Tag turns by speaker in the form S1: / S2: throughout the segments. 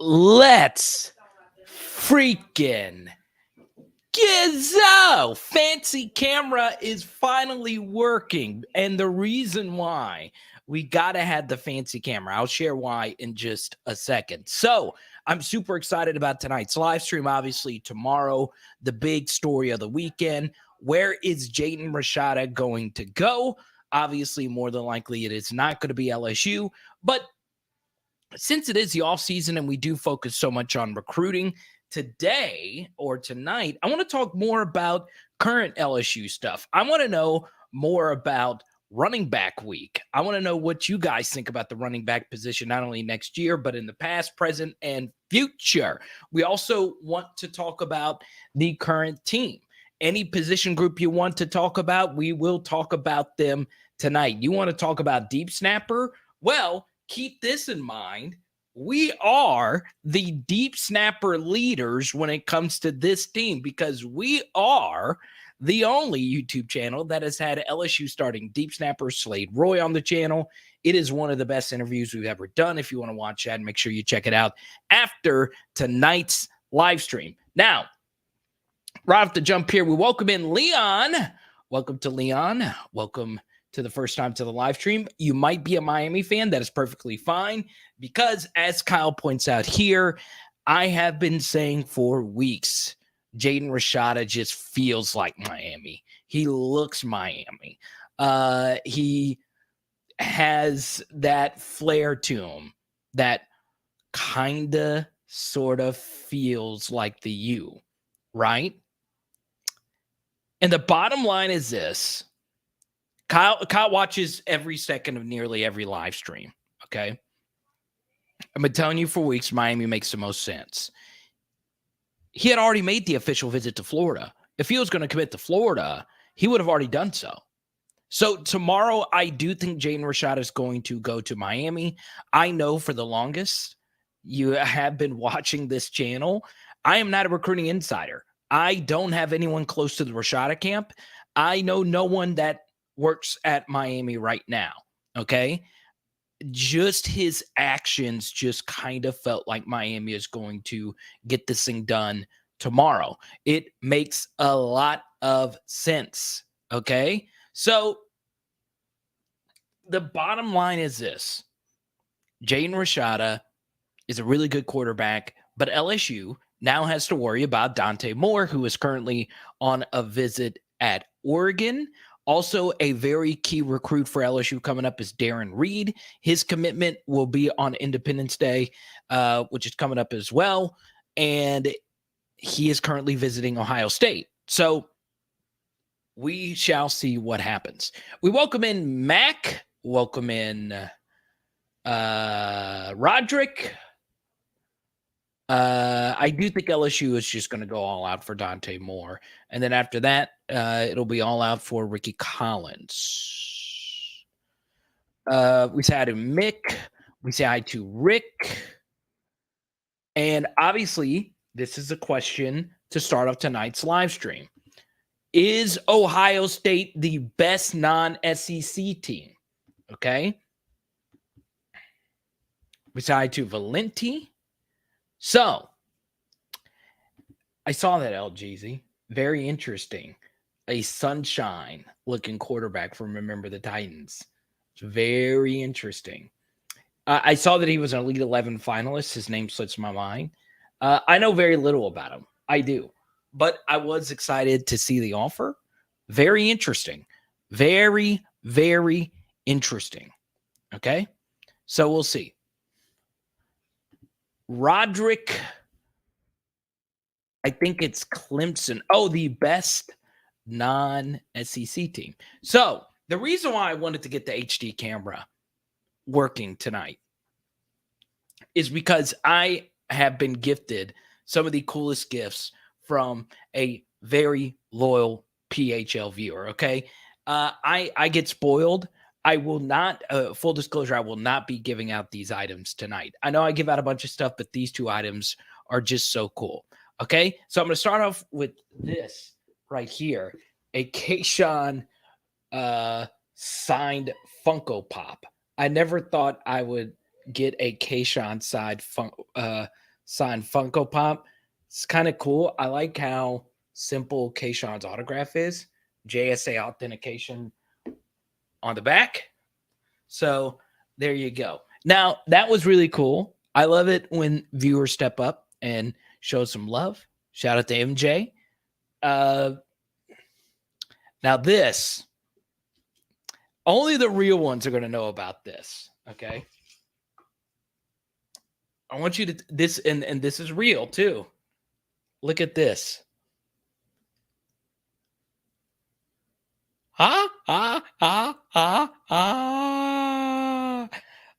S1: Let's freaking Gizzo! Fancy camera is finally working. And the reason why we got to have the fancy camera, I'll share why in just a second. So I'm super excited about tonight's live stream. Obviously, tomorrow, the big story of the weekend. Where is JADEN RASHADA going to go? Obviously, more than likely, it is not going to be LSU. But since it is the offseason and we do focus so much on recruiting, today or tonight, I want to talk more about current LSU stuff. I want to know more about running back week. I want to know what you guys think about the running back position, not only next year, but in the past, present, and future. We also want to talk about the current team. Any position group you want to talk about, we will talk about them tonight. You want to talk about deep snapper? Well, keep this in mind. We are the deep snapper leaders when it comes to this team because we are the only YouTube channel that has had LSU starting deep snapper Slade Roy on the channel. It is one of the best interviews we've ever done. If you want to watch that, make sure you check it out after tonight's live stream. Now, right off the jump here, we welcome in Leon. Welcome to Leon. Welcome to the first time to the live stream. You might be a Miami fan. That is perfectly fine because, as Kyle points out here, I have been saying for weeks, JADEN RASHADA just feels like Miami. He looks Miami. He has that flair to him that kind of sort of feels like the U, right? And the bottom line is this. Kyle watches every second of nearly every live stream, okay? I've been telling you for weeks, Miami makes the most sense. He had already made the official visit to Florida. If he was going to commit to Florida, he would have already done so. So tomorrow, I do think JADEN RASHADA is going to go to Miami. I know for the longest, you have been watching this channel. I am not a recruiting insider. I don't have anyone close to the RASHADA camp. I know no one that works at Miami right now, okay? Just his actions just kind of felt like Miami is going to get this thing done tomorrow. It makes a lot of sense, okay? So the bottom line is this. JADEN RASHADA is a really good quarterback, but LSU now has to worry about Dante Moore, who is currently on a visit at Oregon. Also, a very key recruit for LSU coming up is Darren Reed. His commitment will be on Independence Day, which is coming up as well. And he is currently visiting Ohio State. So we shall see what happens. We welcome in Mac. Welcome in Roderick. I do think LSU is just going to go all out for Dante Moore. And then after that, it'll be all out for Ricky Collins. We say hi to Mick. We say hi to Rick. And obviously, this is a question to start off tonight's live stream. Is Ohio State the best non-SEC team? Okay. We say hi to Valenti. So, I saw that, LGZ. Very interesting. A sunshine-looking quarterback from Remember the Titans. It's very interesting. I saw that he was an Elite 11 finalist. His name slips my mind. I know very little about him. I do. But I was excited to see the offer. Very interesting. Very, very interesting. Okay? So, we'll see. Roderick, I think it's Clemson. Oh, the best non-SEC team. So the reason why I wanted to get the HD camera working tonight is because I have been gifted some of the coolest gifts from a very loyal PHL viewer, okay? I get spoiled. I will not, full disclosure, I will not be giving out these items tonight. I know I give out a bunch of stuff, but these two items are just so cool. Okay, so I'm going to start off with this right here, a Kayshawn signed Funko Pop. I never thought I would get a Kayshawn signed Funko Pop. It's kind of cool. I like how simple Kayshawn's autograph is. JSA authentication on the back. So there you go. Now, that was really cool. I love it when viewers step up and show some love. Shout out to MJ. Now this, only the real ones are going to know about this, okay? I want you to, this, and this is real too. Look at this.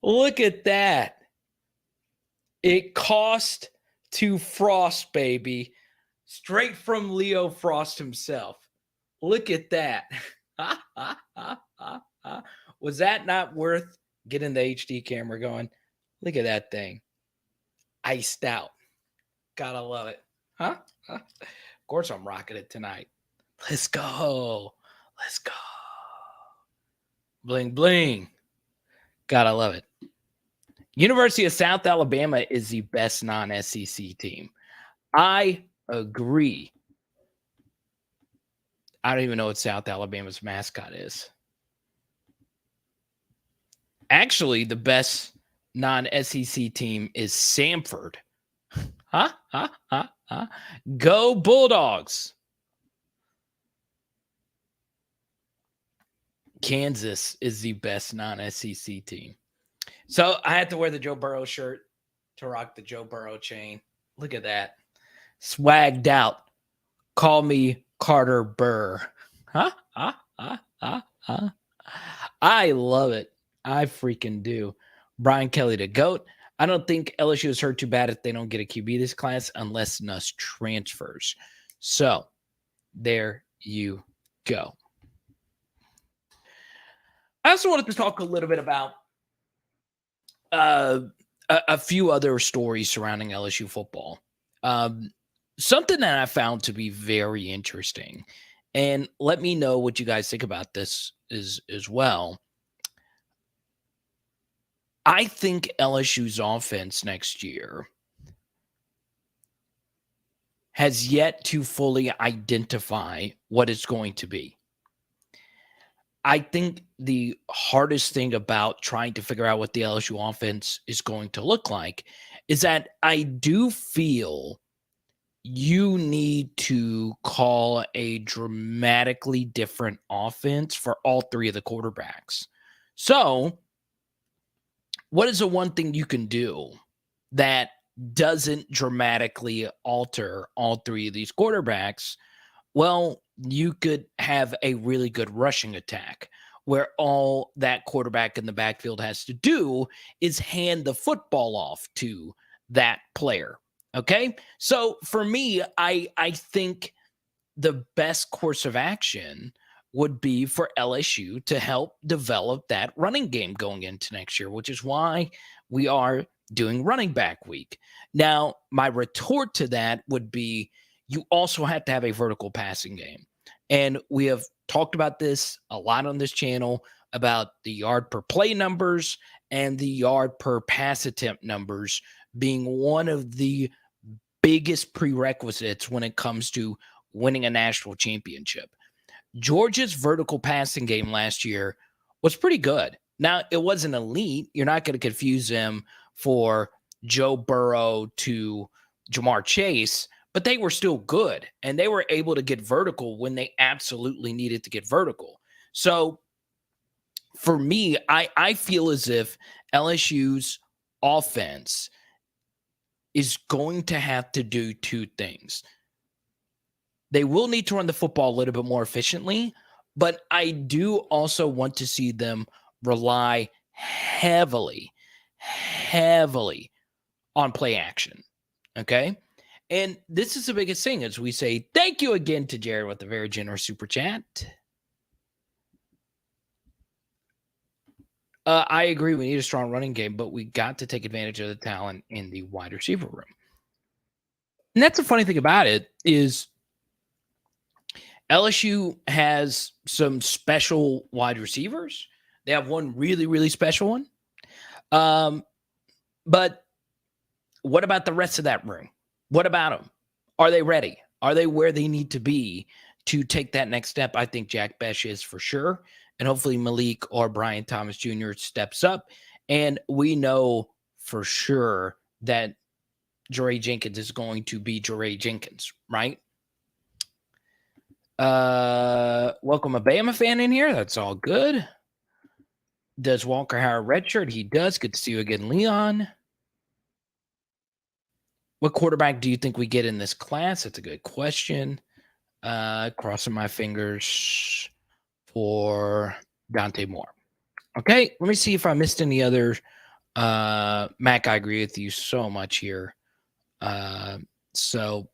S1: Look at that. It cost to Frost, baby. Straight from Leo Frost himself. Look at that. Was that not worth getting the HD camera going? Look at that thing. Iced out. Gotta love it. Huh? Of course I'm rocking it tonight. Let's go. Let's go. Bling, bling. Gotta love it. University of South Alabama is the best non-SEC team. I agree. I don't even know what South Alabama's mascot is. Actually, the best non-SEC team is Samford. Go Bulldogs. Kansas is the best non-SEC team. So I had to wear the Joe Burrow shirt to rock the Joe Burrow chain. Look at that. Swagged out. Call me Carter Burr. I love it. I freaking do. Brian Kelly the GOAT. I don't think LSU is hurt too bad if they don't get a QB this class unless Nuss transfers. So there you go. I also wanted to talk a little bit about a few other stories surrounding LSU football. Something that I found to be very interesting, and let me know what you guys think about this as well. I think LSU's offense next year has yet to fully identify what it's going to be. I think the hardest thing about trying to figure out what the LSU offense is going to look like is that I do feel you need to call a dramatically different offense for all three of the quarterbacks. So, what is the one thing you can do that doesn't dramatically alter all three of these quarterbacks? Well, you could have a really good rushing attack where all that quarterback in the backfield has to do is hand the football off to that player. Okay. So for me, I think the best course of action would be for LSU to help develop that running game going into next year, which is why we are doing running back week. Now, my retort to that would be you also have to have a vertical passing game. And we have talked about this a lot on this channel about the yard per play numbers and the yard per pass attempt numbers being one of the biggest prerequisites when it comes to winning a national championship. Georgia's vertical passing game last year was pretty good. Now, it wasn't elite. You're not going to confuse them for Joe Burrow to Jamar Chase, but they were still good, and they were able to get vertical when they absolutely needed to get vertical. So for me, I feel as if LSU's offense is going to have to do two things. They will need to run the football a little bit more efficiently, but I do also want to see them rely heavily on play action. Okay? And this is the biggest thing as we say thank you again to Jared with a very generous super chat. I agree. We need a strong running game, but we got to take advantage of the talent in the wide receiver room. And that's the funny thing about it is LSU has some special wide receivers. They have one really, really special one. But What about the rest of that room? What about them? Are they ready? Are they where they need to be to take that next step? I think Jack Besh is for sure. And hopefully Malik or Brian Thomas Jr. steps up. And we know for sure that Jorey Jenkins is going to be Jorey Jenkins, right? Welcome a Bama fan in here. That's all good. Does Walker Howard redshirt? He does. Good to see you again, Leon. What quarterback do you think we get in this class? That's a good question. Crossing my fingers for Dante Moore. Okay, let me see if I missed any other. Mac, I agree with you so much here. So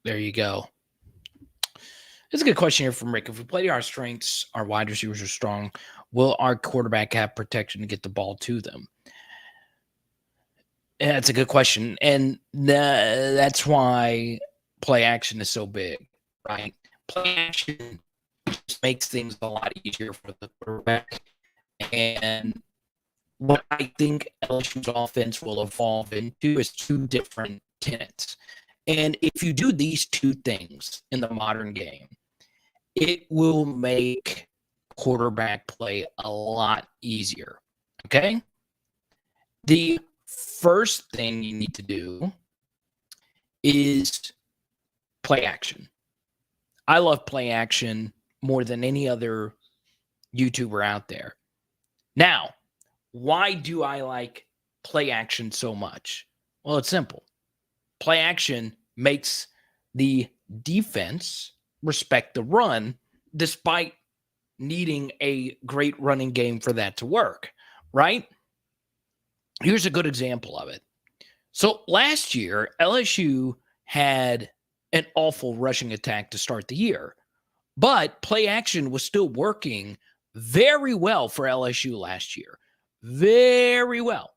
S1: there you go. It's a good question here from Rick. If we play to our strengths, our wide receivers are strong, will our quarterback have protection to get the ball to them? Yeah, that's a good question. And that's why play action is so big, right? Play action just makes things a lot easier for the quarterback. And what I think LSU's offense will evolve into is two different tenets. And if you do these two things in the modern game, it will make quarterback play a lot easier. Okay? The first thing you need to do is play action. I love play action more than any other YouTuber out there. Now, why do I like play action so much? Well, it's simple. Play action makes the defense respect the run despite needing a great running game for that to work, right? Here's a good example of it. So last year, LSU had an awful rushing attack to start the year, but play action was still working very well for LSU last year. Very well.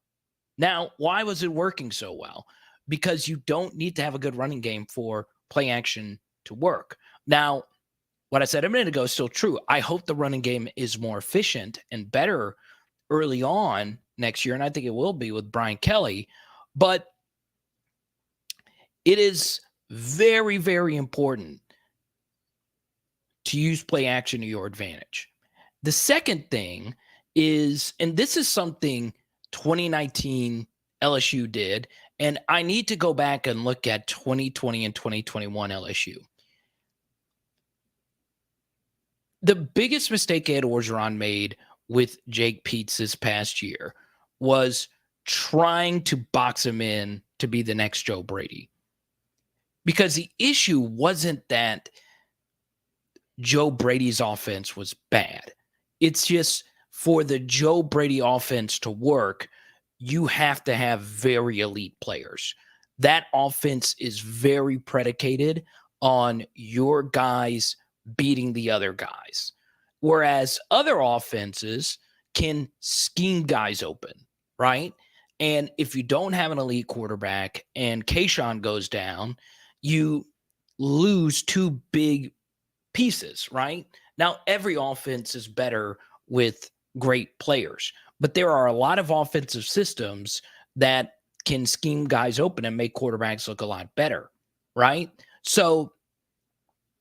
S1: Now, why was it working so well? Because you don't need to have a good running game for play action to work. Now, what I said a minute ago is still true. I hope the running game is more efficient and better early on next year, and I think it will be with Brian Kelly. But it is very, very important to use play action to your advantage. The second thing is, and this is something 2019 LSU did, and I need to go back and look at 2020 and 2021 LSU. The biggest mistake Ed Orgeron made with Jake Peetz this past year was trying to box him in to be the next Joe Brady. Because the issue wasn't that Joe Brady's offense was bad. It's just for the Joe Brady offense to work, you have to have very elite players. That offense is very predicated on your guys beating the other guys. Whereas other offenses can scheme guys open, right? And if you don't have an elite quarterback and Kayshawn goes down, you lose two big pieces, right? Now, every offense is better with great players, but there are a lot of offensive systems that can scheme guys open and make quarterbacks look a lot better, right? So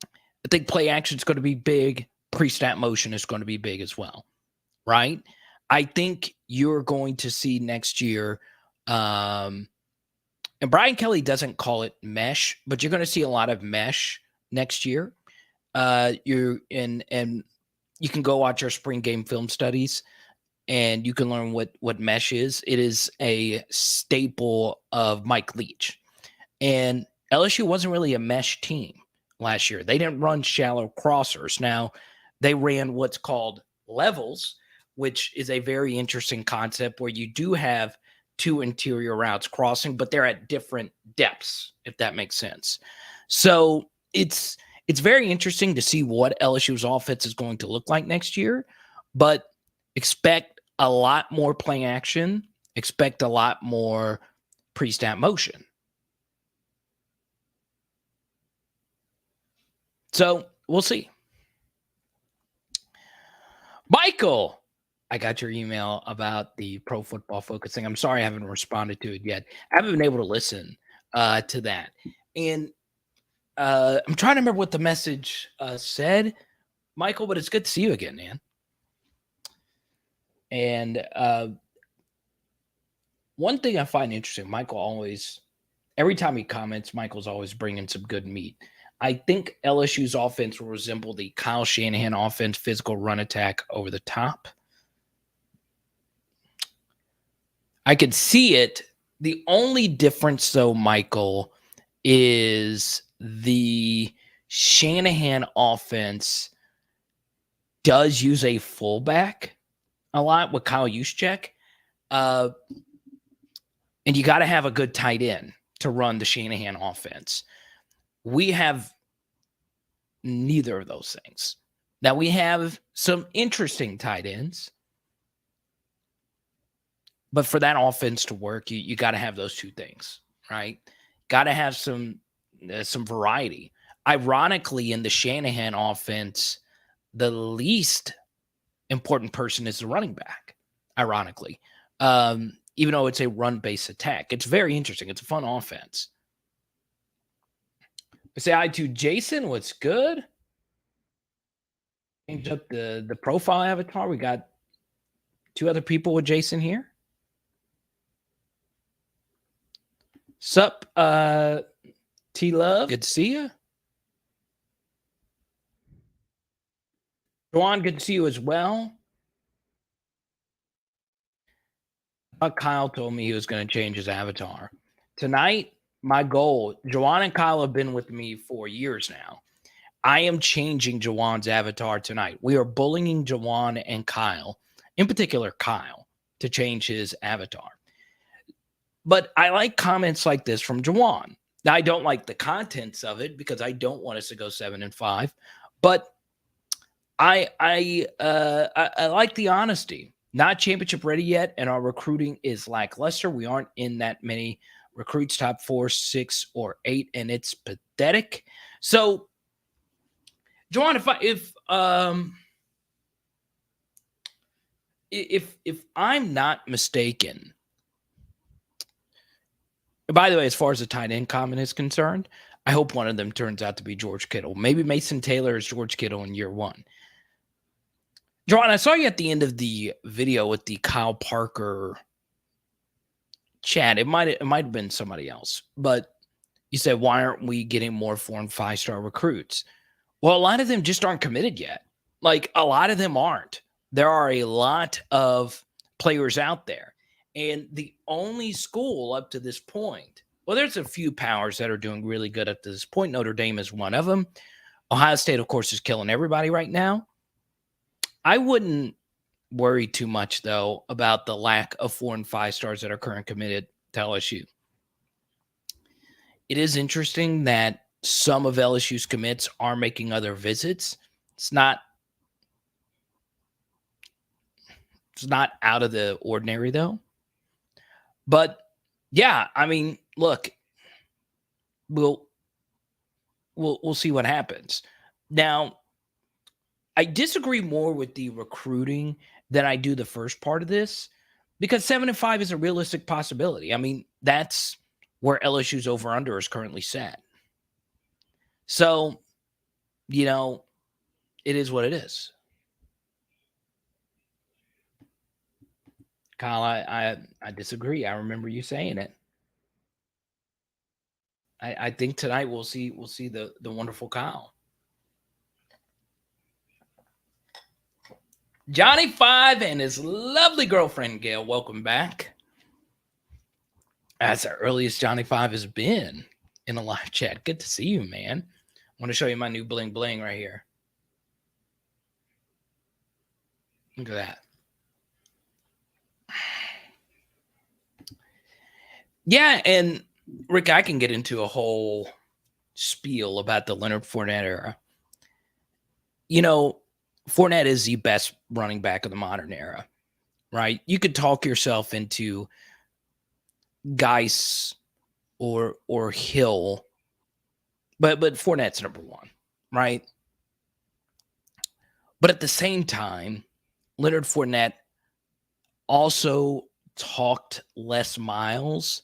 S1: I think play action is going to be big. Pre-snap motion is going to be big as well, right? I think you're going to see next year, and Brian Kelly doesn't call it mesh, but you're going to see a lot of mesh next year. And you can go watch our spring game film studies, and you can learn what mesh is. It is a staple of Mike Leach, and LSU wasn't really a mesh team last year. They didn't run shallow crossers. Now, they ran what's called levels, which is a very interesting concept where you do have two interior routes crossing, but they're at different depths, if that makes sense. So it's very interesting to see what LSU's offense is going to look like next year, but expect a lot more play action, expect a lot more pre-snap motion. So we'll see. Michael, I got your email about the Pro Football Focus thing. I'm sorry I haven't responded to it yet. I haven't been able to listen to that. And I'm trying to remember what the message said, Michael, but it's good to see you again, man. And one thing I find interesting, Michael always, every time he comments, Michael's always bringing some good meat. I think LSU's offense will resemble the Kyle Shanahan offense, physical run attack over the top. I could see it. The only difference, though, Michael, is the Shanahan offense does use a fullback a lot with Kyle Juszczyk. And you got to have a good tight end to run the Shanahan offense. We have neither of those things. Now, we have some interesting tight ends. But for that offense to work, you got to have those two things, right? Got to have some variety. Ironically, in the Shanahan offense, the least important person is the running back. Ironically, even though it's a run-based attack, it's very interesting. It's a fun offense. I say hi to Jason. What's good? Change up the profile avatar. We got two other people with Jason here. Sup, T-Love. Good to see you. Juwan, good to see you as well. Kyle told me he was going to change his avatar. Tonight, my goal, Juwan and Kyle have been with me for years now. I am changing Juwan's avatar tonight. We are bullying Juwan and Kyle, in particular Kyle, to change his avatar. But I like comments like this from Juwan. Now, I don't like the contents of it because I don't want us to go 7-5, but I like the honesty. Not championship ready yet, and our recruiting is lackluster. We aren't in that many recruits, top 4, 6, or 8, and it's pathetic. So, Juwan, if I'm not mistaken. By the way, as far as the tight end comment is concerned, I hope one of them turns out to be George Kittle. Maybe Mason Taylor is George Kittle in year 1. John, I saw you at the end of the video with the Kyle Parker chat. It might have been somebody else, but you said, why aren't we getting more 4- and 5-star recruits? Well, a lot of them just aren't committed yet. Like, a lot of them aren't. There are a lot of players out there. And the only school up to this point, well, there's a few powers that are doing really good up to this point. Notre Dame is one of them. Ohio State, of course, is killing everybody right now. I wouldn't worry too much, though, about the lack of 4- and 5-stars that are currently committed to LSU. It is interesting that some of LSU's commits are making other visits. It's not out of the ordinary, though. But yeah, I mean, look, we'll see what happens. Now, I disagree more with the recruiting than I do the first part of this, because 7-5 is a realistic possibility. I mean, that's where LSU's over-under is currently set. So, it is what it is. Kyle, I disagree. I remember you saying it. I think tonight we'll see the wonderful Kyle. Johnny 5 and his lovely girlfriend Gail, welcome back. That's the earliest Johnny 5 has been in a live chat. Good to see you, man. I want to show you my new bling bling right here. Look at that. Yeah, and Rick, I can get into a whole spiel about the Leonard Fournette era. Fournette is the best running back of the modern era, right? You could talk yourself into Geis or Hill, but Fournette's number 1, right? But at the same time, Leonard Fournette also talked Les Miles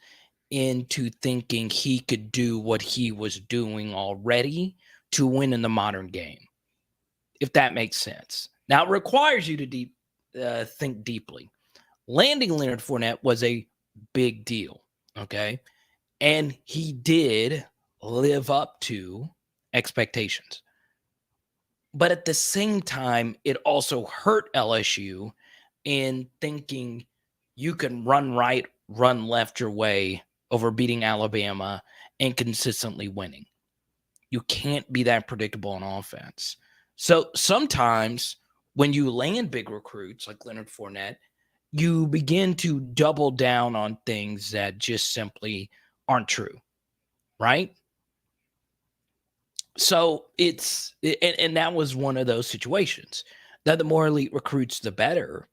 S1: into thinking he could do what he was doing already to win in the modern game, if that makes sense. Now, it requires you to think deeply. Landing Leonard Fournette was a big deal, okay? And he did live up to expectations. But at the same time, it also hurt LSU in thinking you can run right, run left your way over beating Alabama and consistently winning. You can't be that predictable on offense. So sometimes when you land big recruits like Leonard Fournette, you begin to double down on things that just simply aren't true, right? So and that was one of those situations that the more elite recruits, the better.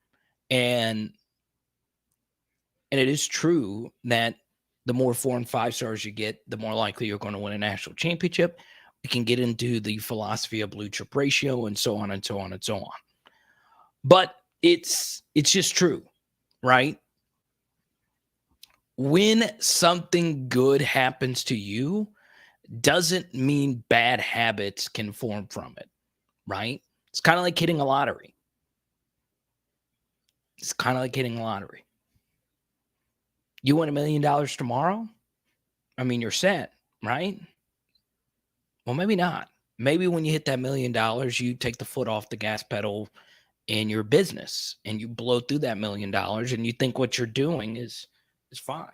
S1: And it is true that the more 4 and 5 stars you get, the more likely you're going to win a national championship. We can get into the philosophy of blue chip ratio and so on and so on and so on. But it's just true, right? When something good happens to you, doesn't mean bad habits can form from it, right? It's kind of like hitting a lottery. It's kind of like hitting a lottery. You win $1 million tomorrow? I mean, you're set, right? Well, maybe not. Maybe when you hit that $1 million, you take the foot off the gas pedal in your business and you blow through that $1 million and you think what you're doing is fine.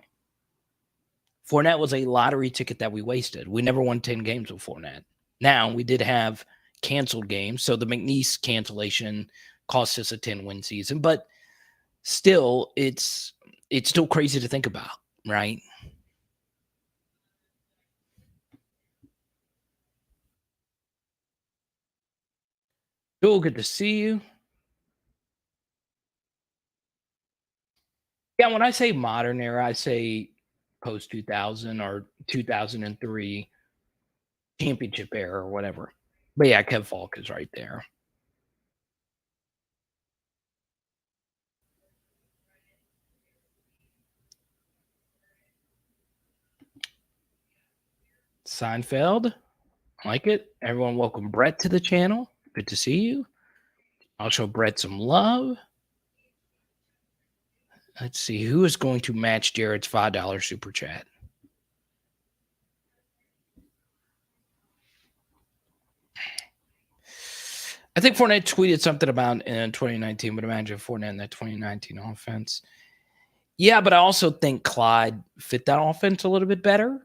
S1: Fournette was a lottery ticket that we wasted. We never won 10 games with Fournette. Now, we did have canceled games. So the McNeese cancellation cost us a 10-win season. But still, it's still crazy to think about, right? Cool, good to see you. Yeah, when I say modern era, I say post 2000 or 2003 championship era or whatever. But yeah, Kev Falk is right there. Seinfeld, I like it. Everyone, welcome Brett to the channel. Good to see you. I'll show Brett some love. Let's see who is going to match Jared's $5 super chat. I think Fournette tweeted something about in 2019, but imagine Fournette in that 2019 offense. Yeah, but I also think Clyde fit that offense a little bit better.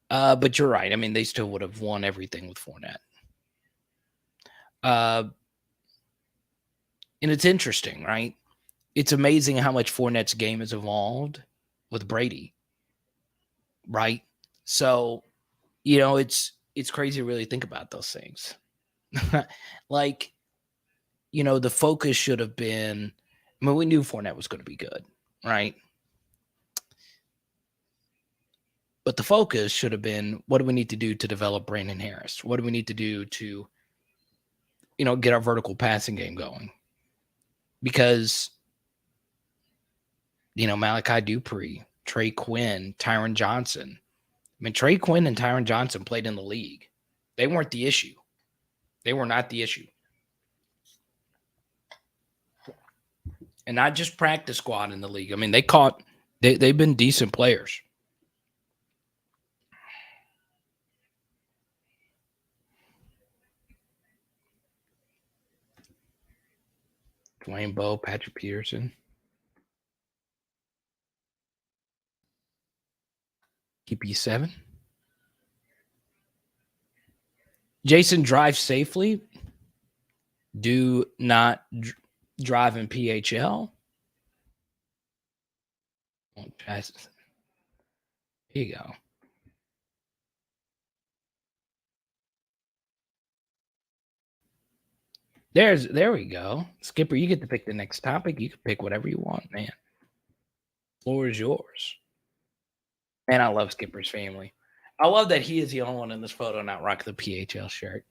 S1: But you're right. I mean, they still would have won everything with Fournette. And it's interesting, right? It's amazing how much Fournette's game has evolved with Brady, right? So, it's crazy to really think about those things. Like, the focus should have been, I mean, we knew Fournette was going to be good, right? But the focus should have been, what do we need to do to develop Brandon Harris? What do we need to do to, get our vertical passing game going? Because, Malachi Dupree, Trey Quinn, Tyron Johnson. I mean, Trey Quinn and Tyron Johnson played in the league. They weren't the issue. They were not the issue. And not just practice squad in the league. I mean, they've been decent players. Dwayne Bowe, Patrick Peterson. TP7. Jason, drive safely. Do not drive in PHL. There you go. There we go. Skipper, you get to pick the next topic. You can pick whatever you want, man. Floor is yours. And I love Skipper's family. I love that he is the only one in this photo not rocking the PHL shirt.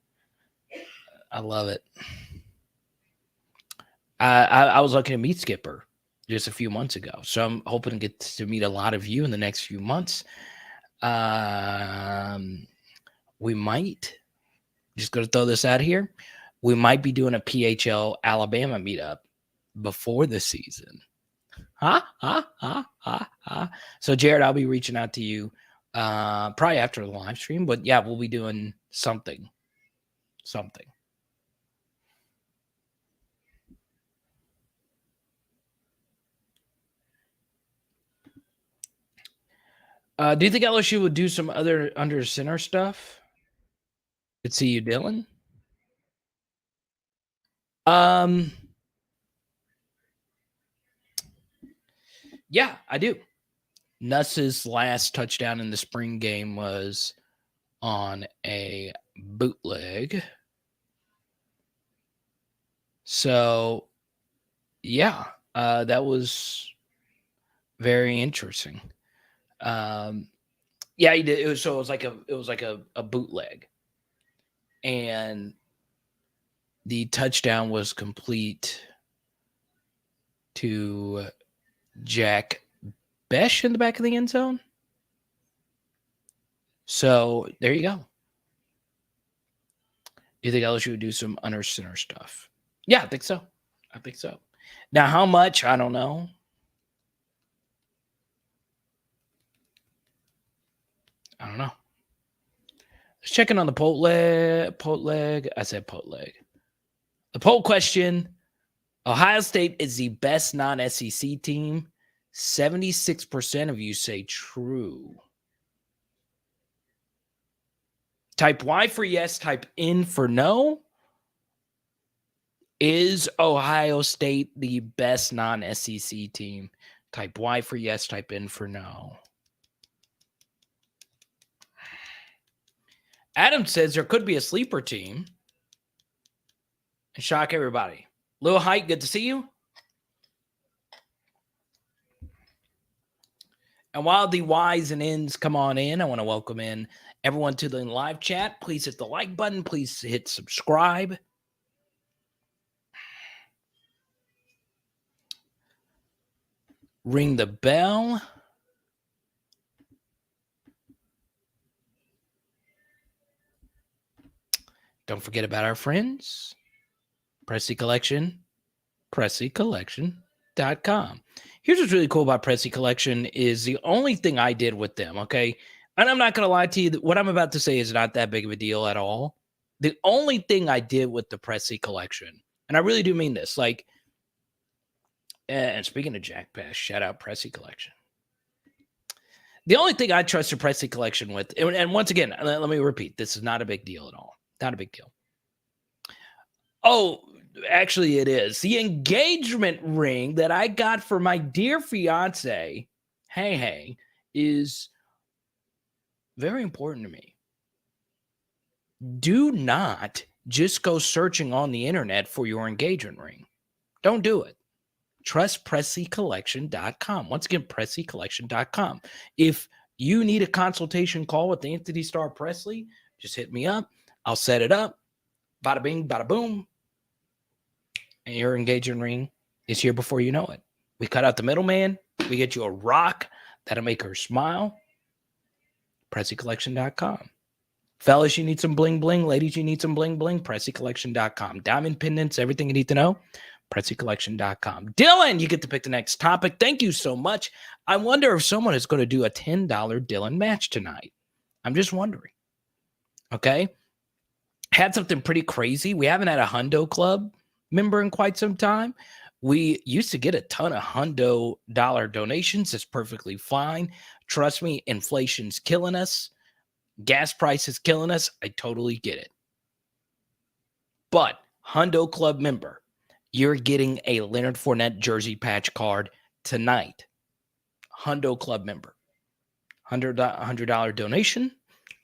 S1: I love it. I was lucky to meet Skipper. just a few months ago. So I'm hoping to get to meet a lot of you in the next few months. We might, just going to throw this out here, we might be doing a PHL Alabama meetup before the season. So Jared, I'll be reaching out to you probably after the live stream, but yeah, we'll be doing something. Do you think LSU would do some other under center stuff? Could see you, Dylan. Yeah, I do. Nuss's last touchdown in the spring game was on a bootleg. So, yeah, that was very interesting. Yeah, he did. It was like a bootleg, and the touchdown was complete to Jack Besh in the back of the end zone. So there you go. Do you think LSU would do some under center stuff? Yeah, I think so. Now, how much? I don't know. Just checking on the poll leg. I said poll leg. The poll question: Ohio State is the best non-SEC team. 76% of you say true. Type Y for yes, type N for no. Is Ohio State the best non-SEC team? Type Y for yes, type N for no. Adam says there could be a sleeper team and shock everybody. Lil Height, good to see you. And while the Y's and N's come on in, I want to welcome in everyone to the live chat. Please hit the like button. Please hit subscribe. Ring the bell. Don't forget about our friends. Pressy Collection. PressyCollection.com. Here's what's really cool about Pressy Collection is the only thing I did with them, okay? And I'm not going to lie to you. What I'm about to say is not that big of a deal at all. The only thing I did with the Pressy Collection, and I really do mean this, like, and speaking of Jack Bash, shout out Pressy Collection. The only thing I trust the Pressy Collection with, and once again, let me repeat, this is not a big deal at all. Not a big deal. Oh, actually, it is. The engagement ring that I got for my dear fiance, Hey, is very important to me. Do not just go searching on the internet for your engagement ring. Don't do it. Trust PressyCollection.com. Once again, PressyCollection.com. If you need a consultation call with Anthony Starr Presley, just hit me up. I'll set it up. Bada bing, bada boom. And your engagement ring is here before you know it. We cut out the middleman. We get you a rock that'll make her smile. PressyCollection.com. Fellas, you need some bling bling. Ladies, you need some bling bling. PressyCollection.com. Diamond pendants, everything you need to know. PressyCollection.com. Dylan, you get to pick the next topic. Thank you so much. I wonder if someone is going to do a $10 Dylan match tonight. I'm just wondering. Okay. Had something pretty crazy. We haven't had a Hundo Club member in quite some time. We used to get a ton of $100 donations. It's perfectly fine. Trust me, inflation's killing us. Gas price is killing us. I totally get it. But Hundo Club member, you're getting a Leonard Fournette jersey patch card tonight. Hundo Club member. $100 donation.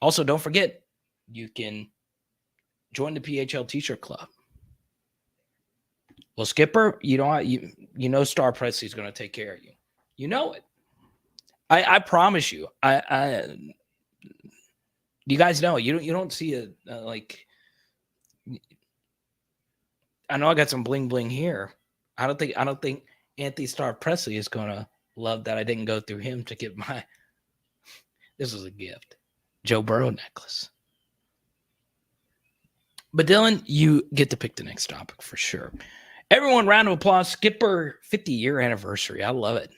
S1: Also, don't forget, you can join the PHL T-shirt club. Well, Skipper, you know Star Presley is going to take care of you. You know it. I promise you. You guys know you don't see a like. I know I got some bling bling here. I don't think Anthony Starr Presley is going to love that I didn't go through him to get my, this was a gift, Joe Burrow necklace. But Dylan, you get to pick the next topic for sure. Everyone, round of applause. Skipper 50-year anniversary. I love it.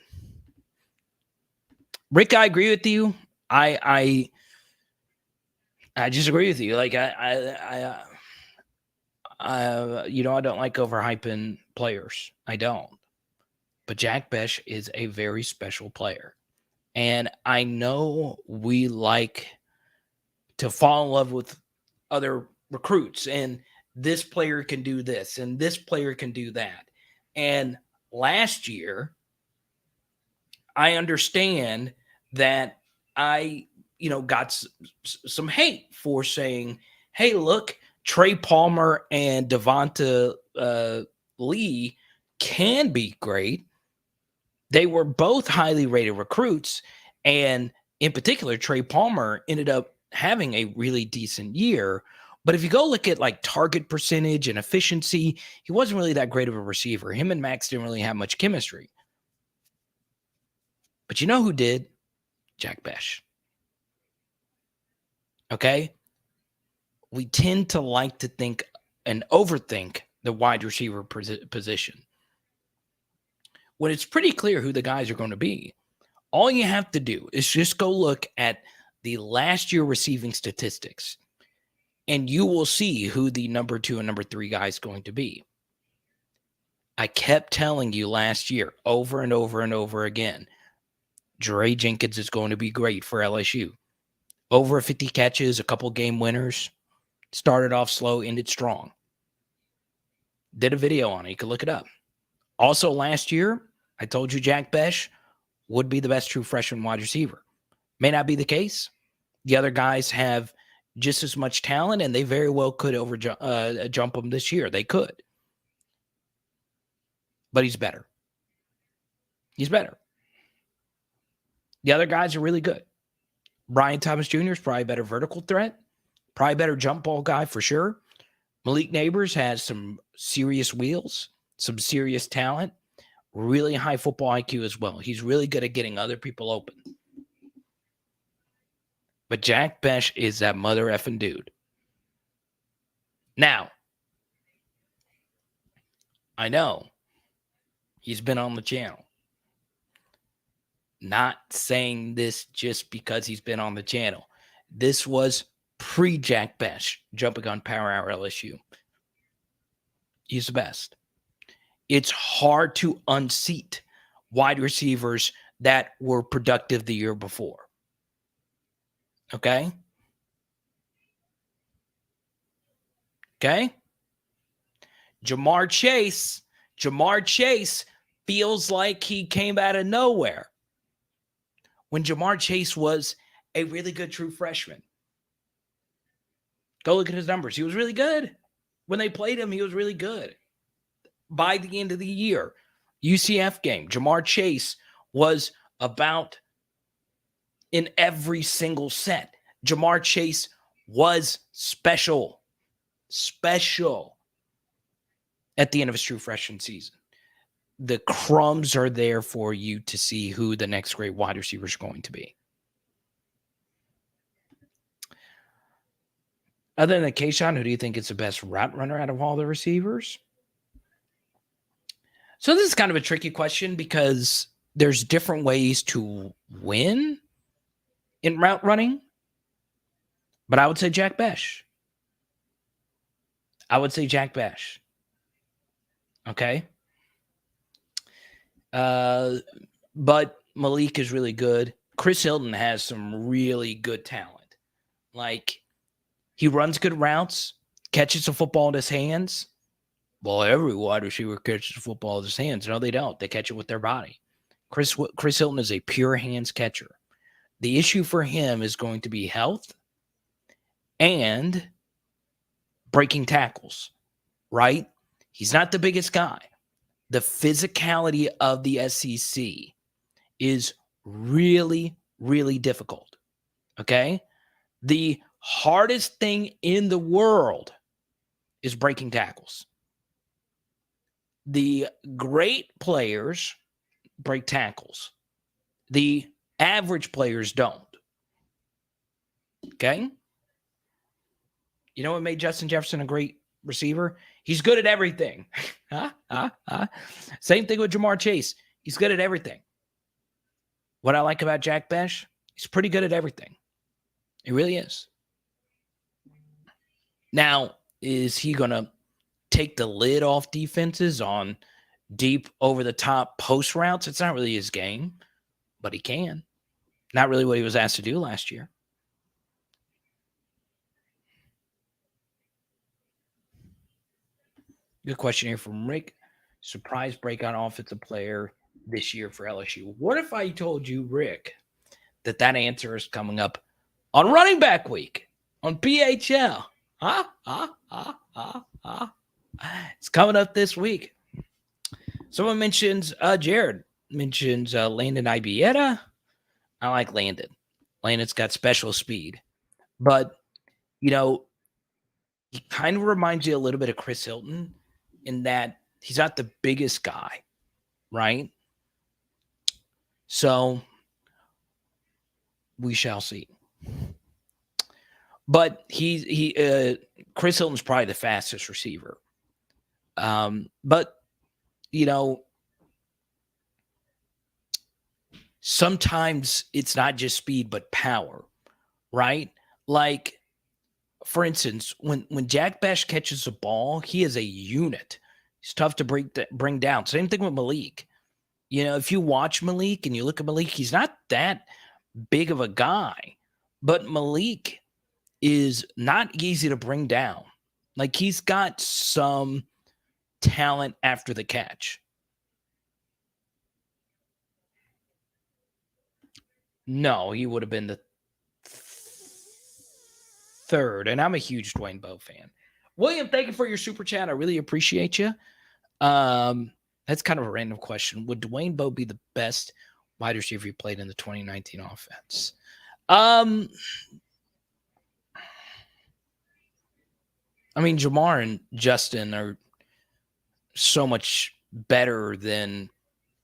S1: Rick, I agree with you. I just agree with you. Like I don't like overhyping players. I don't. But Jack Bech is a very special player. And I know we like to fall in love with other recruits, and this player can do this, and this player can do that. And last year, I understand that I, got some hate for saying, hey, look, Trey Palmer and Devonta Lee can be great. They were both highly rated recruits. And in particular, Trey Palmer ended up having a really decent year. But if you go look at like target percentage and efficiency, he wasn't really that great of a receiver. Him and Max didn't really have much chemistry. But you know who did? Jack Bech. Okay? We tend to like to think and overthink the wide receiver position, when it's pretty clear who the guys are going to be. All you have to do is just go look at the last year receiving statistics, and you will see who the number 2 and number 3 guy is going to be. I kept telling you last year over and over and over again, Dre Jenkins is going to be great for LSU. Over 50 catches, a couple game winners. Started off slow, ended strong. Did a video on it. You can look it up. Also last year, I told you Jack Bech would be the best true freshman wide receiver. May not be the case. The other guys have just as much talent, and they very well could jump him this year. They could. But he's better. He's better. The other guys are really good. Brian Thomas Jr. is probably a better vertical threat. Probably better jump ball guy for sure. Malik Neighbors has some serious wheels, some serious talent, really high football IQ as well. He's really good at getting other people open. But Jack Bech is that mother effing dude. Now, I know he's been on the channel. Not saying this just because he's been on the channel. This was pre-Jack Bech jumping on Power Hour LSU. He's the best. It's hard to unseat wide receivers that were productive the year before. Okay? Okay? Jamar Chase feels like he came out of nowhere, when Jamar Chase was a really good true freshman. Go look at his numbers. He was really good. When they played him, he was really good. By the end of the year, UCF game, Jamar Chase was about in every single set. Jamar Chase was special at the end of his true freshman season. The crumbs are there for you to see who the next great wide receiver is going to be. Other than Kayshawn, who do you think is the best route runner out of all the receivers? So this is kind of a tricky question because there's different ways to win in route running. But I would say Jack Bech. Okay? But Malik is really good. Chris Hilton has some really good talent. Like, he runs good routes, catches the football in his hands. Well, every wide receiver catches the football in his hands. No, they don't. They catch it with their body. Chris Hilton is a pure hands catcher. The issue for him is going to be health and breaking tackles, right? He's not the biggest guy. The physicality of the SEC is really, really difficult, okay? The hardest thing in the world is breaking tackles. The great players break tackles. The average players don't. Okay? You know what made Justin Jefferson a great receiver? He's good at everything. Same thing with Jamar Chase. He's good at everything. What I like about Jack Besh, he's pretty good at everything. He really is. Now, is he going to take the lid off defenses on deep over-the-top post routes? It's not really his game, but he can. Not really what he was asked to do last year. Good question here from Rick. Surprise breakout offensive player this year for LSU. What if I told you, Rick, that answer is coming up on running back week on PHL? It's coming up this week. Someone mentions Jared mentions Landon Ibieta. I like Landon. Landon's got special speed, but you know, he kind of reminds you a little bit of Chris Hilton in that he's not the biggest guy, right? So we shall see. But Chris Hilton's probably the fastest receiver. But you know, sometimes it's not just speed but power, right? Like, for instance, when Jack Besh catches a ball, he is a unit. He's tough to bring down. Same thing with Malik. You know, if you watch Malik and you look at Malik, he's not that big of a guy, but Malik is not easy to bring down. Like, he's got some talent after the catch. No, he would have been the third, and I'm a huge Dwayne Bowe fan. William, thank you for your super chat. I really appreciate you. That's kind of a random question. Would Dwayne Bowe be the best wide receiver you played in the 2019 offense? I mean, Jamar and Justin are so much better than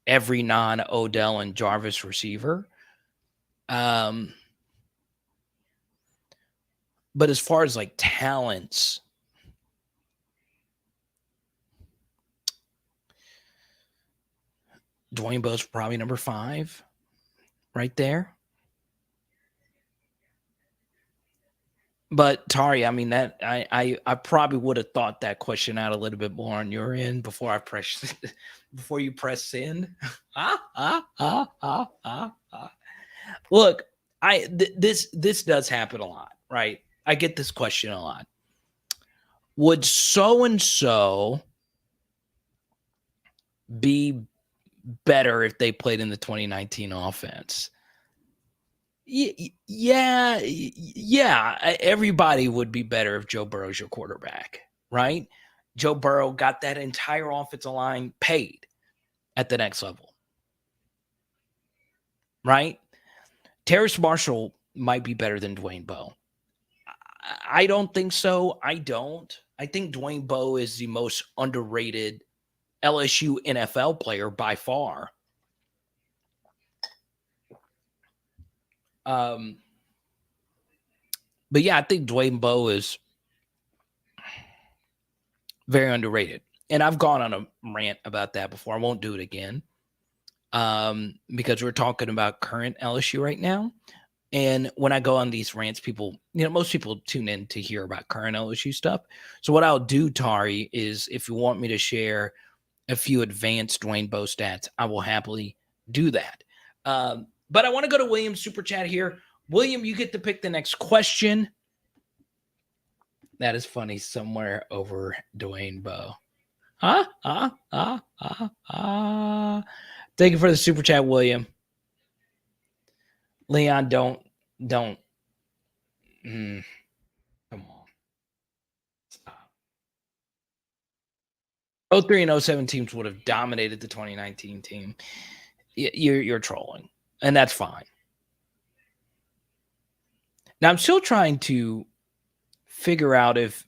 S1: every non-Odell and Jarvis receiver. But as far as like talents, Dwayne Bowe's probably number 5 right there. But Tari, I mean, that I probably would have thought that question out a little bit more on your end before before you press send. Look, this does happen a lot, right? I get this question a lot. Would so and so be better if they played in the 2019 offense? Yeah. Everybody would be better if Joe Burrow's your quarterback, right? Joe Burrow got that entire offensive line paid at the next level, right? Terrace Marshall might be better than Dwayne Bowe. I don't think so. I think Dwayne Bowe is the most underrated LSU NFL player by far. But yeah, I think Dwayne Bowe is very underrated. And I've gone on a rant about that before. I won't do it again. Because we're talking about current LSU right now. And when I go on these rants, most people tune in to hear about current LSU stuff. So what I'll do, Tari, is if you want me to share a few advanced Dwayne Bowe stats, I will happily do that. But I want to go to William's super chat here. William, you get to pick the next question. That is funny. Somewhere over Dwayne Bowe. Thank you for the super chat, William. Leon, don't. Come on. Stop. 03 and 07 teams would have dominated the 2019 team. You're trolling, and that's fine. Now, I'm still trying to figure out if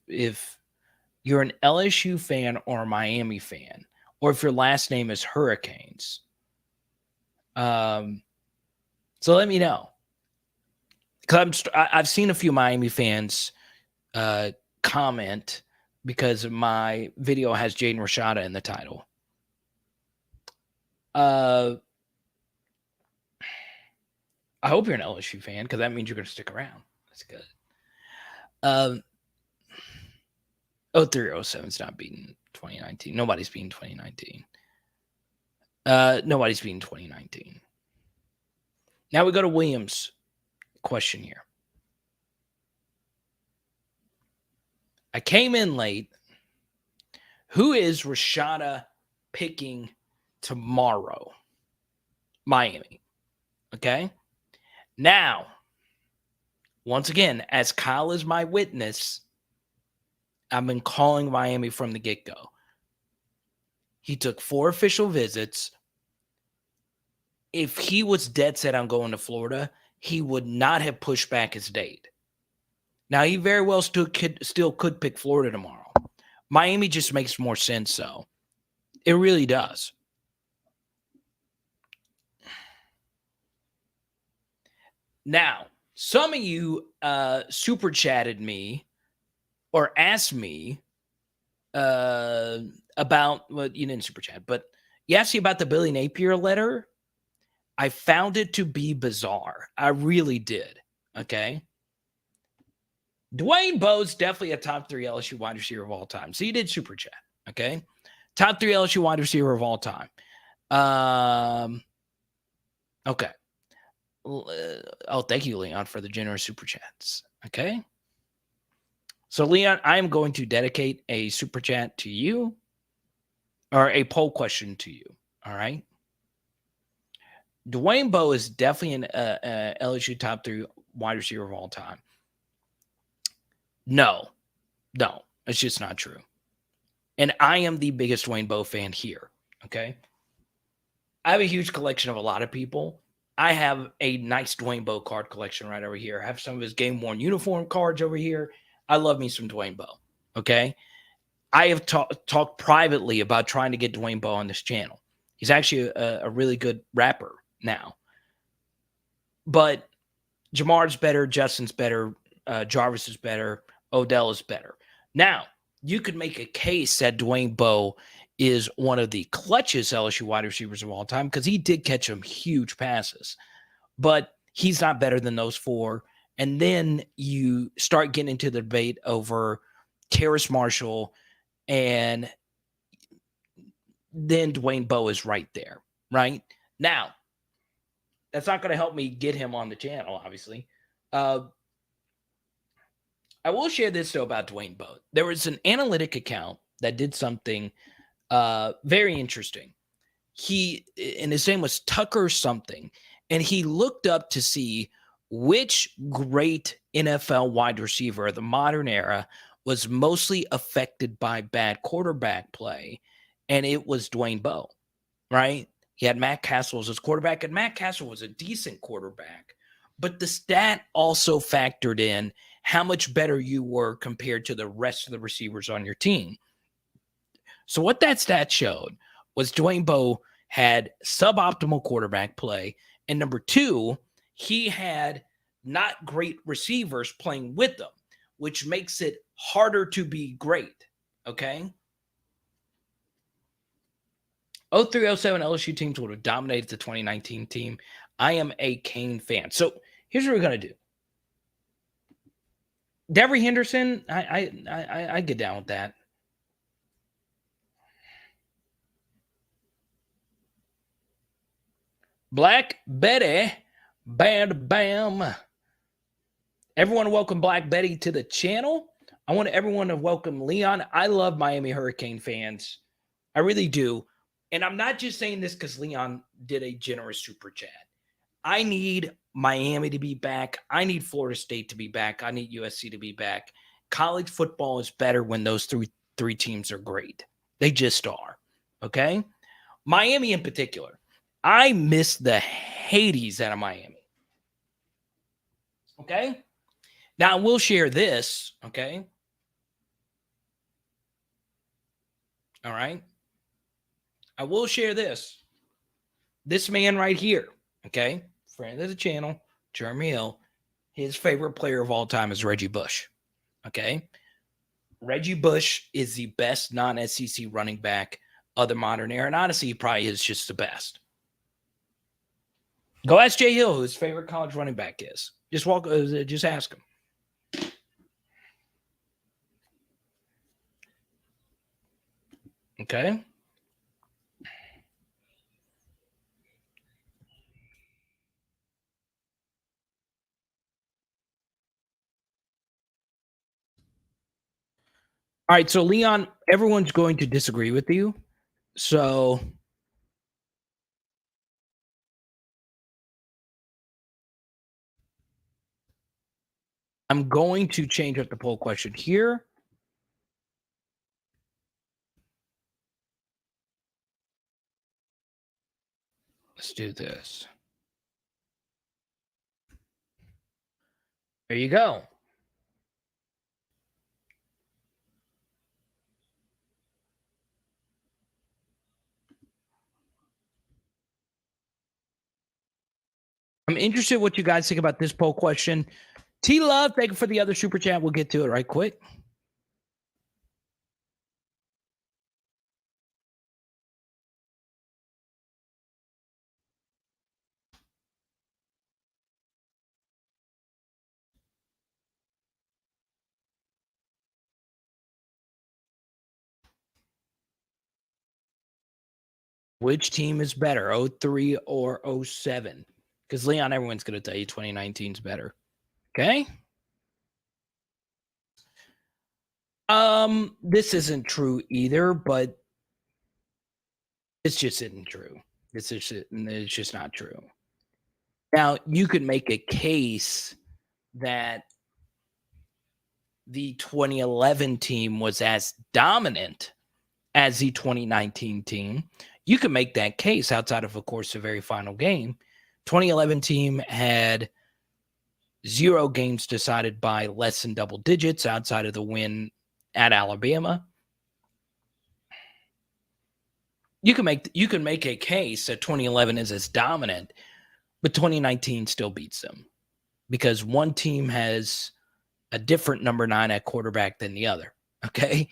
S1: you're an LSU fan or a Miami fan. or if your last name is Hurricanes. So let me know. Because I've seen a few Miami fans comment because my video has Jaden Rashada in the title. I hope you're an LSU fan because that means you're going to stick around. That's good. 0307's not beating 2019. Nobody's beating 2019. Nobody's beating 2019. Now we go to Williams' question here. I came in late. Who is Rashada picking tomorrow? Miami. Okay. Now, once again, as Kyle is my witness, I've been calling Miami from the get-go. He took 4 official visits. If he was dead set on going to Florida, he would not have pushed back his date. Now, he very well still could pick Florida tomorrow. Miami just makes more sense, though. It really does. Now, some of you super chatted me or asked me about, well, you didn't super chat, but you asked me about the Billy Napier letter. I found it to be bizarre. I really did. Okay. Dwayne Bowe's definitely a top 3 LSU wide receiver of all time. So you did super chat. Okay. Top 3 LSU wide receiver of all time. Okay. Oh, thank you, Leon, for the generous super chats. Okay. So, Leon, I'm going to dedicate a super chat to you, or a poll question to you. All right. Dwayne Bowe is definitely an LSU top 3 wide receiver of all time. No, it's just not true. And I am the biggest Dwayne Bowe fan here. Okay. I have a huge collection of a lot of people. I have a nice Dwayne Bowe card collection right over here. I have some of his game-worn uniform cards over here. I love me some Dwayne Bowe. Okay. I have talked privately about trying to get Dwayne Bowe on this channel. He's actually a really good rapper now. But Jamar's better, Justin's better, Jarvis is better, Odell is better. Now, you could make a case that Dwayne Bowe is one of the clutchest LSU wide receivers of all time because he did catch some huge passes. But he's not better than those 4. And then you start getting into the debate over Terrace Marshall, and then Dwayne Bowe is right there, right? Now, that's not going to help me get him on the channel, obviously. I will share this, though, about Dwayne Bowe. There was an analytic account that did something very interesting. And his name was Tucker something, and he looked up to see which great NFL wide receiver of the modern era was mostly affected by bad quarterback play, and it was Dwayne Bowe, right? He had Matt Castle as his quarterback, and Matt Castle was a decent quarterback, but the stat also factored in how much better you were compared to the rest of the receivers on your team. So what that stat showed was Dwayne Bowe had suboptimal quarterback play, and number 2, he had not great receivers playing with them, which makes it harder to be great. Okay. 0307 LSU teams would have dominated the 2019 team. I am a Kane fan. So here's what we're going to do. Devery Henderson, I get down with that. Black Betty, bam, bam. Everyone welcome Black Betty to the channel. I want everyone to welcome Leon. I love Miami Hurricane fans. I really do. And I'm not just saying this because Leon did a generous super chat. I need Miami to be back. I need Florida State to be back. I need USC to be back. College football is better when those three teams are great. They just are. Okay? Miami in particular. I miss the Hades out of Miami. Okay? Now, we'll share this. Okay? All right? I will share this. This man right here, okay, friend of the channel, Jeremy Hill, his favorite player of all time is Reggie Bush. Okay. Reggie Bush is the best non-SEC running back of the modern era. And honestly, he probably is just the best. Go ask Jay Hill who his favorite college running back is. Just ask him. Okay. All right. So, Leon, everyone's going to disagree with you. So, I'm going to change up the poll question here. Let's do this. There you go. I'm interested what you guys think about this poll question. T Love, thank you for the other super chat. We'll get to it right quick. Which team is better, 03 or 07? Because Leon, everyone's going to tell you 2019 is better. Okay. This isn't true either, but it's just isn't true. It's just not true. Now, you could make a case that the 2011 team was as dominant as the 2019 team. You could make that case outside of course, the very final game. 2011 team had 0 games decided by less than double digits outside of the win at Alabama. You can make a case that 2011 is as dominant, but 2019 still beats them because one team has a different number 9 at quarterback than the other. Okay.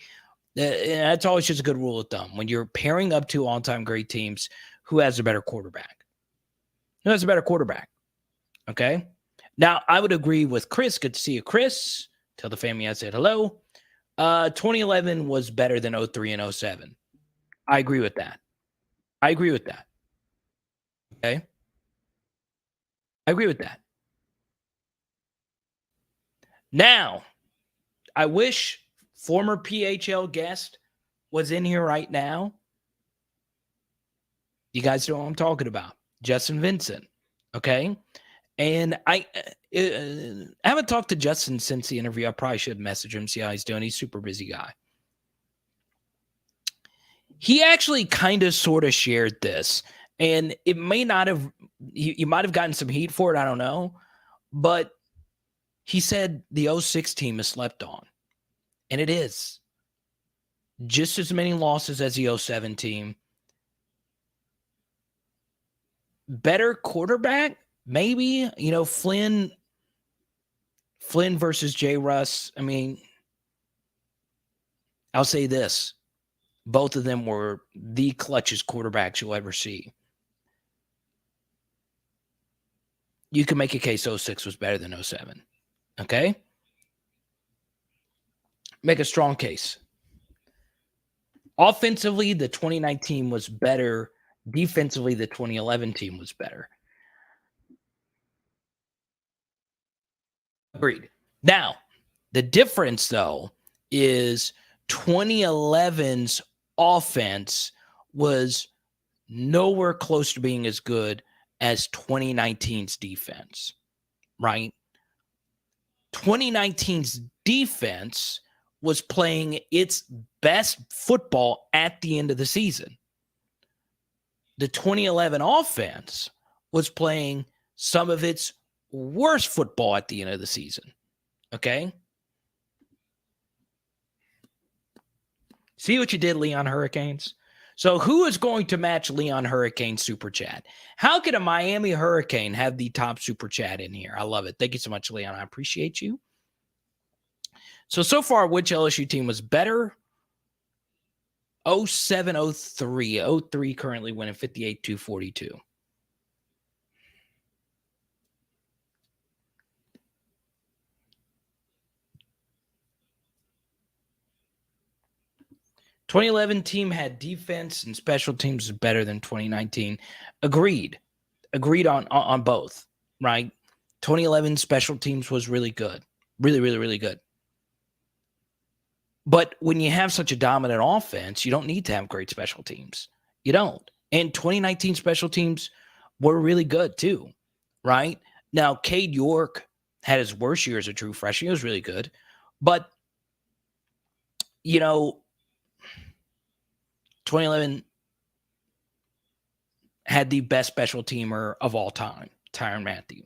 S1: That's always just a good rule of thumb. When you're pairing up 2 all-time great teams, who has a better quarterback? Who has a better quarterback? Okay. Now, I would agree with Chris. Good to see you, Chris. Tell the family I said hello. 2011 was better than 03 and 07. I agree with that. Okay. I agree with that. Now, I wish former PHL guest was in here right now. You guys know what I'm talking about. Justin Vincent. Okay. And I haven't talked to Justin since the interview. I probably should message him, see how he's doing. He's a super busy guy. He actually kind of sort of shared this, and it may not have, you might have gotten some heat for it. I don't know. But he said the 06 team is slept on, and it is. Just as many losses as the 07 team. Better quarterback, maybe. Flynn versus J. Russ. I mean, I'll say this. Both of them were the clutchest quarterbacks you'll ever see. You can make a case 06 was better than 07. Okay? Make a strong case. Offensively, the 2019 was better. Defensively, the 2011 team was better. Agreed. Now, the difference, though, is 2011's offense was nowhere close to being as good as 2019's defense, right? 2019's defense was playing its best football at the end of the season. The 2011 offense was playing some of its worst football at the end of the season. Okay? See what you did, Leon Hurricanes? So who is going to match Leon Hurricane Super Chat? How could a Miami Hurricane have the top Super Chat in here? I love it. Thank you so much, Leon. I appreciate you. So far, which LSU team was better? 07, 03. 03 currently winning 58-42. ...2011 team had defense and special teams was better than 2019. Agreed on both, right? 2011 special teams was really good. Really good. But when you have such a dominant offense, you don't need to have great special teams. You don't. And 2019 special teams were really good too, right? Now, Cade York had his worst year as a true freshman. He was really good. But, 2011 had the best special teamer of all time, Tyrann Mathieu.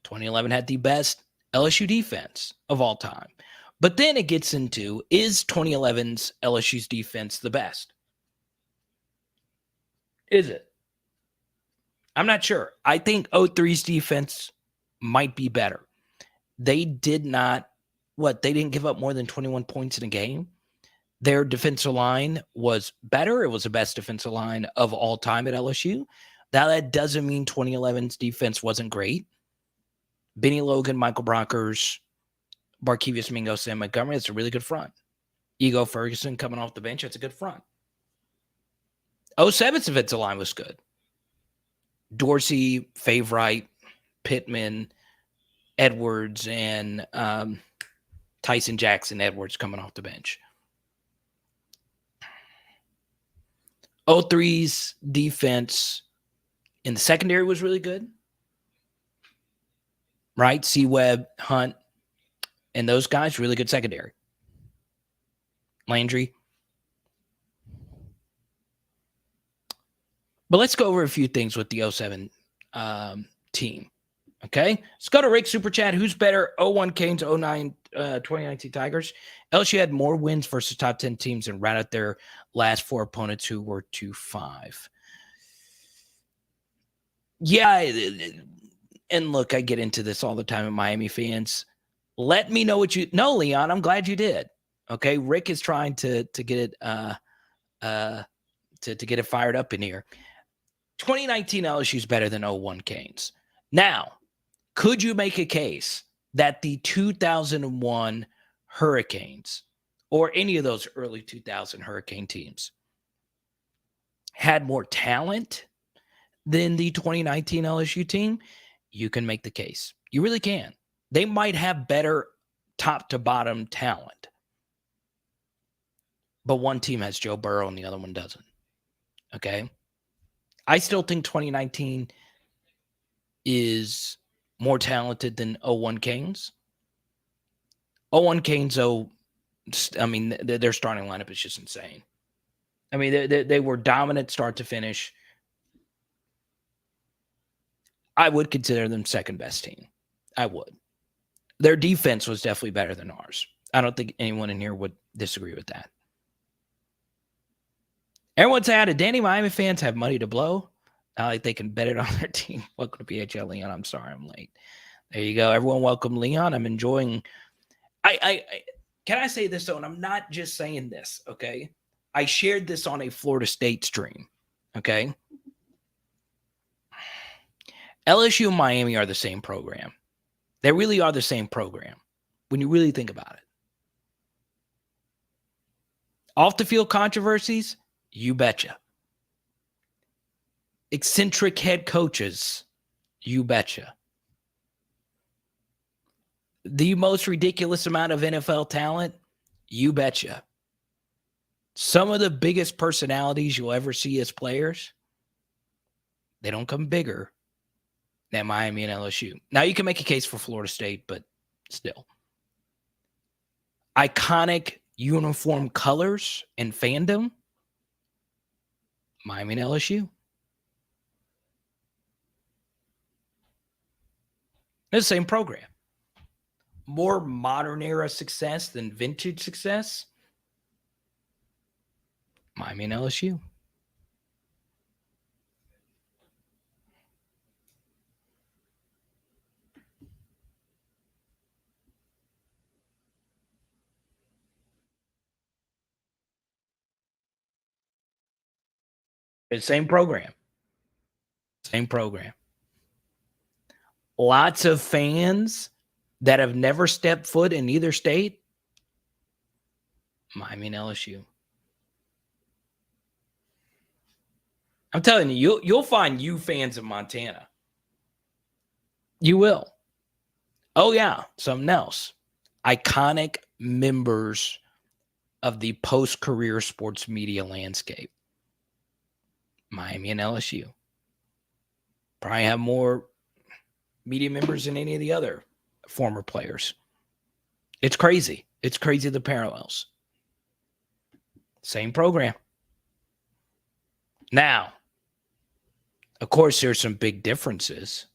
S1: 2011 had the best LSU defense of all time. But then it gets into, is 2011's LSU's defense the best? Is it? I'm not sure. I think 03's defense might be better. They did not, they didn't give up more than 21 points in a game. Their defensive line was better. It was the best defensive line of all time at LSU. Now, that doesn't mean 2011's defense wasn't great. Benny Logan, Michael Brockers, Barkevius Mingo, Sam Montgomery, that's a really good front. Ego Ferguson coming off the bench, that's a good front. 07's defensive line was good. Dorsey, Favorite, Pittman, Edwards, and Tyson Jackson Edwards coming off the bench. 03's defense in the secondary was really good. Right? C-Webb, Hunt, and those guys, really good secondary. Landry. But let's go over a few things with the 07 team. Okay? Let's go to Rick Super Chat. Who's better, 01 Canes, 09 2019 Tigers? LSU had more wins versus top 10 teams and routed their last four opponents who were 2-5. Yeah, and look, I get into this all the time with Miami fans. Let me know what you know, Leon. I'm glad you did. Okay, Rick is trying to get it to get it fired up in here. 2019 LSU is better than 01 Canes. Now, could you make a case that the 2001 Hurricanes or any of those early 2000 Hurricane teams had more talent than the 2019 LSU team? You can make the case. You really can. They might have better top to bottom talent. But one team has Joe Burrow and the other one doesn't. Okay? I still think 2019 is more talented than 01 Canes. 01 Canes, though, I mean, their starting lineup is just insane. I mean, they were dominant start to finish. I would consider them second best team. I would. Their defense was definitely better than ours. I don't think anyone in here would disagree with that. Everyone's added, Danny, Miami fans have money to blow. Not like they can bet it on their team. Welcome to PHL, Leon. I'm sorry I'm late. There you go. Everyone welcome Leon. I'm enjoying. Can I say this, though? And I'm not just saying this, okay? I shared this on a Florida State stream, okay? LSU and Miami are the same program. They really are the same program when you really think about it. Off the field controversies, you betcha. Eccentric head coaches, you betcha. The most ridiculous amount of NFL talent, you betcha. Some of the biggest personalities you'll ever see as players, they don't come bigger than Miami and LSU. Now, you can make a case for Florida State, but still. Iconic uniform colors and fandom, Miami and LSU. They're the same program. More modern era success than vintage success, Miami and LSU. It's same program. Same program. Lots of fans that have never stepped foot in either state. Miami and LSU. I'm telling you, you'll find you fans in Montana. You will. Oh, yeah. Something else. Iconic members of the post-career sports media landscape. Miami and LSU. Probably have more media members than any of the other former players. It's crazy. It's crazy, the parallels. Same program. Now, of course, there's some big differences.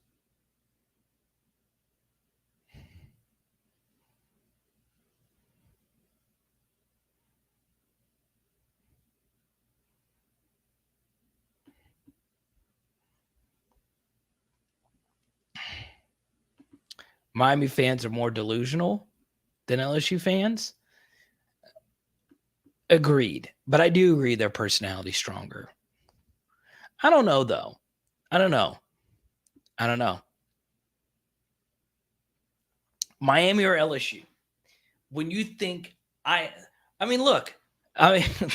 S1: Miami fans are more delusional than LSU fans. Agreed. But I do agree their personality stronger. I don't know, though. I don't know. Miami or LSU? When you think I mean, look. I mean,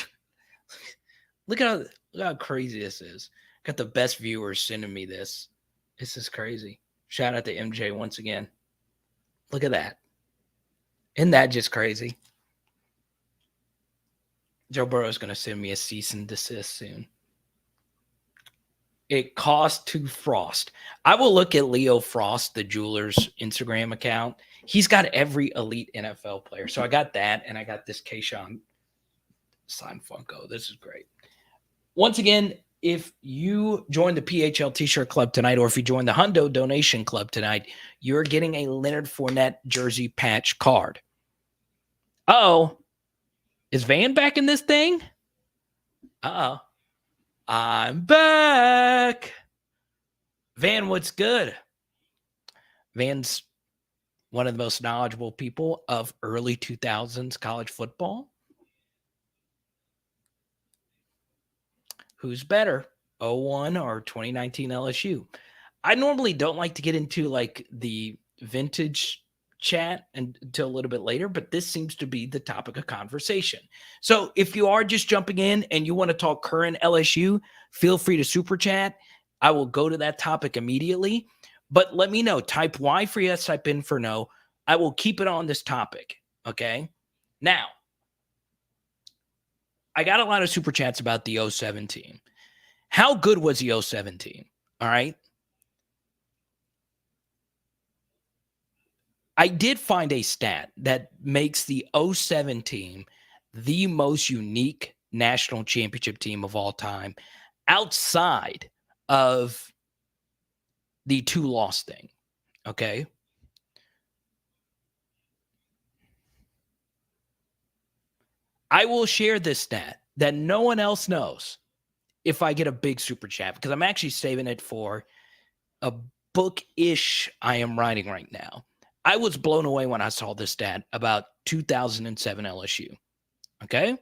S1: look how crazy this is. Got the best viewers sending me this. This is crazy. Shout out to MJ once again. Look at that. Isn't that just crazy? Joe Burrow is going to send me a cease and desist soon. It cost to Frost. I will look at Leo Frost, the jeweler's Instagram account. He's got every elite NFL player. So I got that, and I got this Kayshawn signed Funko. This is great. Once again, if you join the PHL T-shirt club tonight, or if you join the Hundo donation club tonight, you're getting a Leonard Fournette jersey patch card. Uh-oh. Is Van back in this thing? Uh-oh. I'm back. Van, what's good? Van's one of the most knowledgeable people of early 2000s college football. Who's better, 01 or 2019 LSU? I normally don't like to get into like the vintage chat until a little bit later, but this seems to be the topic of conversation. So if you are just jumping in and you want to talk current LSU, feel free to super chat. I will go to that topic immediately, but let me know. Type Y for yes, type in for no. I will keep it on this topic. Okay. Now, I got a lot of super chats about the 07 team. How good was the 07 team? All right. I did find a stat that makes the 07 team the most unique national championship team of all time outside of the 2-loss thing. Okay. I will share this stat that no one else knows if I get a big super chat, because I'm actually saving it for a book-ish I am writing right now. I was blown away when I saw this stat about 2007 LSU. Okay.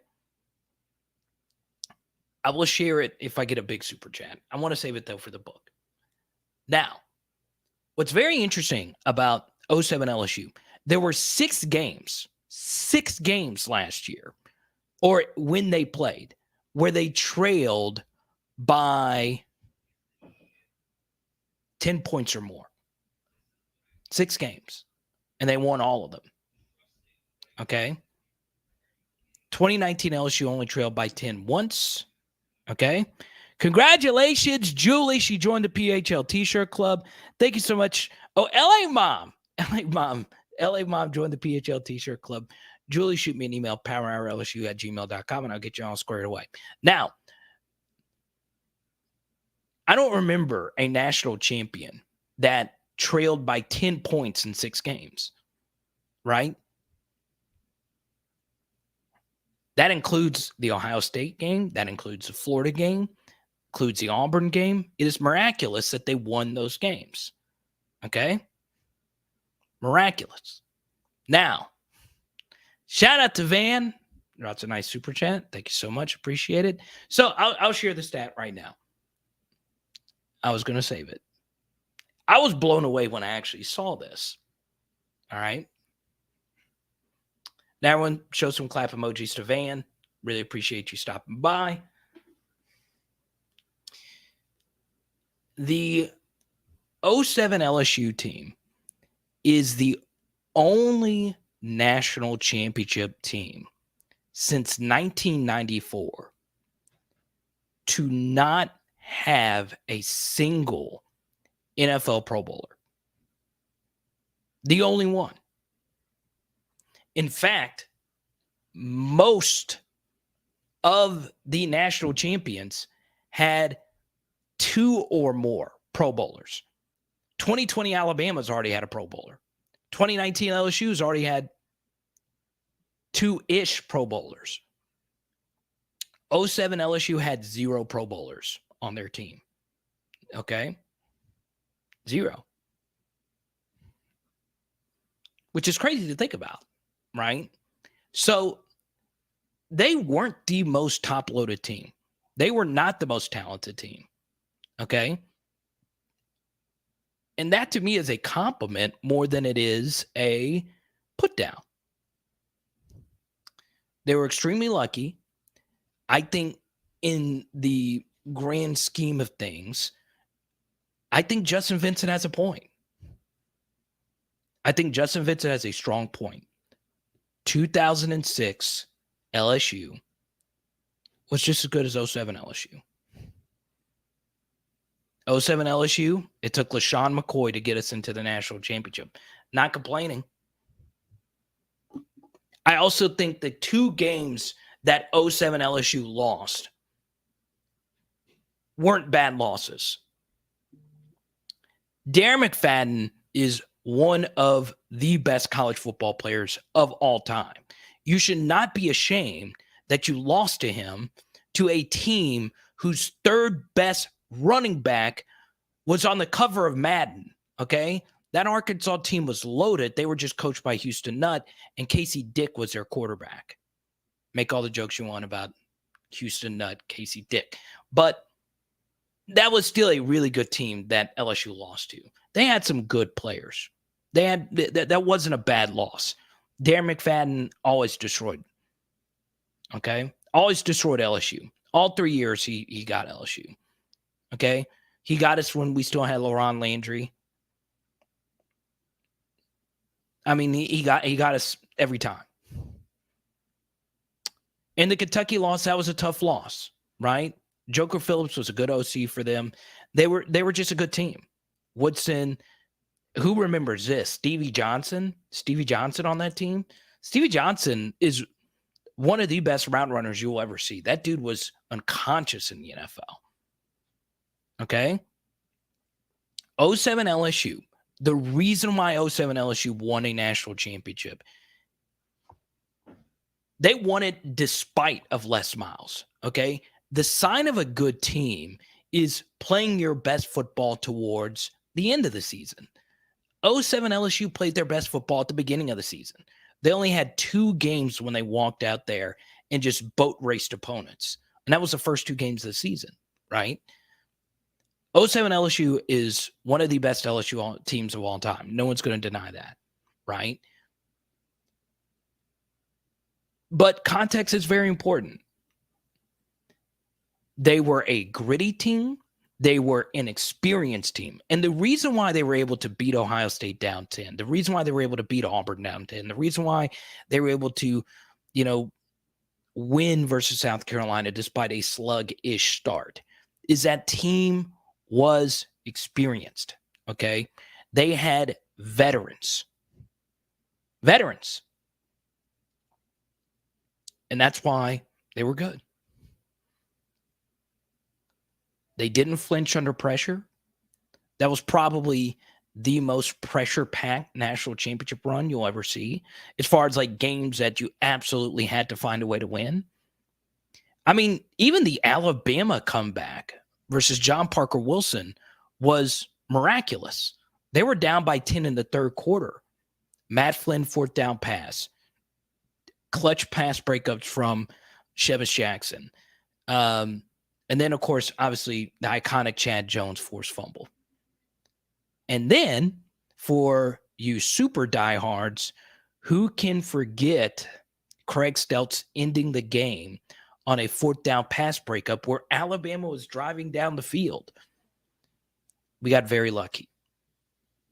S1: I will share it if I get a big super chat. I want to save it, though, for the book. Now, what's very interesting about 07 LSU, there were 6 games last year, or when they played, where they trailed by 10 points or more. 6 games. And they won all of them. Okay. 2019 LSU only trailed by 10 once. Okay. Congratulations, Julie. She joined the PHL T-shirt club. Thank you so much. Oh, LA Mom joined the PHL T-shirt club. Julie, shoot me an email, powerhourlsu@gmail.com, and I'll get you all squared away. Now, I don't remember a national champion that trailed by 10 points in 6 games, right? That includes the Ohio State game. That includes the Florida game, includes the Auburn game. It is miraculous that they won those games. Okay? Miraculous. Now, shout out to Van. That's a nice super chat. Thank you so much. Appreciate it. So I'll share the stat right now. I was going to save it. I was blown away when I actually saw this. All right. Now, everyone, show some clap emojis to Van. Really appreciate you stopping by. The 07 LSU team is the only national championship team since 1994 to not have a single NFL Pro Bowler. The only one. In fact, most of the national champions had 2 or more Pro Bowlers. 2020 Alabama's already had a Pro Bowler. 2019 LSU's already had 2-ish Pro Bowlers. 07 LSU had 0 Pro Bowlers on their team. Okay? 0. Which is crazy to think about, right? So they weren't the most top-loaded team. They were not the most talented team. Okay? And that to me is a compliment more than it is a put down. They were extremely lucky. I think in the grand scheme of things, I think Justin Vincent has a point. I think Justin Vincent has a strong point. 2006 LSU was just as good as 07 LSU. 07 LSU, it took LaShawn McCoy to get us into the national championship. Not complaining. I also think the 2 games that 07 LSU lost weren't bad losses. Darren McFadden is one of the best college football players of all time. You should not be ashamed that you lost to him, to a team whose 3rd best running back was on the cover of Madden, okay? That Arkansas team was loaded. They were just coached by Houston Nutt, and Casey Dick was their quarterback. Make all the jokes you want about Houston Nutt, Casey Dick. But that was still a really good team that LSU lost to. They had some good players. They had that wasn't a bad loss. Darren McFadden always destroyed. Okay? Always destroyed LSU. All 3 years he got LSU. Okay? He got us when we still had LaRon Landry. I mean, he got us every time. And the Kentucky loss, that was a tough loss, right? Joker Phillips was a good OC for them. They were just a good team. Woodson, who remembers this? Stevie Johnson on that team. Stevie Johnson is one of the best route runners you'll ever see. That dude was unconscious in the NFL. Okay? 07 LSU. The reason why 07 LSU won a national championship, they won it despite of Les Miles. Okay? The sign of a good team is playing your best football towards the end of the season. 07 LSU played their best football at the beginning of the season. They only had 2 games when they walked out there and just boat raced opponents. And that was the first 2 games of the season, right? 07 LSU is one of the best LSU teams of all time. No one's going to deny that, right? But context is very important. They were a gritty team. They were an experienced team. And the reason why they were able to beat Ohio State down 10, the reason why they were able to beat Auburn down 10, the reason why they were able to, win versus South Carolina despite a sluggish start is that team was experienced, okay? They had veterans. And that's why they were good. They didn't flinch under pressure. That was probably the most pressure-packed national championship run you'll ever see, as far as like games that you absolutely had to find a way to win. I mean, even the Alabama comeback versus John Parker Wilson was miraculous. They were down by 10 in the third quarter. Matt Flynn, fourth down pass, clutch pass breakups from Shevis Jackson. And then, of course, obviously, the iconic Chad Jones forced fumble. And then, for you super diehards, who can forget Craig Steltz ending the game on a fourth down pass breakup where Alabama was driving down the field? We got very lucky.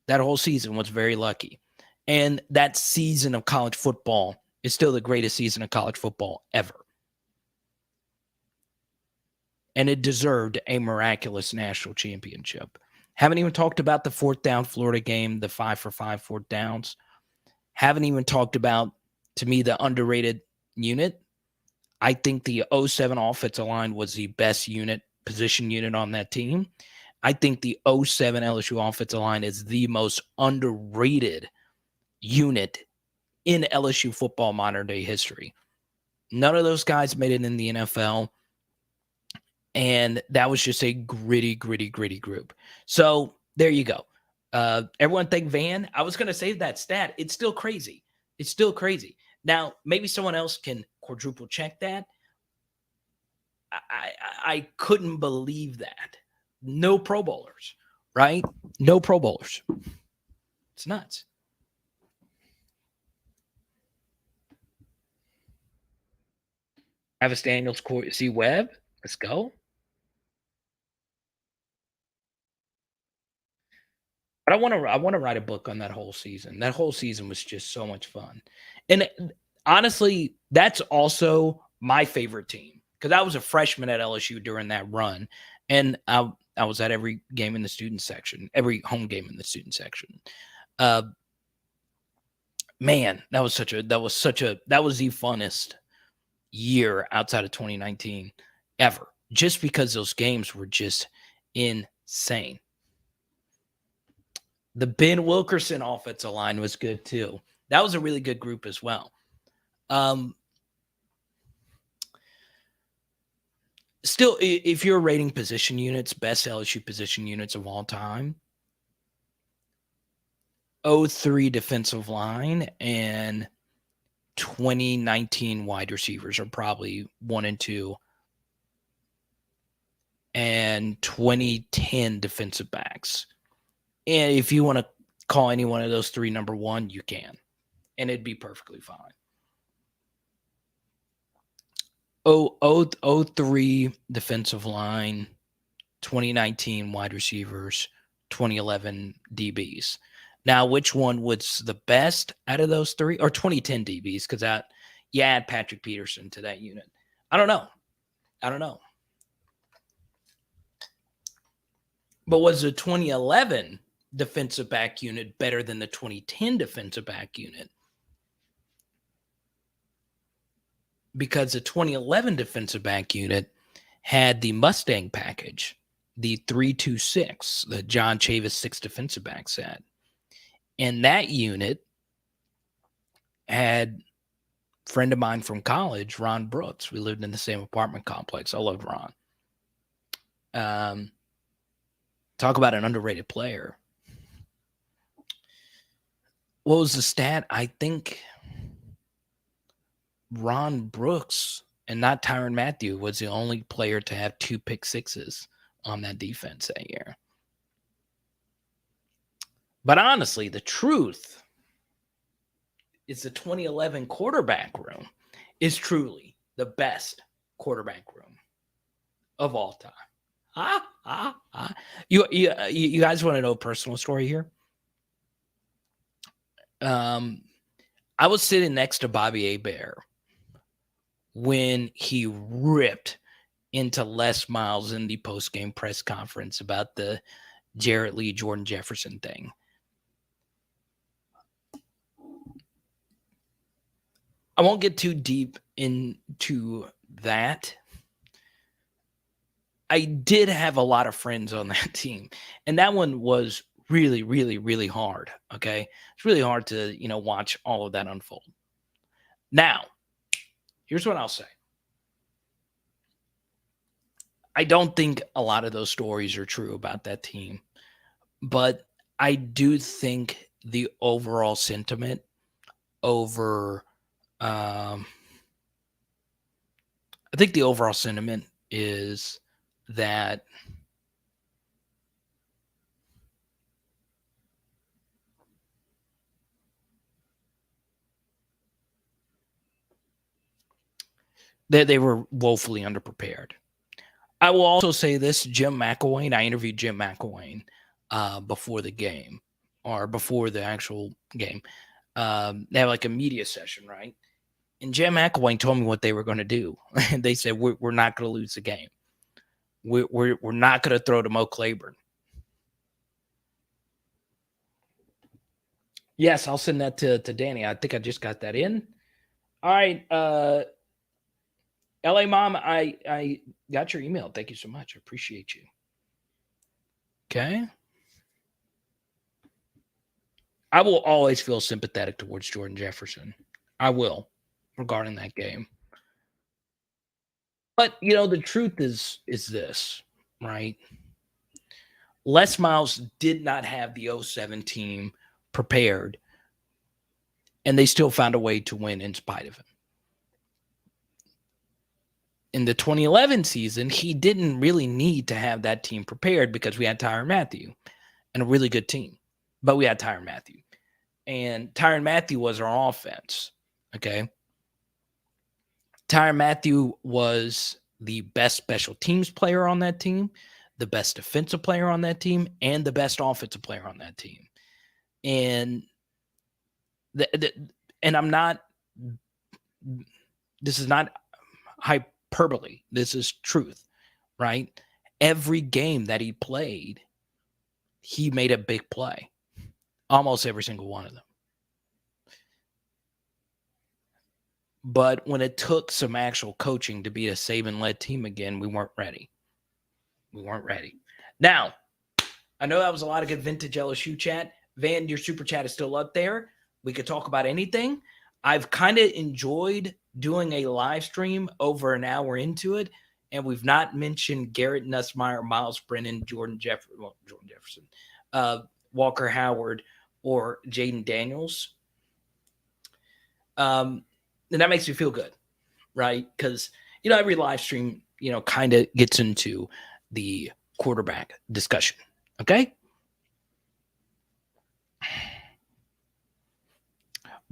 S1: That whole season was very lucky. And that season of college football is still the greatest season of college football ever. And it deserved a miraculous national championship. Haven't even talked about the fourth down Florida game, the 5-for-5 fourth downs. Haven't even talked about, to me, the underrated unit. I think the 07 offensive line was the best position unit on that team. I think the 07 LSU offensive line is the most underrated unit in LSU football modern day history. None of those guys made it in the NFL. And that was just a gritty group. So there you go. Everyone thank Van. I was going to save that stat. It's still crazy. It's still crazy. Now, maybe someone else can quadruple check that. I couldn't believe that. No Pro Bowlers, right? No Pro Bowlers. It's nuts. Travis Daniels, C. Webb. Let's go. But I want to write a book on that whole season. That whole season was just so much fun. And honestly, that's also my favorite team because I was a freshman at LSU during that run. And I was at every game in the student section, every home game in the student section. Man, that was the funnest year outside of 2019 ever, just because those games were just insane. The Ben Wilkerson offensive line was good too. That was a really good group as well. Still, if you're rating position units, best LSU position units of all time, 03 defensive line and 2019 wide receivers are probably 1 and 2. And 2010 defensive backs. And if you want to call any one of those three number one, you can. And it'd be perfectly fine. 03 defensive line, 2019 wide receivers, 2011 DBs. Now, which one was the best out of those three? Or 2010 DBs, because you add Patrick Peterson to that unit. I don't know. But was the 2011 defensive back unit better than the 2010 defensive back unit? Because the 2011 defensive back unit had the Mustang package, the 3-2-6 that John Chavis 6 defensive backs had. And that unit had a friend of mine from college, Ron Brooks. We lived in the same apartment complex. I loved Ron. Talk about an underrated player. What was the stat? I think Ron Brooks and not Tyrann Mathieu was the only player to have 2 pick sixes on that defense that year. But honestly, the truth is the 2011 quarterback room is truly the best quarterback room of all time. You guys want to know a personal story here? I was sitting next to Bobby Hebert when he ripped into Les Miles in the post-game press conference about the Jarrett Lee, Jordan Jefferson thing. I won't get too deep into that. I did have a lot of friends on that team, and that one was really, really, really hard. Okay. It's really hard to, watch all of that unfold. Now, here's what I'll say. I don't think a lot of those stories are true about that team, but I do think the overall sentiment over, um, I think the overall sentiment is that they were woefully underprepared. I will also say this: Jim McElwain. I interviewed Jim McElwain before the game or before the actual game. They have like a media session, right? And Jim McElwain told me what they were going to do. And they said, we're not going to lose the game. We're not going to throw to Mo Claiborne. Yes, I'll send that to Danny. I think I just got that in. All right. LA Mom, I got your email. Thank you so much. I appreciate you. Okay. I will always feel sympathetic towards Jordan Jefferson. I will, regarding that game. But the truth is this, right? Les Miles did not have the '07 team prepared, and they still found a way to win in spite of him. In the 2011 season, he didn't really need to have that team prepared because we had Tyrann Mathieu and a really good team. But we had Tyrann Mathieu. And Tyrann Mathieu was our offense. Okay. Tyrann Mathieu was the best special teams player on that team, the best defensive player on that team, and the best offensive player on that team. And and I'm not, this is not hyperbole. This is truth, right? Every game that he played, he made a big play. Almost every single one of them. But when it took some actual coaching to be a Saban-led team again, we weren't ready. We weren't ready. Now, I know that was a lot of good vintage LSU chat. Van, your super chat is still up there. We could talk about anything. I've kind of enjoyed doing a live stream over an hour into it, and we've not mentioned Garrett Nussmeier, Miles Brennan, Jordan Jefferson, Walker Howard, or Jaden Daniels. And that makes me feel good, right? Because, every live stream, kind of gets into the quarterback discussion. Okay.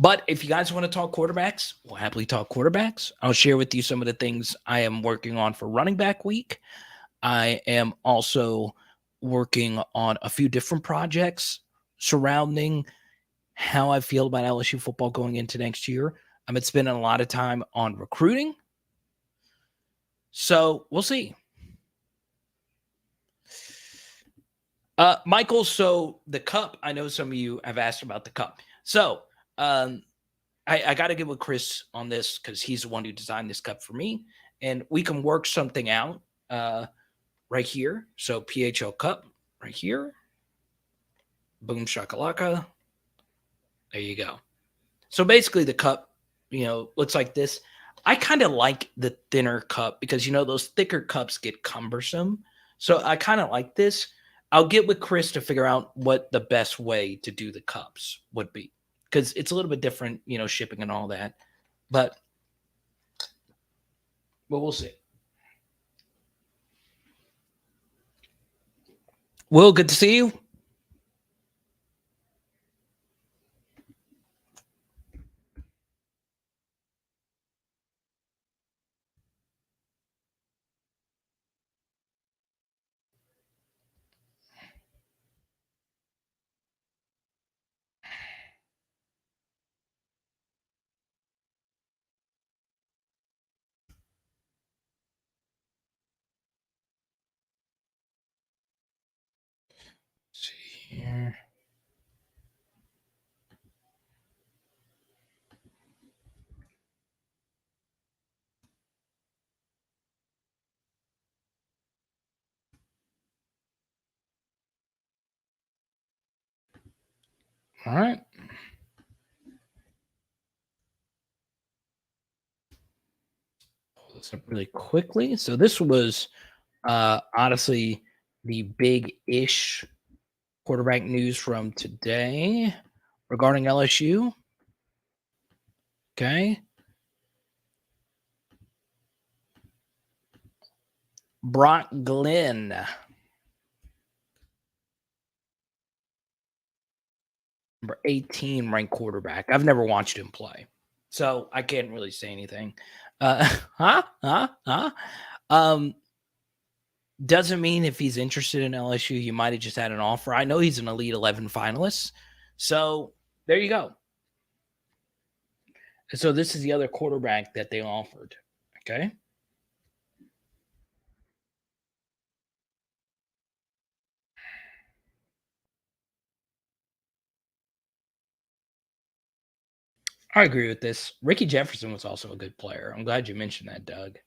S1: But if you guys want to talk quarterbacks, we'll happily talk quarterbacks. I'll share with you some of the things I am working on for running back week. I am also working on a few different projects surrounding how I feel about LSU football going into next year. I've been spending a lot of time on recruiting. So we'll see. Michael, so the cup, I know some of you have asked about the cup. So I got to get with Chris on this because he's the one who designed this cup for me. And we can work something out right here. So PHL cup right here. Boom shakalaka. There you go. So basically the cup, looks like this. I kind of like the thinner cup because, those thicker cups get cumbersome. So I kind of like this. I'll get with Chris to figure out what the best way to do the cups would be because it's a little bit different, shipping and all that. But we'll see. Will, good to see you. All right. Pull this up really quickly. So this was honestly the big-ish quarterback news from today regarding LSU. Okay. Brock Glenn, number 18 ranked quarterback. I've never watched him play, so I can't really say anything. Huh? Huh? Huh? Um, doesn't mean if he's interested in LSU, he might have just had an offer. I know he's an Elite 11 finalist. So there you go. So this is the other quarterback that they offered. Okay. I agree with this. Ricky Jefferson was also a good player. I'm glad you mentioned that, Doug.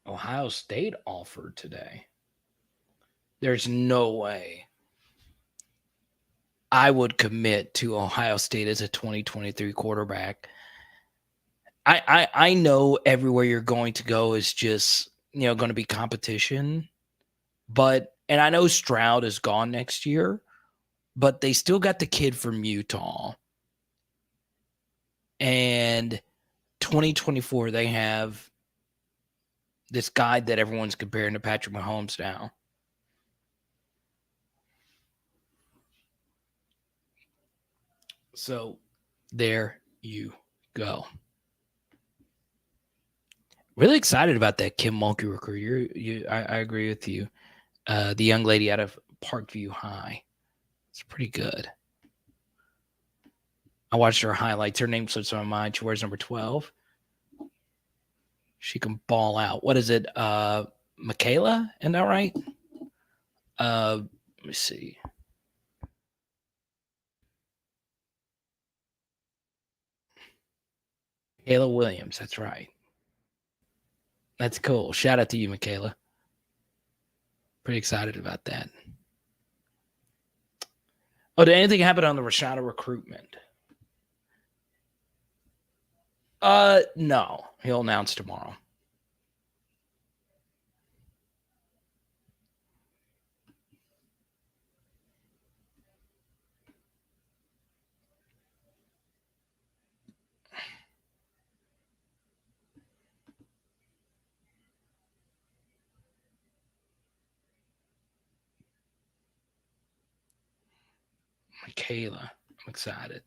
S1: Ohio State offered today. There's no way I would commit to Ohio State as a 2023 quarterback. I know everywhere you're going to go is just, going to be competition, but and I know Stroud is gone next year, but they still got the kid from Utah. And 2024 they have this guy that everyone's comparing to Patrick Mahomes now. So there you go. Really excited about that Kim Mulkey recruit. I agree with you. The young lady out of Parkview High. It's pretty good. I watched her highlights. Her name slips on my mind. She wears number 12. She can ball out. What is it? Michaela? Isn't that right? Let me see. Michaela Williams. That's right. That's cool. Shout out to you, Michaela. Pretty excited about that. Oh, did anything happen on the Rashada recruitment? No. He'll announce tomorrow. Michaela. I'm excited.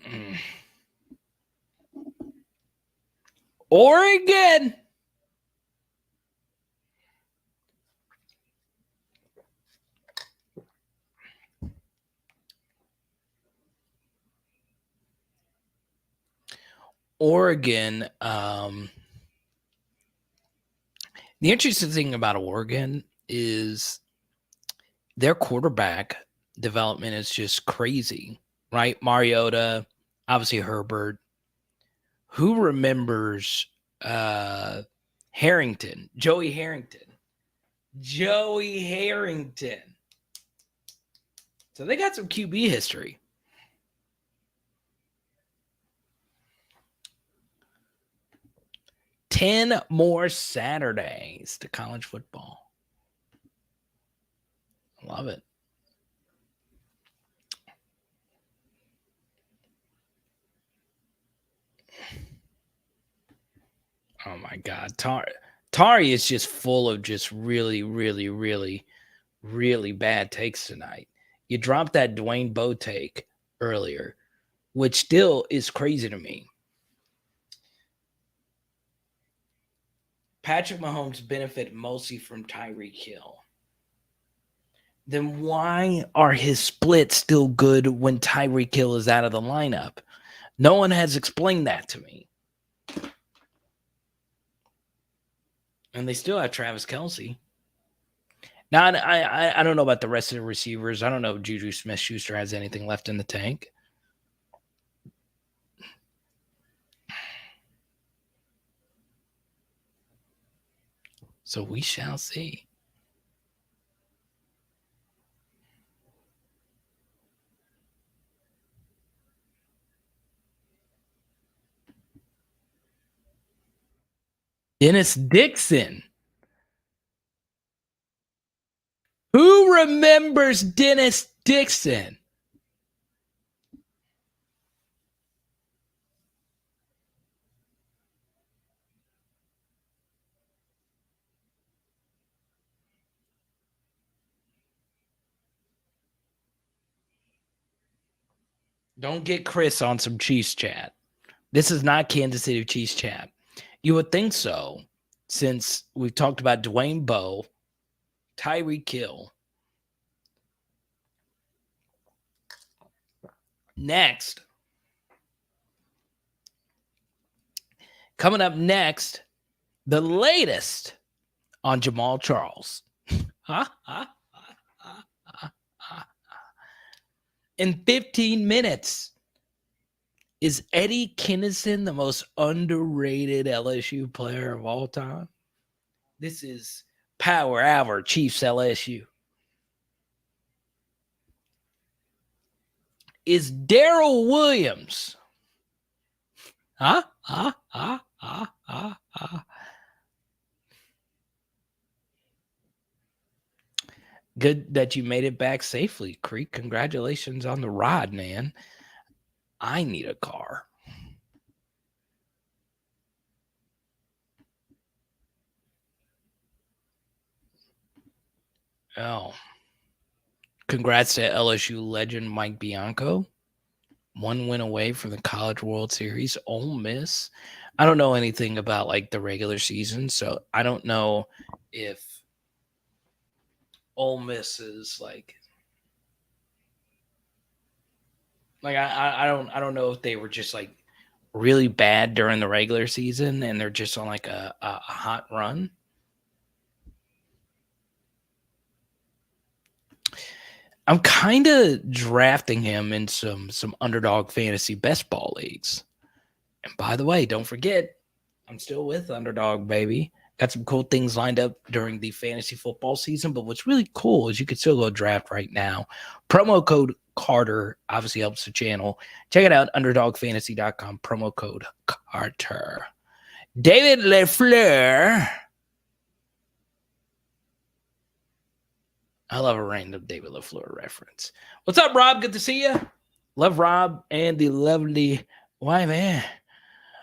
S1: Mm. Oregon. Oregon. The interesting thing about Oregon is their quarterback development is just crazy, right? Mariota, obviously Herbert. Who remembers Harrington? Joey Harrington. Joey Harrington. So they got some QB history. Ten more Saturdays to college football. Love it. Oh my God. Tari is just full of just really, really, really, really bad takes tonight. You dropped that Dwayne Bowe take earlier, which still is crazy to me. Patrick Mahomes benefit mostly from Tyreek Hill. then why are his splits still good when Tyreek Hill is out of the lineup? No one has explained that to me. And they still have Travis Kelce. Now, I don't know about the rest of the receivers. I don't know if Juju Smith-Schuster has anything left in the tank. So we shall see. Dennis Dixon. Who remembers Dennis Dixon? Don't get Chris on some Chiefs chat. This is not Kansas City Chiefs chat. You would think so, since we've talked about Dwayne Bowe, Tyreek Hill. Next, coming up next, the latest on Jamal Charles. In 15 minutes, is Eddie Kinnison the most underrated LSU player of all time? This is Power Hour Chiefs LSU. Is Daryl Williams? Good that you made it back safely, Creek. Congratulations on the ride, man. I need a car. Oh. Congrats to LSU legend Mike Bianco. 1 win away from the College World Series. Ole Miss. I don't know anything about like the regular season, so I don't know if Ole Miss is like I don't know if they were just like really bad during the regular season and they're just on like a hot run. I'm kind of drafting him in some underdog fantasy best ball leagues. And by the way, don't forget, I'm still with Underdog, baby. Got some cool things lined up during the fantasy football season. But what's really cool is you can still go draft right now. Promo code Carter obviously helps the channel. Check it out, underdogfantasy.com. Promo code Carter. David LaFleur. I love a random David LaFleur reference. What's up, Rob? Good to see you. Love Rob and the lovely wife, man.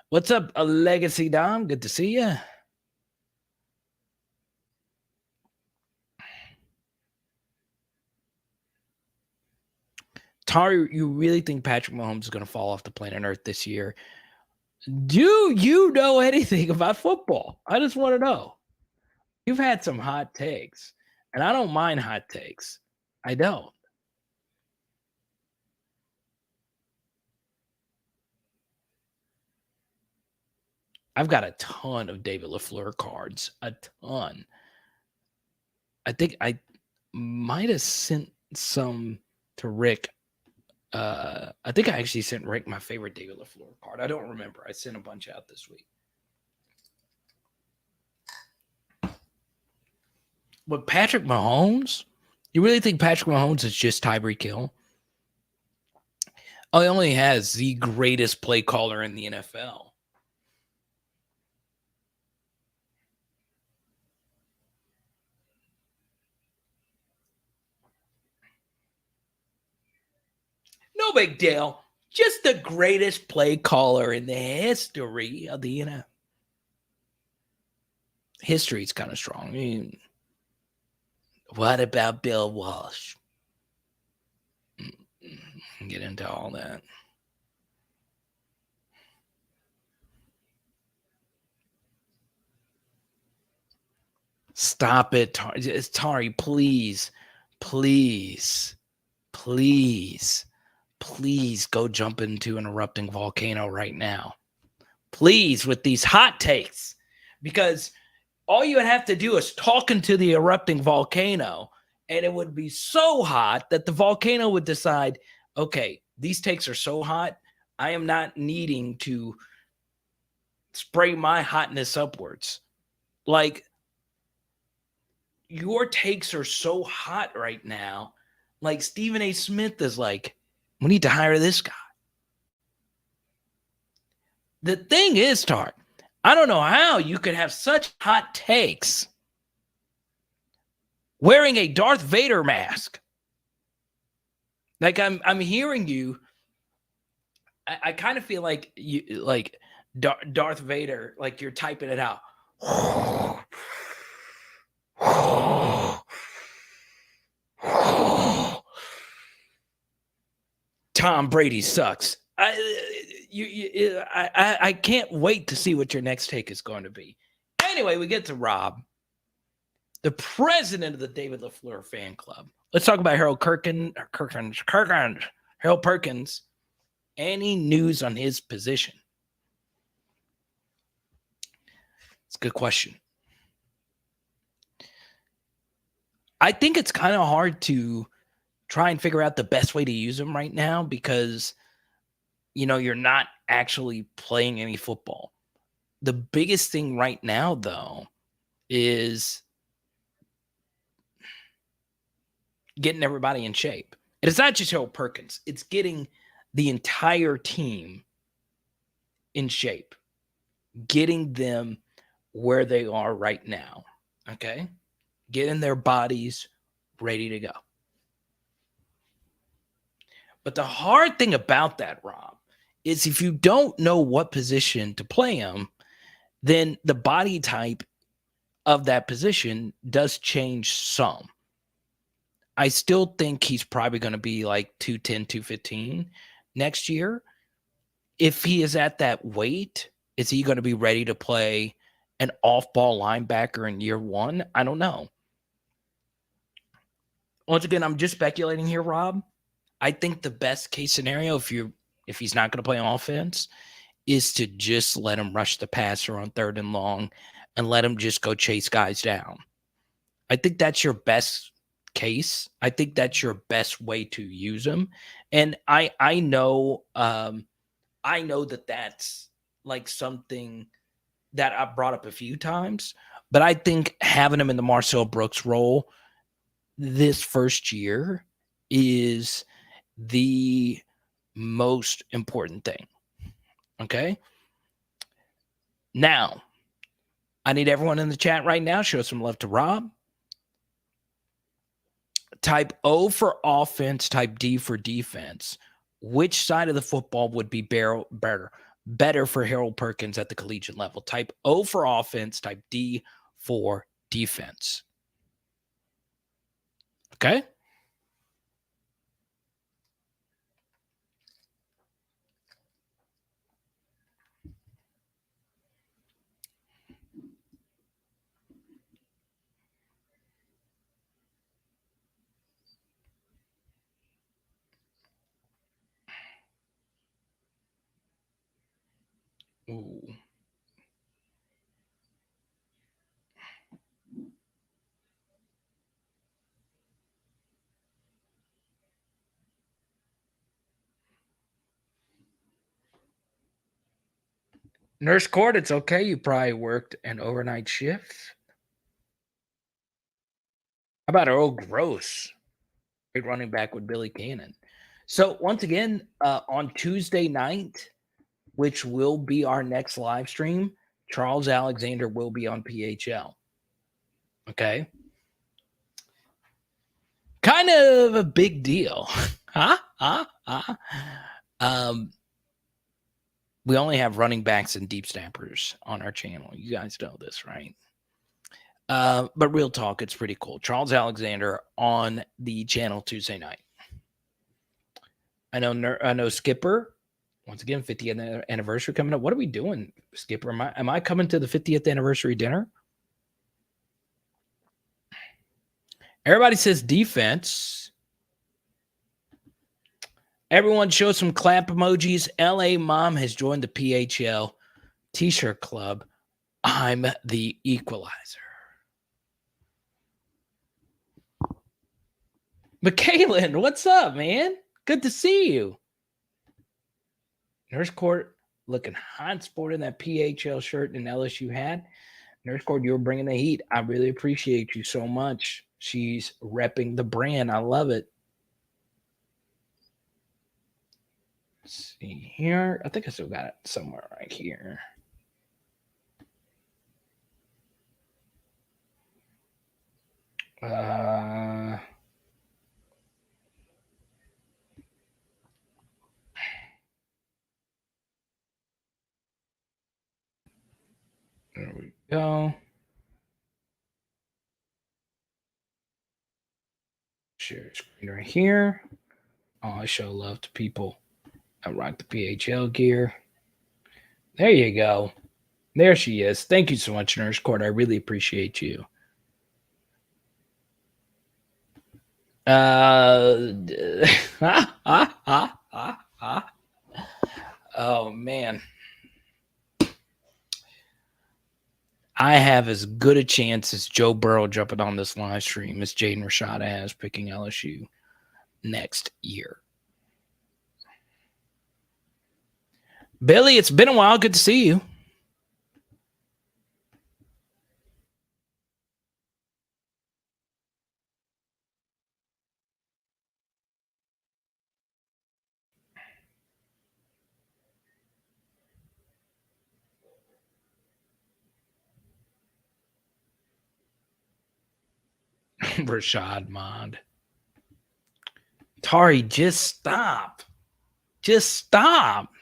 S1: What's up, a Legacy Dom? Good to see you. Tari, you really think Patrick Mahomes is going to fall off the planet Earth this year? Do you know anything about football? I just want to know. You've had some hot takes, and I don't mind hot takes. I don't. I've got a ton of David LaFleur cards, a ton. I think I might have sent some to Rick. I think I actually sent Rick my favorite David LaFleur card. I don't remember. I sent a bunch out this week. But Patrick Mahomes, you really think Patrick Mahomes is just Tyreek Hill? Oh, he only has the greatest play caller in the NFL. No big deal. Just the greatest play caller in the history of the NFL. History's kind of strong. I mean, what about Bill Walsh? Get into all that. Stop it, Tari, please. please, please, please go jump into an erupting volcano right now. Please, with these hot takes, because all you would have to do is talk into the erupting volcano, and it would be so hot that the volcano would decide, okay, these takes are so hot, I am not needing to spray my hotness upwards. Like, your takes are so hot right now. Like, Stephen A. Smith is like, we need to hire this guy. The thing is, Tart, I don't know how you could have such hot takes wearing a Darth Vader mask. Like, I'm hearing you. I kind of feel like you, like Darth Vader, like you're typing it out. Tom Brady sucks. I can't wait to see what your next take is going to be. Anyway, we get to Rob, the president of the David LaFleur fan club. Let's talk about Harold Harold Perkins. Any news on his position? It's a good question. I think it's kind of hard to try and figure out the best way to use him right now because, you know, you're not actually playing any football. The biggest thing right now, though, is getting everybody in shape. And it's not just Harold Perkins. It's getting the entire team in shape, getting them where they are right now, okay? Getting their bodies ready to go. But the hard thing about that, Rob, is if you don't know what position to play him, then the body type of that position does change some. I still think he's probably going to be like 210, 215 next year. If he is at that weight, is he going to be ready to play an off-ball linebacker in year one? I don't know. Once again, I'm just speculating here, Rob. I think the best case scenario, if he's not going to play on offense, is to just let him rush the passer on 3rd and long and let him just go chase guys down. I think that's your best case. I think that's your best way to use him. And I know that that's like something that I brought up a few times, but I think having him in the Marcel Brooks role this first year is the most important thing. Okay. Now, I need everyone in the chat right now. Show some love to Rob. Type O for offense, type D for defense. Which side of the football would be better for Harold Perkins at the collegiate level? Type O for offense, type D for defense. Okay? Ooh. Nurse Court, it's okay. You probably worked an overnight shift. How about Earl Gross, big running back with Billy Cannon? So once again, on Tuesday night, which will be our next live stream, Charles Alexander will be on PHL. Okay. Kind of a big deal. We only have running backs and deep snappers on our channel. You guys know this, right? But real talk, it's pretty cool. Charles Alexander on the channel Tuesday night. I know Skipper. Once again, 50th anniversary coming up. What are we doing, Skipper? Am I coming to the 50th anniversary dinner? Everybody says defense. Everyone show some clap emojis. LA Mom has joined the PHL T-shirt club. I'm the equalizer. McKaylin, what's up, man? Good to see you. Nurse Court looking hot, sporting that PHL shirt and LSU hat. Nurse Court, you're bringing the heat. I really appreciate you so much. She's repping the brand. I love it. Let's see here. I think I still got it somewhere right here. There we go. Share screen right here. Oh, I show love to people that rock the PHL gear. There you go. There she is. Thank you so much, Nurse Court. I really appreciate you. Oh, man. I have as good a chance as Joe Burrow jumping on this live stream as Jaden Rashada has picking LSU next year. Billy, it's been a while. Good to see you. Rashad Mod. Tari, just stop. Just stop.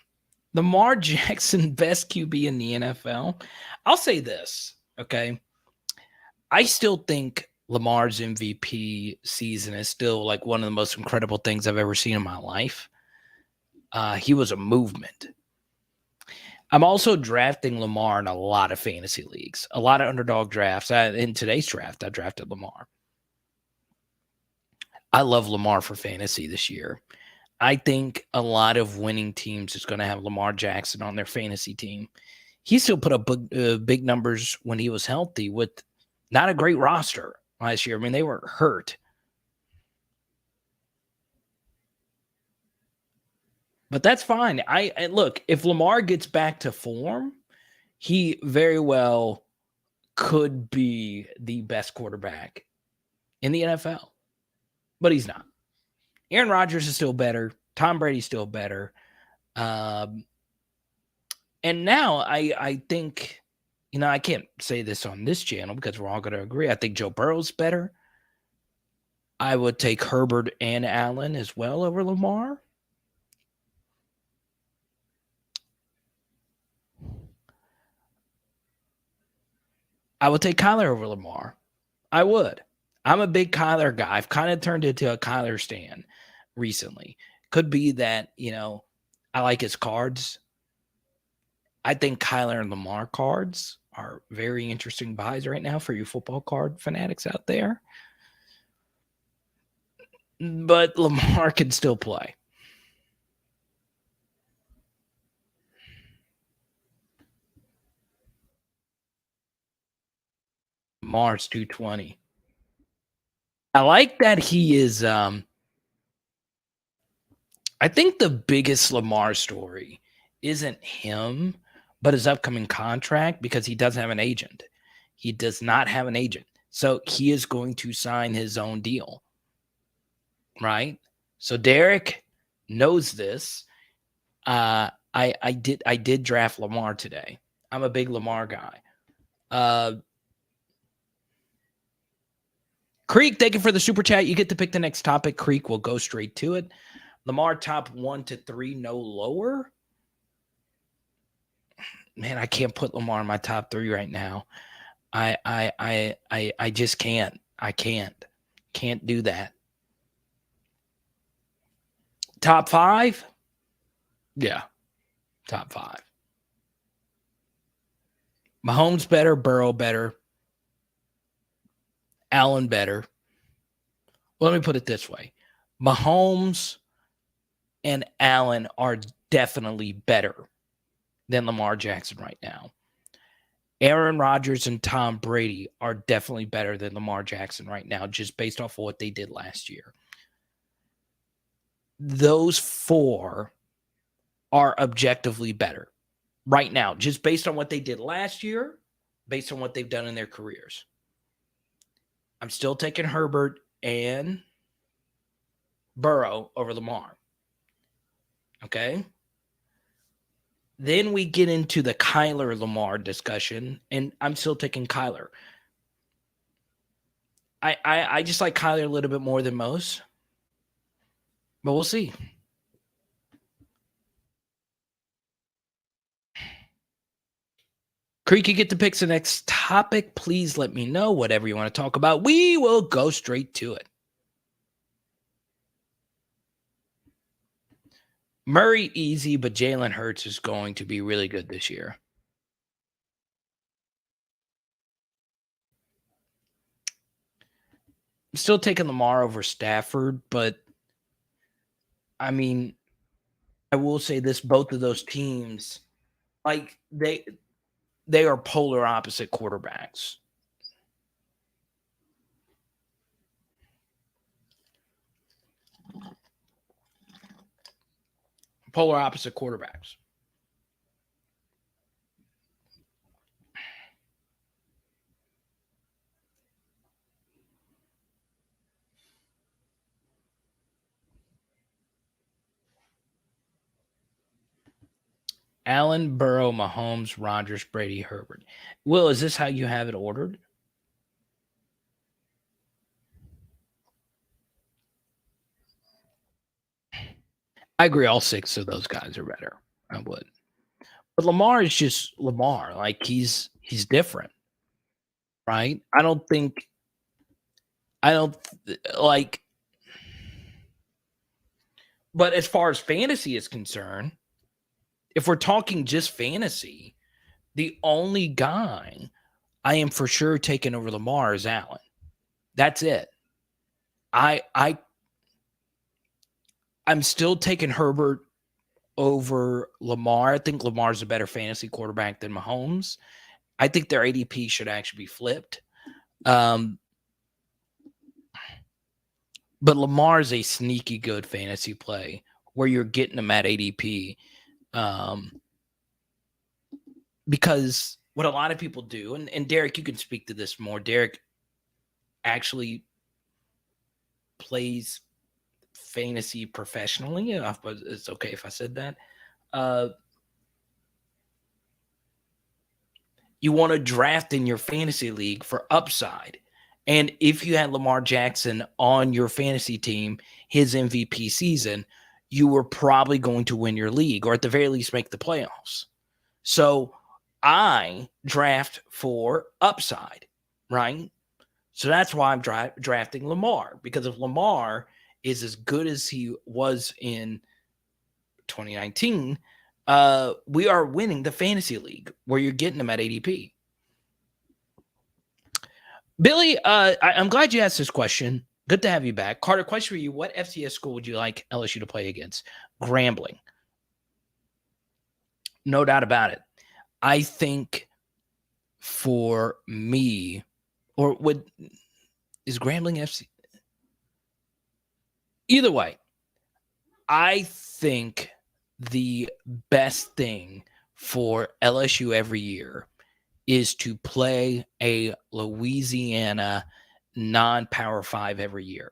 S1: Lamar Jackson, best QB in the NFL. I'll say this, okay? I still think Lamar's MVP season is still like one of the most incredible things I've ever seen in my life. He was a movement. I'm also drafting Lamar in a lot of fantasy leagues, a lot of underdog drafts. In today's draft, I drafted Lamar. I love Lamar for fantasy this year. I think a lot of winning teams is going to have Lamar Jackson on their fantasy team. He still put up big numbers when he was healthy with not a great roster last year. I mean, they were hurt. But that's fine. I look, if Lamar gets back to form, he very well could be the best quarterback in the NFL. But he's not. Aaron Rodgers is still better. Tom Brady's still better. And now I think, I can't say this on this channel because we're all going to agree. I think Joe Burrow's better. I would take Herbert and Allen as well over Lamar. I would take Kyler over Lamar. I would. I'm a big Kyler guy. I've kind of turned into a Kyler stan recently. Could be that, I like his cards. I think Kyler and Lamar cards are very interesting buys right now for you football card fanatics out there. But Lamar can still play. Lamar's 220. I like that he is I think the biggest Lamar story isn't him, but his upcoming contract because he doesn't have an agent. He does not have an agent. So he is going to sign his own deal. Right? So Derek knows this. I did draft Lamar today. I'm a big Lamar guy. Creek, thank you for the super chat. You get to pick the next topic. Creek will go straight to it. Lamar top 1 to 3, no lower. Man, I can't put Lamar in my top 3 right now. I just can't. I can't do that. Top 5? Yeah. Top 5. Mahomes better, Burrow better, Allen better. Let me put it this way. Mahomes and Allen are definitely better than Lamar Jackson right now. Aaron Rodgers and Tom Brady are definitely better than Lamar Jackson right now, just based off of what they did last year. Those four are objectively better right now, just based on what they did last year, based on what they've done in their careers. I'm still taking Herbert and Burrow over Lamar. Okay. Then we get into the Kyler Lamar discussion, and I'm still taking Kyler. I just like Kyler a little bit more than most, but we'll see. Creek, you get to pick the next topic. Please let me know whatever you want to talk about. We will go straight to it. Murray easy, but Jalen Hurts is going to be really good this year. I'm still taking Lamar over Stafford, but I mean, I will say this: both of those teams, like they are polar opposite quarterbacks. Polar opposite quarterbacks. Allen, Burrow, Mahomes, Rodgers, Brady, Herbert. Will, is this how you have it ordered? I agree. All six of those guys are better. I would. But Lamar is just Lamar. Like he's different, right? I don't like. But as far as fantasy is concerned, if we're talking just fantasy, the only guy I am for sure taking over Lamar is Allen. That's it. I I'm still taking Herbert over Lamar. I think Lamar's a better fantasy quarterback than Mahomes. I think their ADP should actually be flipped. But Lamar's a sneaky good fantasy play where you're getting him at ADP. Because what a lot of people do, and Derek, you can speak to this more. Derek actually plays fantasy professionally. But it's okay if I said that. You want to draft in your fantasy league for upside. And if you had Lamar Jackson on your fantasy team, his MVP season, you were probably going to win your league or at the very least make the playoffs. So I draft for upside, right? So that's why I'm drafting Lamar, because if Lamar is as good as he was in 2019, we are winning the fantasy league where you're getting them at ADP. Billy, I'm glad you asked this question. Good to have you back. Carter, question for you. What FCS school would you like LSU to play against? Grambling. No doubt about it. I think for me, or is Grambling FC? Either way, I think the best thing for LSU every year is to play a Louisiana non-Power 5 every year.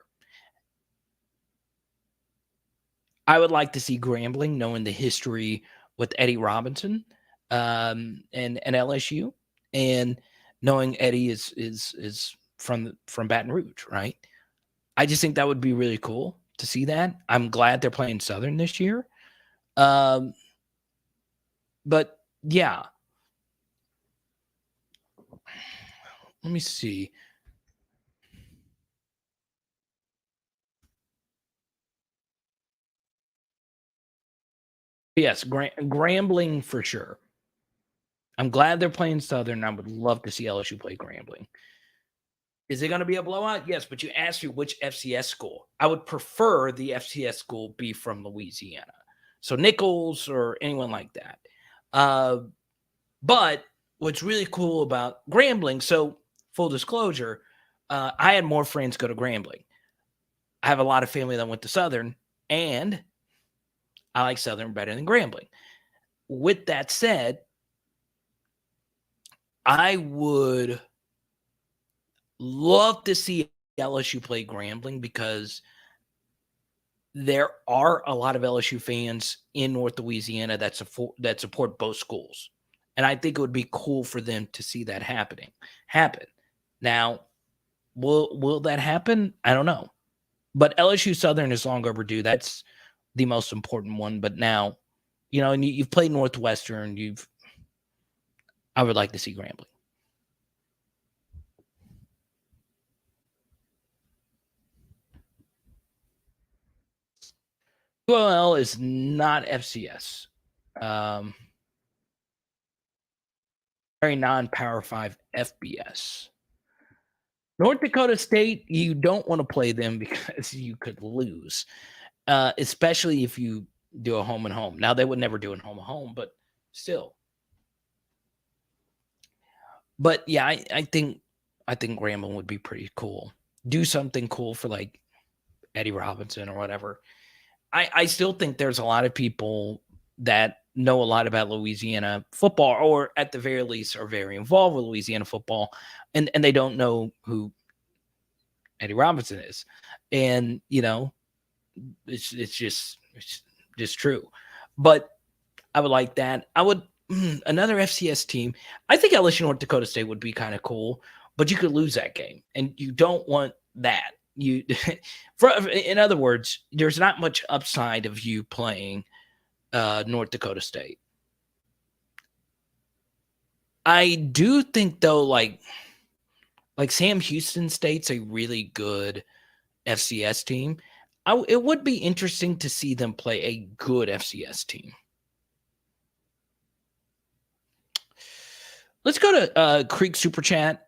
S1: I would like to see Grambling, knowing the history with Eddie Robinson and LSU, and knowing Eddie is from Baton Rouge, right? I just think that would be really cool to see that. I'm glad they're playing Southern this year. But yeah. Let me see. Yes, Grambling for sure. I'm glad they're playing Southern. I would love to see LSU play Grambling. Is it going to be a blowout? Yes, but you asked me which FCS school. I would prefer the FCS school be from Louisiana. So Nichols or anyone like that. Uh, but what's really cool about Grambling, so full disclosure, I had more friends go to Grambling. I have a lot of family that went to Southern, and I like Southern better than Grambling. With that said, I would love to see LSU play Grambling because there are a lot of LSU fans in North Louisiana that support both schools. And I think it would be cool for them to see that happen. Now, will that happen? I don't know. But LSU Southern is long overdue. That's the most important one. But now, and you've played Northwestern. I would like to see Grambling. ULL is not FCS. Very non-Power 5 FBS. North Dakota State, you don't want to play them because you could lose, especially if you do a home and home. Now, they would never do a home and home, but still. But yeah, I think Grambling would be pretty cool. Do something cool for like Eddie Robinson or whatever. I still think there's a lot of people that know a lot about Louisiana football, or at the very least are very involved with Louisiana football, and they don't know who Eddie Robinson is. And it's just true. But I would like that. I would another FCS team. I think LSU North Dakota State would be kind of cool, but you could lose that game, and you don't want that. In other words, there's not much upside of you playing North Dakota State. I do think though, like Sam Houston State's a really good FCS team. It would be interesting to see them play a good FCS team. Let's go to Creek Super Chat.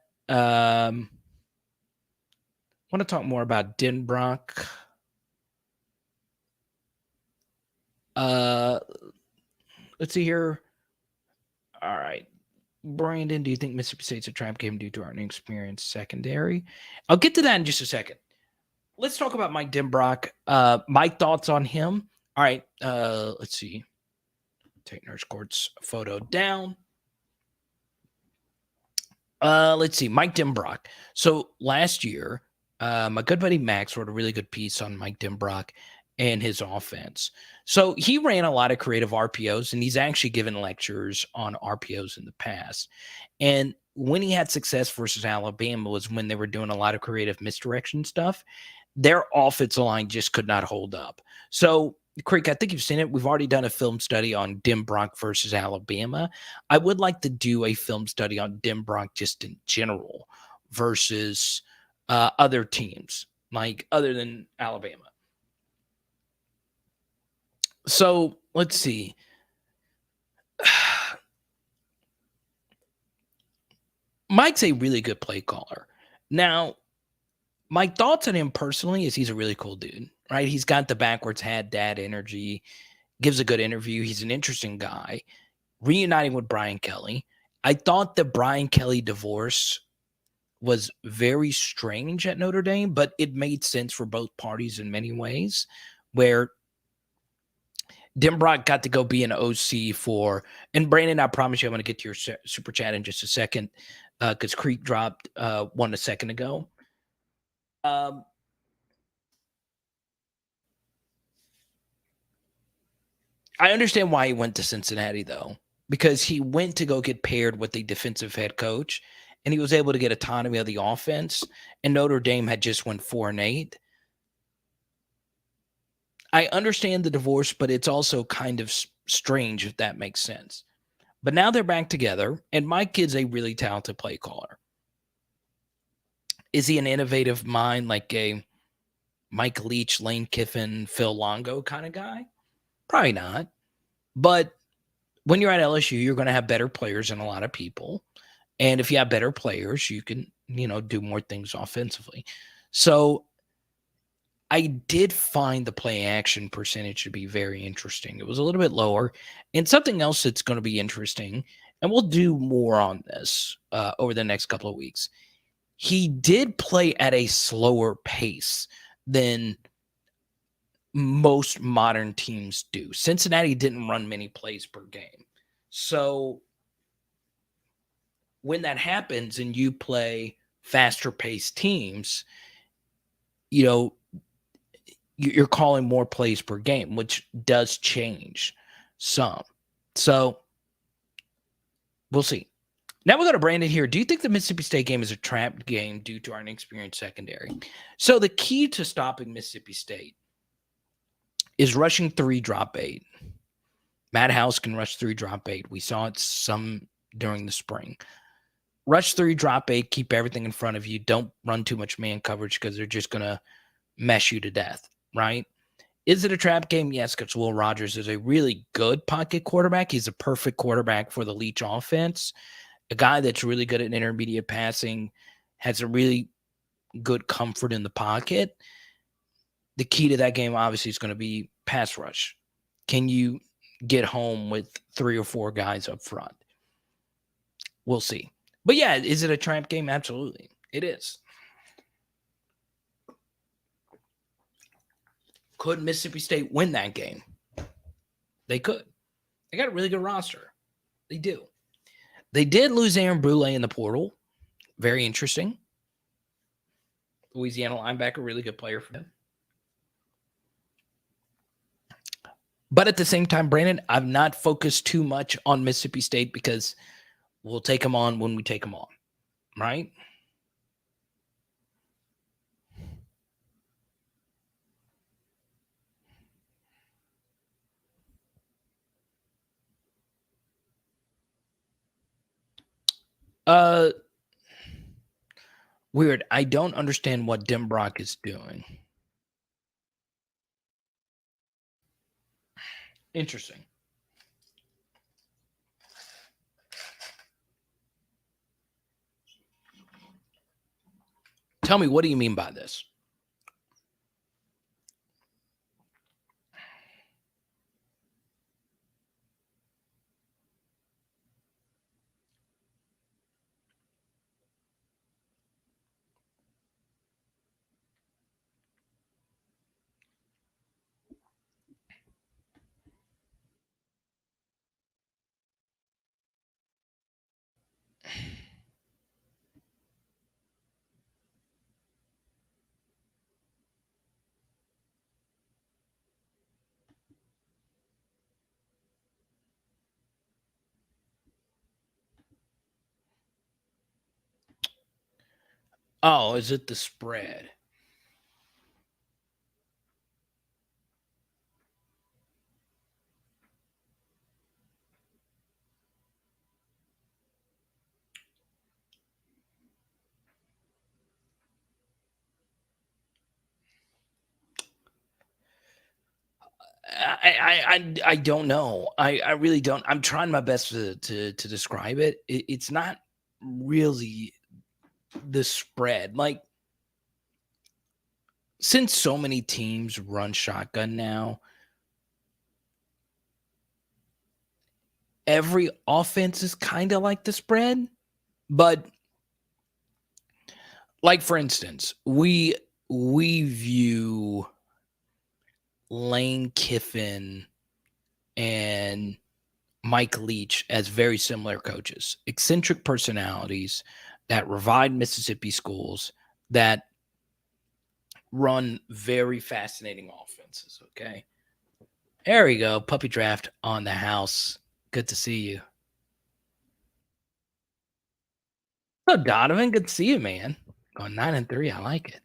S1: Want to talk more about Denbrock. Let's see here. All right. Brandon, do you think Mississippi State's a trap game due to our inexperienced secondary? I'll get to that in just a second. Let's talk about Mike Denbrock. My thoughts on him. All right. Let's see. Take Nurse Court's photo down. Let's see. Mike Denbrock. So last year, my good buddy Max wrote a really good piece on Mike Denbrock and his offense. So he ran a lot of creative RPOs, and he's actually given lectures on RPOs in the past. And when he had success versus Alabama was when they were doing a lot of creative misdirection stuff. Their offensive line just could not hold up. So, Creek, I think you've seen it. We've already done a film study on Denbrock versus Alabama. I would like to do a film study on Denbrock just in general versus other teams, like other than Alabama. So let's see. Mike's a really good play caller. Now, my thoughts on him personally is he's a really cool dude, right? He's got the backwards hat dad energy, gives a good interview. He's an interesting guy. Reuniting with Brian Kelly. I thought the Brian Kelly divorce was very strange at Notre Dame, but it made sense for both parties in many ways, where Denbrock got to go be an OC for, and Brandon, I promise you I'm going to get to your super chat in just a second because Creek dropped one a second ago. I understand why he went to Cincinnati, though, because he went to go get paired with the defensive head coach, and he was able to get autonomy of the offense, and Notre Dame had just went 4-8. I understand the divorce, but it's also kind of strange, if that makes sense. But now they're back together, and Mike Kid's a really talented play caller. Is he an innovative mind like a Mike Leach, Lane Kiffin, Phil Longo kind of guy? Probably not. But when you're at LSU, you're going to have better players than a lot of people. And if you have better players, you can do more things offensively. So I did find the play action percentage to be very interesting. It was a little bit lower. And something else that's going to be interesting, and we'll do more on this over the next couple of weeks. He did play at a slower pace than most modern teams do. Cincinnati didn't run many plays per game. So when that happens and you play faster paced teams, you're calling more plays per game, which does change some. So we'll see. Now we go to Brandon here. Do you think the Mississippi State game is a trap game due to our inexperienced secondary? So the key to stopping Mississippi State is rushing 3 drop 8. Matt House can rush 3 drop 8. We saw it some during the spring. Rush 3 drop 8, keep everything in front of you. Don't run too much man coverage because they're just going to mess you to death, right? Is it a trap game? Yes, because Will Rogers is a really good pocket quarterback. He's a perfect quarterback for the Leach offense. A guy that's really good at intermediate passing, has a really good comfort in the pocket. The key to that game, obviously, is going to be pass rush. Can you get home with 3 or 4 guys up front? We'll see. But yeah, is it a trap game? Absolutely. It is. Could Mississippi State win that game? They could. They got a really good roster. They do. They did lose Aaron Brule in the portal. Very interesting. Louisiana linebacker, really good player for them. But at the same time, Brandon, I've not focused too much on Mississippi State because we'll take them on when we take them on, right? Weird. I don't understand what Denbrock is doing. Interesting. Tell me, what do you mean by this? Oh, is it the spread? I don't know. I really don't. I'm trying my best to describe it. It's not really the spread. Like, since so many teams run shotgun now, every offense is kind of like the spread. But like, for instance, we view Lane Kiffin and Mike Leach as very similar coaches, eccentric personalities that revive Mississippi schools that run very fascinating offenses. Okay. There we go. Puppy draft on the house. Good to see you. Hello, Donovan. Good to see you, man. Going 9-3. I like it.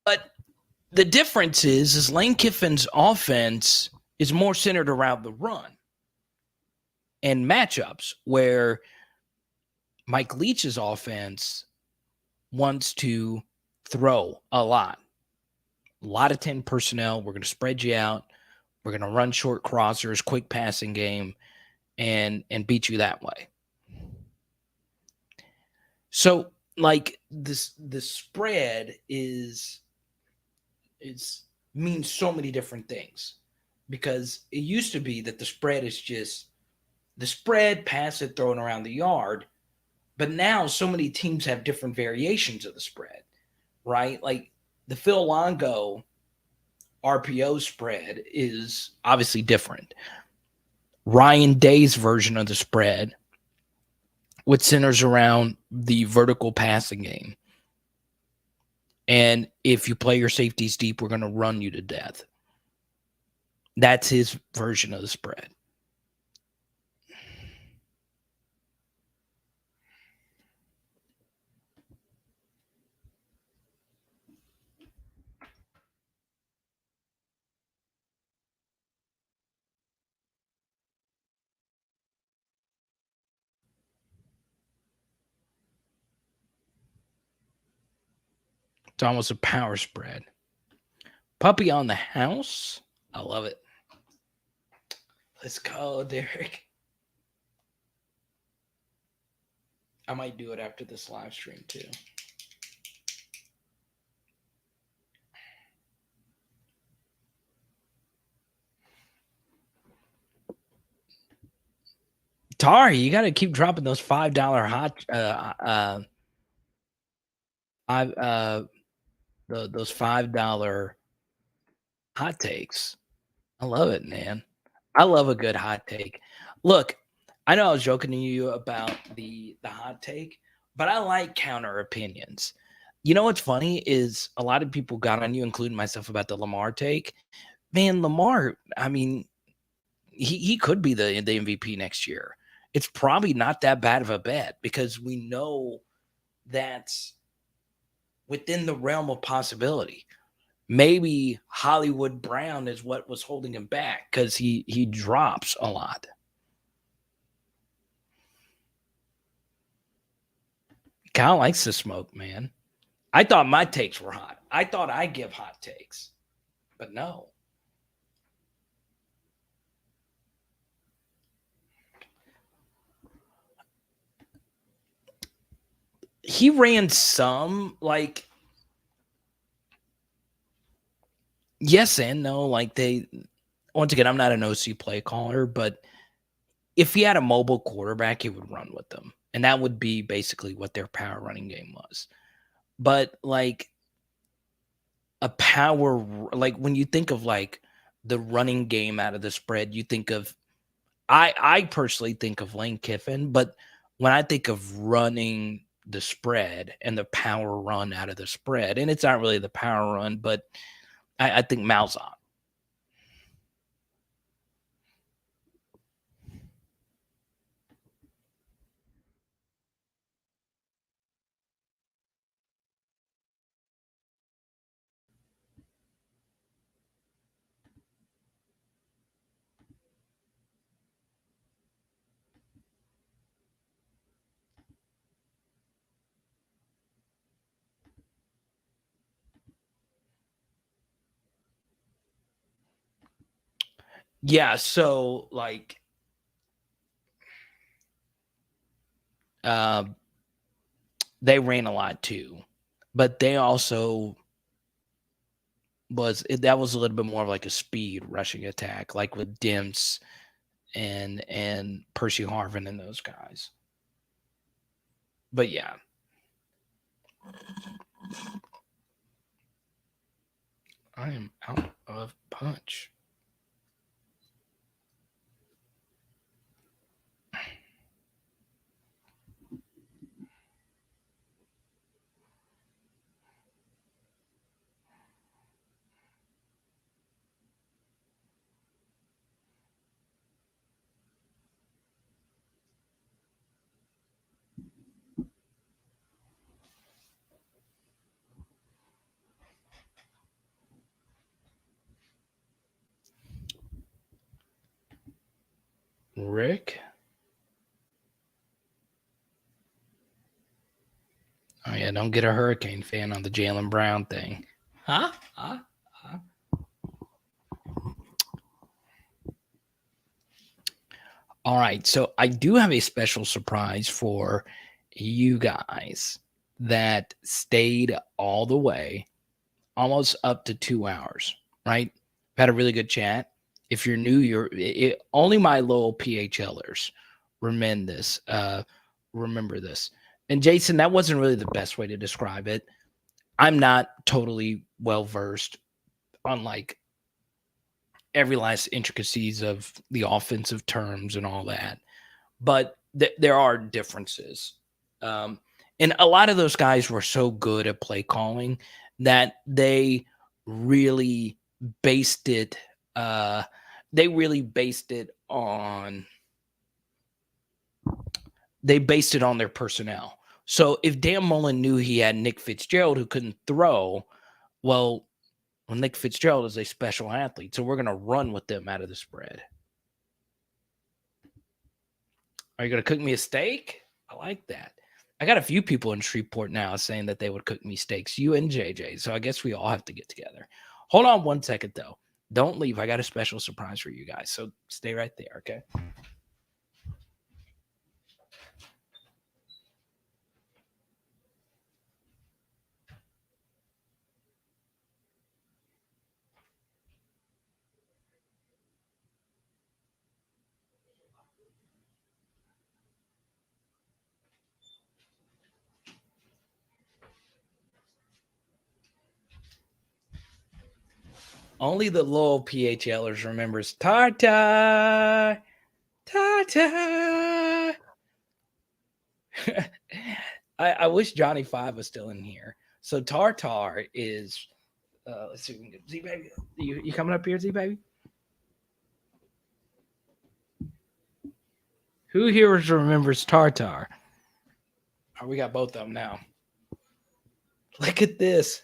S1: But the difference is Lane Kiffin's offense is more centered around the run and matchups, where Mike Leach's offense wants to throw a lot of 10 personnel. We're going to spread you out. We're going to run short crossers, quick passing game, and beat you that way. So like the spread is means so many different things, because it used to be that the spread is just the spread, pass it, thrown around the yard. But now so many teams have different variations of the spread, right? Like the Phil Longo RPO spread is obviously different. Ryan Day's version of the spread, which centers around the vertical passing game. And if you play your safeties deep, we're going to run you to death. That's his version of the spread. It's almost a power spread. Puppy on the house. I love it. Let's go, Derek. I might do it after this live stream too. Tari, you got to keep dropping those $5 hot those $5 hot takes. I love it, man. I love a good hot take. Look, I know I was joking to you about the hot take, but I like counter opinions. You know what's funny is a lot of people got on you, including myself, about the Lamar take. Man, Lamar, I mean, he could be the MVP next year. It's probably not that bad of a bet, because we know that's within the realm of possibility. Maybe Hollywood Brown is what was holding him back, because he drops a lot. Kyle likes to smoke, man. I thought my takes were hot. I thought I give hot takes, but no. He ran some, like, yes and no. Like, they, once again, I'm not an OC play caller, but if he had a mobile quarterback, he would run with them. And that would be basically what their power running game was. But like a power, like when you think of like the running game out of the spread, you think of, I personally think of Lane Kiffin, but when I think of running the spread and the power run out of the spread, and it's not really the power run, but I think Malzahn. Yeah, so like uh, they ran a lot too, but they also that was a little bit more of like a speed rushing attack, like with Dimps and Percy Harvin and those guys. But yeah. I am out of punch. Rick? Oh yeah, don't get a Hurricane fan on the Jalen Brown thing. Huh? Huh? Huh? All right, so I do have a special surprise for you guys that stayed all the way, almost up to 2 hours, right? Had a really good chat. If you're new, only my loyal PHLers remember this. Remember this. And Jason, that wasn't really the best way to describe it. I'm not totally well versed on like every last intricacies of the offensive terms and all that, but there are differences. And a lot of those guys were so good at play calling that really based it. They really based it on. They based it on their personnel. So if Dan Mullen knew he had Nick Fitzgerald who couldn't throw, well, Nick Fitzgerald is a special athlete, so we're going to run with them out of the spread. Are you going to cook me a steak? I like that. I got a few people in Shreveport now saying that they would cook me steaks, you and JJ. So I guess we all have to get together. Hold on 1 second, though. Don't leave. I got a special surprise for you guys. So stay right there, okay? Only the loyal PHLers remembers Tartar. Tartar. I wish Johnny Five was still in here. So Tartar is let's see if we can get Z baby. You coming up here, Z baby? Who here remembers Tartar? Oh, we got both of them now. Look at this.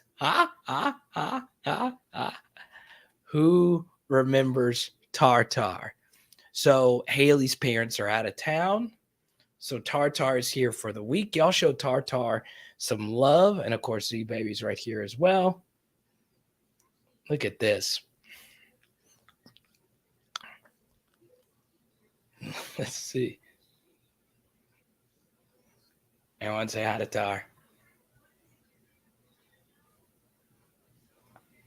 S1: Who remembers Tartar? So Haley's parents are out of town. So Tartar is here for the week. Y'all show Tartar some love. And of course, Z Baby's right here as well. Look at this. Let's see. Everyone say hi to Tar.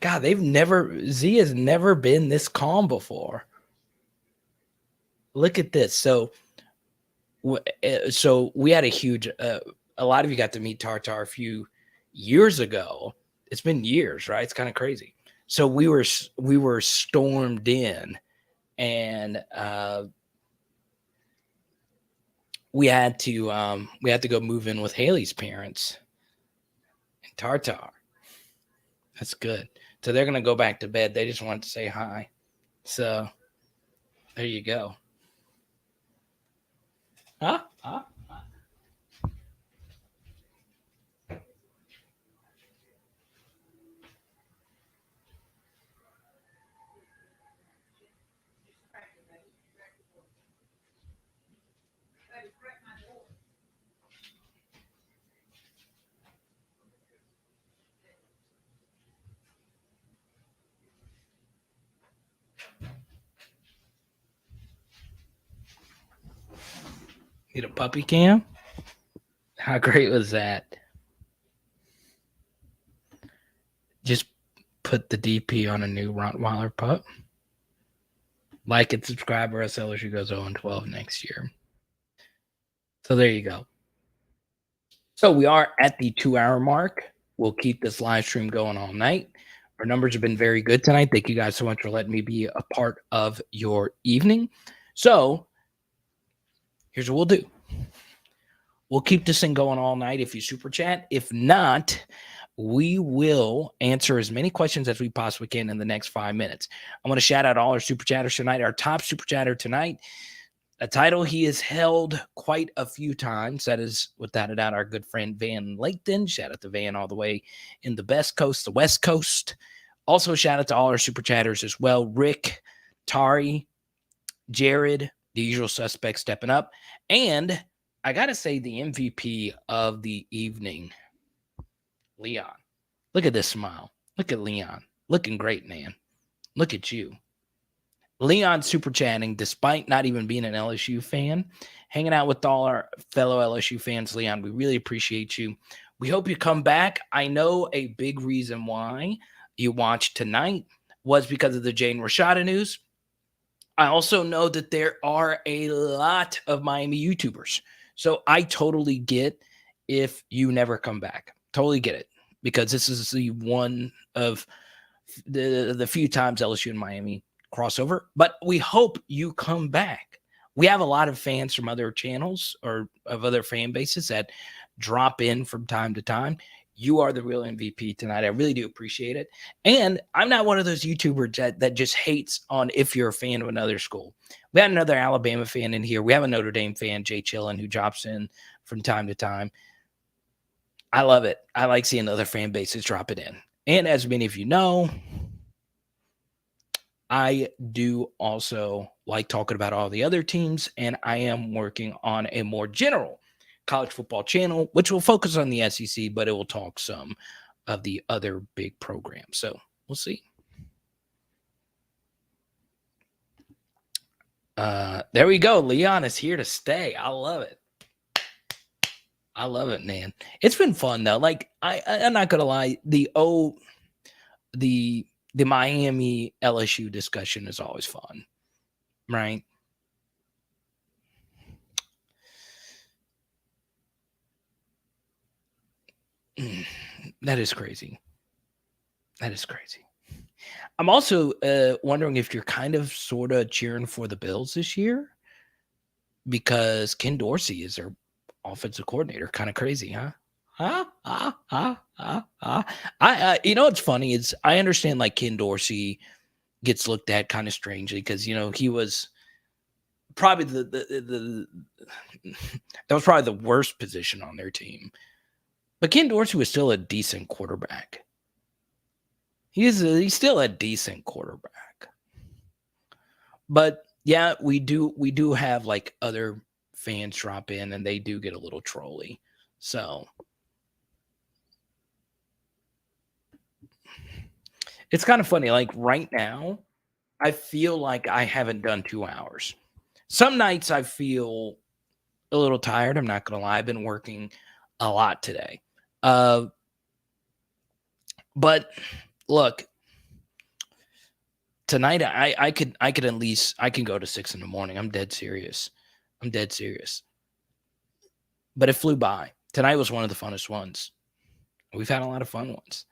S1: God, Z has never been this calm before. Look at this. So we had a huge, a lot of you got to meet Tartar a few years ago. It's been years, right? It's kind of crazy. So we were stormed in, and we had to go move in with Haley's parents and Tartar. That's good. So they're gonna go back to bed. They just wanted to say hi. So there you go. Huh? Need a puppy cam? How great was that? Just put the DP on a new Rottweiler pup. Like and subscribe, or else LSU goes 0-12 next year. So there you go. So we are at the 2-hour mark. We'll keep this live stream going all night. Our numbers have been very good tonight. Thank you guys so much for letting me be a part of your evening. So here's what we'll do. We'll keep this thing going all night if you super chat. If not, we will answer as many questions as we possibly can in the next 5 minutes. I want to shout out all our super chatters tonight. Our top super chatter tonight, a title he has held quite a few times. That is, without a doubt, our good friend Van Laketon. Shout out to Van all the way in the best coast, the West Coast. Also, shout out to all our super chatters as well. Rick, Tari, Jared, the usual suspects stepping up. And I got to say, the MVP of the evening, Leon. Look at this smile. Look at Leon. Looking great, man. Look at you. Leon super chatting, despite not even being an LSU fan, hanging out with all our fellow LSU fans. Leon, we really appreciate you. We hope you come back. I know a big reason why you watched tonight was because of the Jaden Rashada news. I also know that there are a lot of Miami YouTubers. So I totally get if you never come back. Totally get it. Because this is the one of the few times LSU and Miami crossover. But we hope you come back. We have a lot of fans from other channels or of other fan bases that drop in from time to time. You are the real MVP tonight. I really do appreciate it. And I'm not one of those YouTubers that just hates on if you're a fan of another school. We had another Alabama fan in here. We have a Notre Dame fan, Jay Chillin, who drops in from time to time. I love it. I like seeing other fan bases drop it in. And as many of you know, I do also like talking about all the other teams, and I am working on a more general college football channel, which will focus on the SEC, but it will talk some of the other big programs. So we'll see. There we go. Leon is here to stay. I love it. I love it, man. It's been fun though. Like I'm not gonna lie, the Miami LSU discussion is always fun, right? That is crazy. That is crazy. I'm also wondering if you're kind of sort of cheering for the Bills this year because Ken Dorsey is their offensive coordinator. Kind of crazy, huh? You know what's funny is I understand like Ken Dorsey gets looked at kind of strangely because he was probably the that was probably the worst position on their team. But Ken Dorsey was still a decent quarterback. He's still a decent quarterback. But yeah, we do have like other fans drop in and they do get a little trolly. So it's kind of funny. Like right now, I feel like I haven't done 2 hours. Some nights I feel a little tired. I'm not gonna lie. I've been working a lot today. But look, tonight I could at least I can go to 6 a.m. I'm dead serious. But it flew by. Tonight was one of the funnest ones. We've had a lot of fun ones.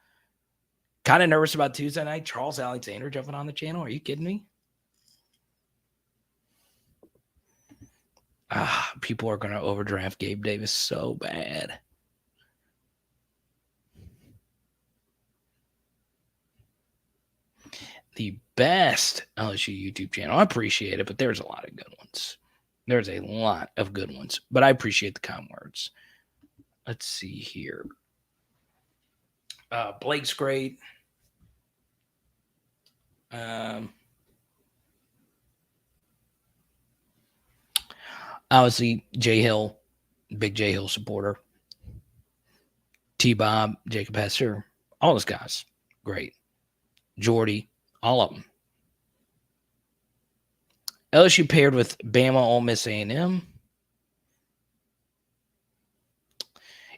S1: Kind of nervous about Tuesday night. Charles Alexander jumping on the channel. Are you kidding me? People are going to overdraft Gabe Davis so bad. The best LSU YouTube channel. I appreciate it, but there's a lot of good ones. There's a lot of good ones, but I appreciate the kind words. Let's see here. Blake's great. Obviously, J Hill, big J Hill supporter. T-Bob, Jacob Hester, all those guys, great. Jordy, all of them. LSU paired with Bama, Ole Miss, A&M.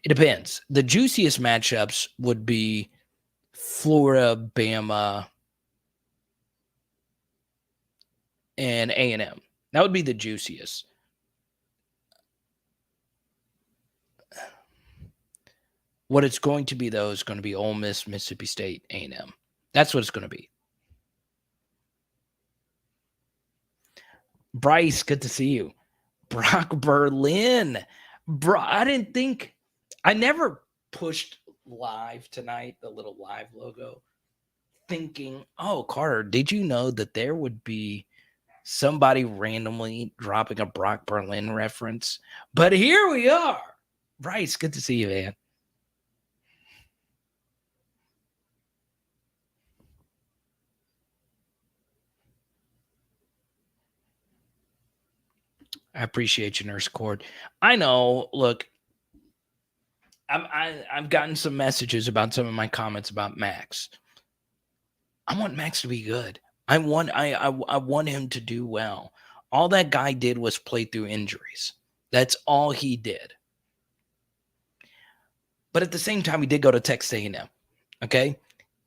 S1: It depends. The juiciest matchups would be Florida, Bama, and A&M. That would be the juiciest. What it's going to be, though, is going to be Ole Miss, Mississippi State, A&M. That's what it's going to be. Bryce, good to see you. Brock Berlin. Bro, I never pushed live tonight, the little live logo, thinking, oh, Carter, did you know that there would be somebody randomly dropping a Brock Berlin reference? But here we are. Bryce, good to see you, man. I appreciate you, Nurse Cord. I know. Look, I've gotten some messages about some of my comments about Max. I want Max to be good. I want him to do well. All that guy did was play through injuries. That's all he did. But at the same time, he did go to Texas A&M. Okay.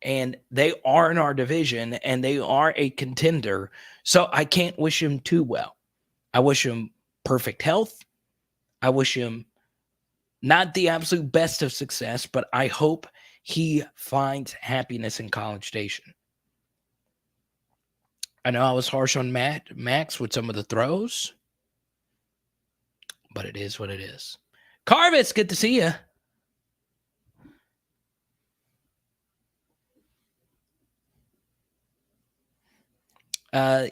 S1: And they are in our division and they are a contender. So I can't wish him too well. I wish him perfect health. I wish him not the absolute best of success, but I hope he finds happiness in College Station. I know I was harsh on Max with some of the throws, but it is what it is. Carvis, good to see you.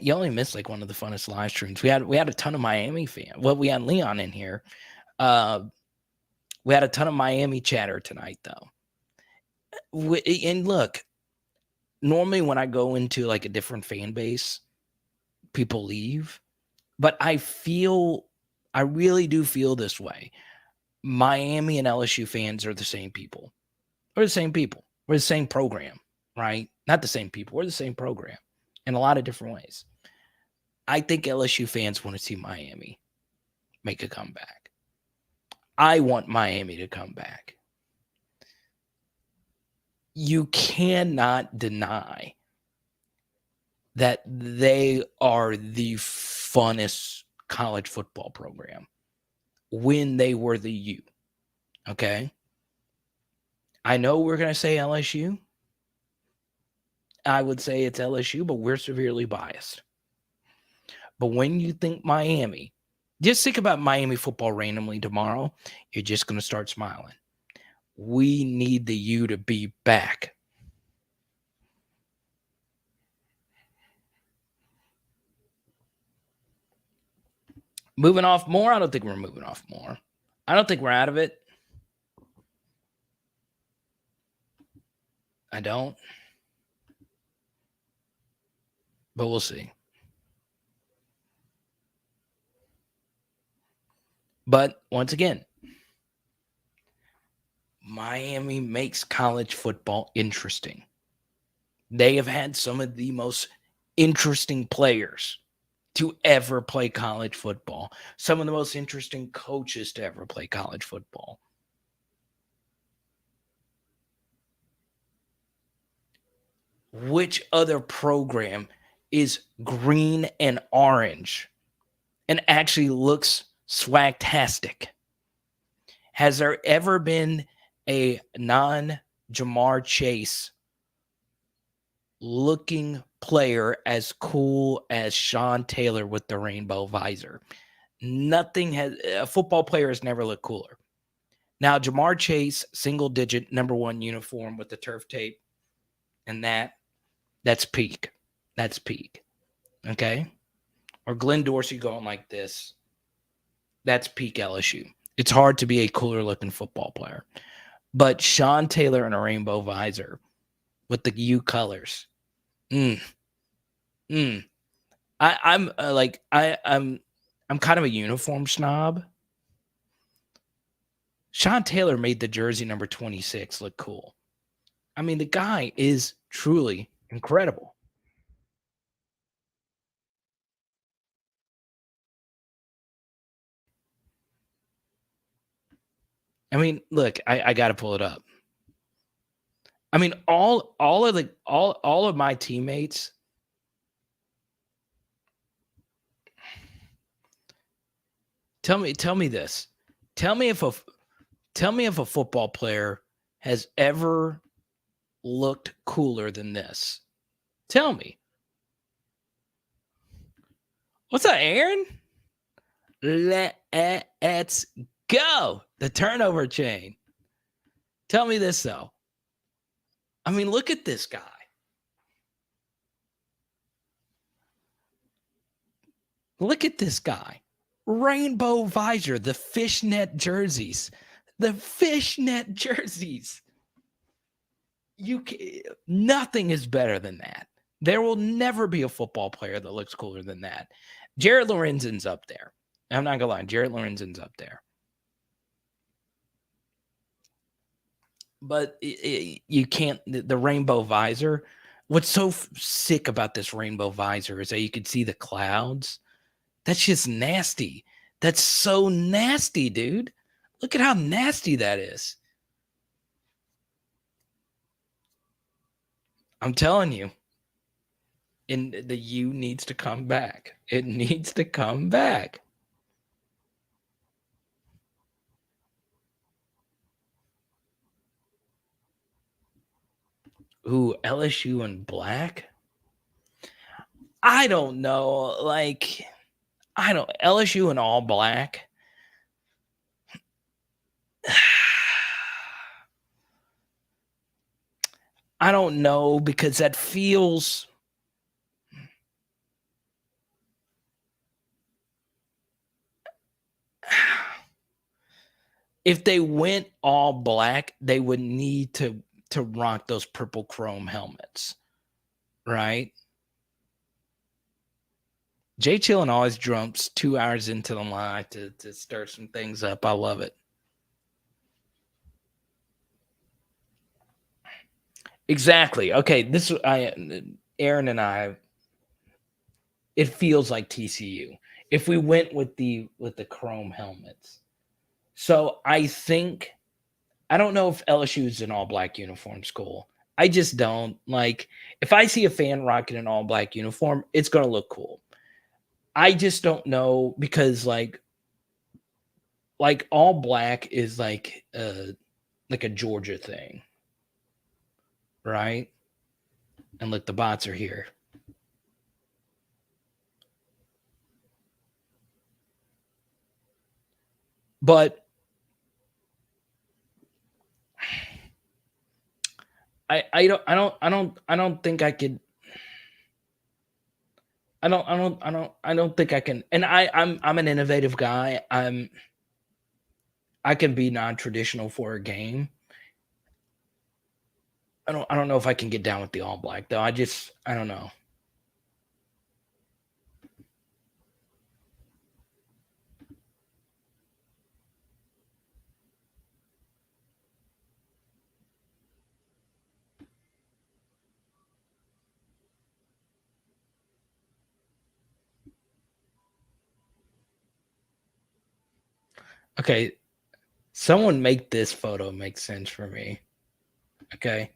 S1: You only missed like one of the funnest live streams. We had a ton of Miami fans. Well, we had Leon in here. We had a ton of Miami chatter tonight, though. And look, normally when I go into like a different fan base, people leave. But I really do feel this way. Miami and LSU fans are the same people. We're the same people. We're the same program, right? Not the same people. We're the same program in a lot of different ways. I think LSU fans want to see Miami make a comeback. I want Miami to come back. You cannot deny that they are the funnest college football program when they were the U. Okay? I know we're going to say LSU. I would say it's LSU, but we're severely biased. But when you think Miami, just think about Miami football randomly tomorrow. You're just going to start smiling. We need the U to be back. Moving off more? I don't think we're moving off more. I don't think we're out of it. I don't. But we'll see. But once again, Miami makes college football interesting. They have had some of the most interesting players to ever play college football. Some of the most interesting coaches to ever play college football. Which other program is green and orange and actually looks swagtastic? Has there ever been a non-Jamar Chase looking player as cool as Sean Taylor with the rainbow visor? Nothing has. A football player has never looked cooler. Now, Jamar Chase, single-digit #1 uniform with the turf tape, and that's peak. That's peak. Okay? Or Glenn Dorsey going like this. That's peak LSU. It's hard to be a cooler-looking football player. But Sean Taylor in a rainbow visor with the U colors. I'm kind of a uniform snob. Sean Taylor made the jersey number 26 look cool. I mean, the guy is truly incredible. I mean, look, I got to pull it up. I mean, all of my teammates. Tell me this. Tell me if a football player has ever looked cooler than this. Tell me. What's up, Aaron? Let's go. The turnover chain. Tell me this, though. I mean, look at this guy. Look at this guy. Rainbow visor, the fishnet jerseys. The fishnet jerseys. Nothing is better than that. There will never be a football player that looks cooler than that. Jared Lorenzen's up there. I'm not gonna lie, Jared Lorenzen's up there. But you can't. The rainbow visor. What's so sick about this rainbow visor is that you can see the clouds. That's just nasty. That's so nasty, dude. Look at how nasty that is. I'm telling you. And the U needs to come back. It needs to come back. Ooh, LSU in black? I don't know. Like, I don't LSU in all black. I don't know because that feels if they went all black, they would need to rock those purple chrome helmets, right? Jay Chillin always jumps 2 hours into the live to stir some things up. I love it. Exactly. Okay, this Aaron and I, it feels like TCU if we went with the chrome helmets. So I think I don't know if LSU is an all black uniform school. I just don't like if I see a fan rocking an all black uniform, it's gonna look cool. I just don't know because all black is like a Georgia thing, right? And look, the bots are here. But I don't think I could I don't think I can and I'm an innovative guy. I can be non-traditional for a game. I don't know if I can get down with the all black though. I don't know. Okay, someone make this photo make sense for me. Okay.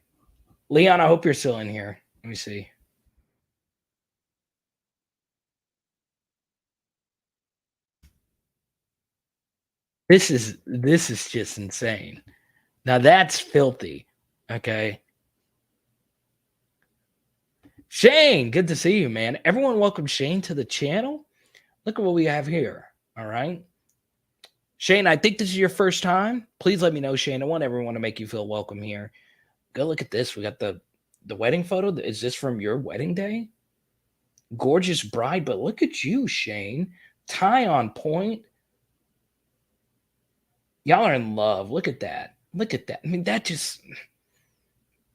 S1: Leon, I hope you're still in here. Let me see. This is just insane. Now that's filthy. Okay. Shane, good to see you, man. Everyone welcome Shane to the channel. Look at what we have here. All right. Shane, I think this is your first time. Please let me know, Shane. I want everyone to make you feel welcome here. Go look at this. We got the wedding photo. Is this from your wedding day? Gorgeous bride, but look at you, Shane. Tie on point. Y'all are in love. Look at that. Look at that. I mean, that just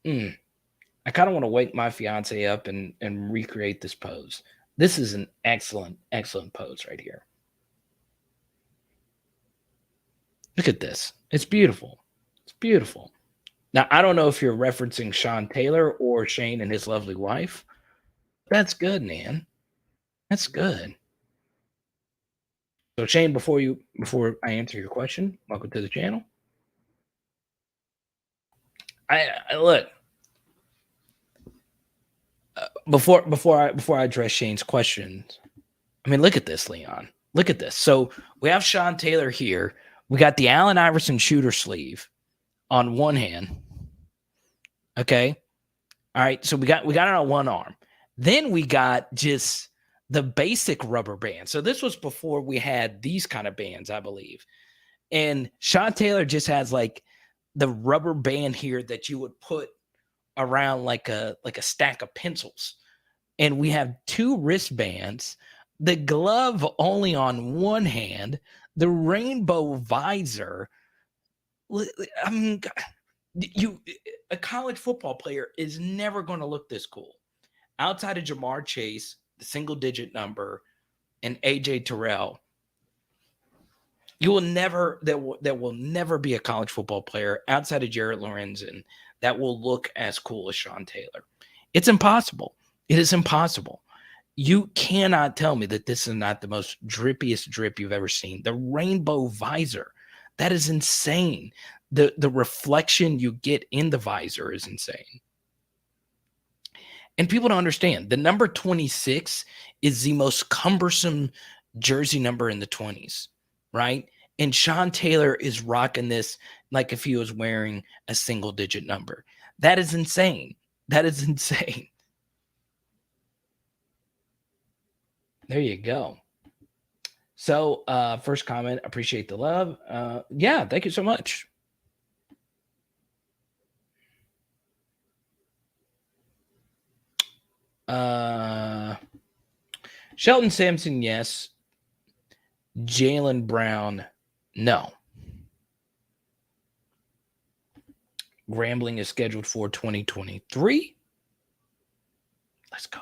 S1: I kind of want to wake my fiance up and recreate this pose. This is an excellent, excellent pose right here. Look at this. It's beautiful. It's beautiful. Now, I don't know if you're referencing Sean Taylor or Shane and his lovely wife. That's good, man. That's good. So, Shane, before I answer your question, welcome to the channel. I look before I address Shane's questions. I mean, look at this, Leon. Look at this. So we have Sean Taylor here. We got the Allen Iverson shooter sleeve on one hand. Okay. All right. So we got it on one arm. Then we got just the basic rubber band. So this was before we had these kind of bands, I believe. And Sean Taylor just has like the rubber band here that you would put around like a stack of pencils. And we have two wristbands, the glove only on one hand, the rainbow visor. I mean, a college football player is never going to look this cool. Outside of Jamar Chase, the single digit number, and AJ Terrell, you will never there will never be a college football player outside of Jared Lorenzen that will look as cool as Sean Taylor. It's impossible. It is impossible. You cannot tell me that this is not the most drippiest drip you've ever seen. The rainbow visor, that is insane. The reflection you get in the visor is insane. And people don't understand the number 26 is the most cumbersome jersey number in the 20s, right? And Sean Taylor is rocking this like if he was wearing a single digit number. That is insane. That is insane. There you go. So, first comment, appreciate the love. Yeah, thank you so much. Shelton Sampson, yes. Jaylen Brown, no. Grambling is scheduled for 2023. Let's go.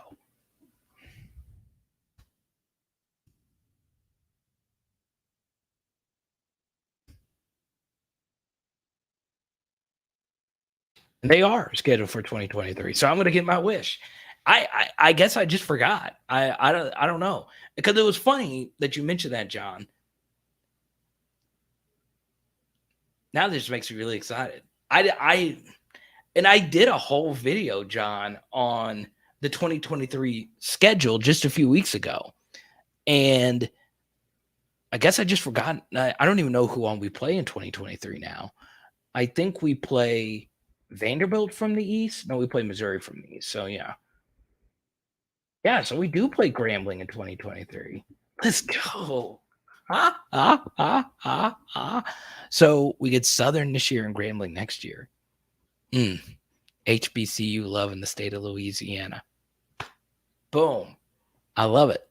S1: They are scheduled for 2023. So I'm going to get my wish. I guess I just forgot. I don't know, because it was funny that you mentioned that, John. Now this makes me really excited. I did a whole video, John, on the 2023 schedule just a few weeks ago, and I guess I just forgot. I don't even know who we play in 2023 now. I think we play Vanderbilt from the East. No, we play Missouri from the East. So yeah. Yeah, so we do play Grambling in 2023. Let's go. So we get Southern this year and Grambling next year. HBCU love in the state of Louisiana. Boom. I love it.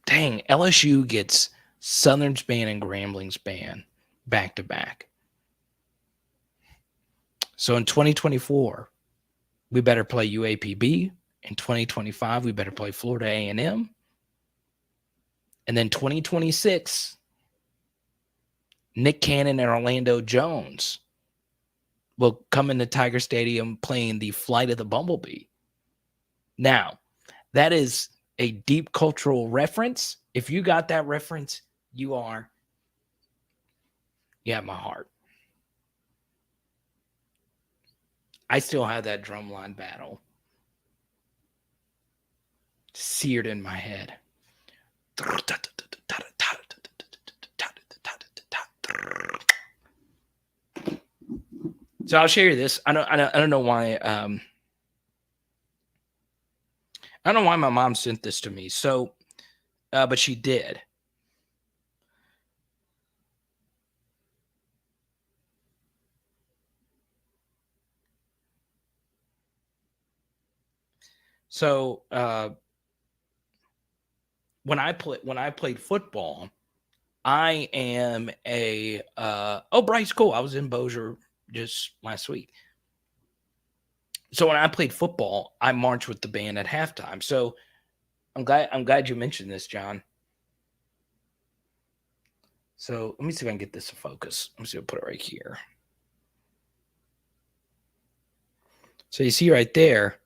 S1: Dang, LSU gets Southern's band and Grambling's band back to back. So in 2024, we better play UAPB. In 2025, we better play Florida A&M. And then 2026, Nick Cannon and Orlando Jones will come into Tiger Stadium playing the Flight of the Bumblebee. Now, that is a deep cultural reference. If you got that reference, you have my heart. I still have that drumline battle seared in my head. So I'll share you this. I don't know why. I don't know why my mom sent this to me. So, but she did. So when I played football, I am a Bryce, cool. I was in Bossier just last week. So when I played football, I marched with the band at halftime. So I'm glad you mentioned this, John. So let me see if I can get this to focus. Let me see if I put it right here. So you see right there,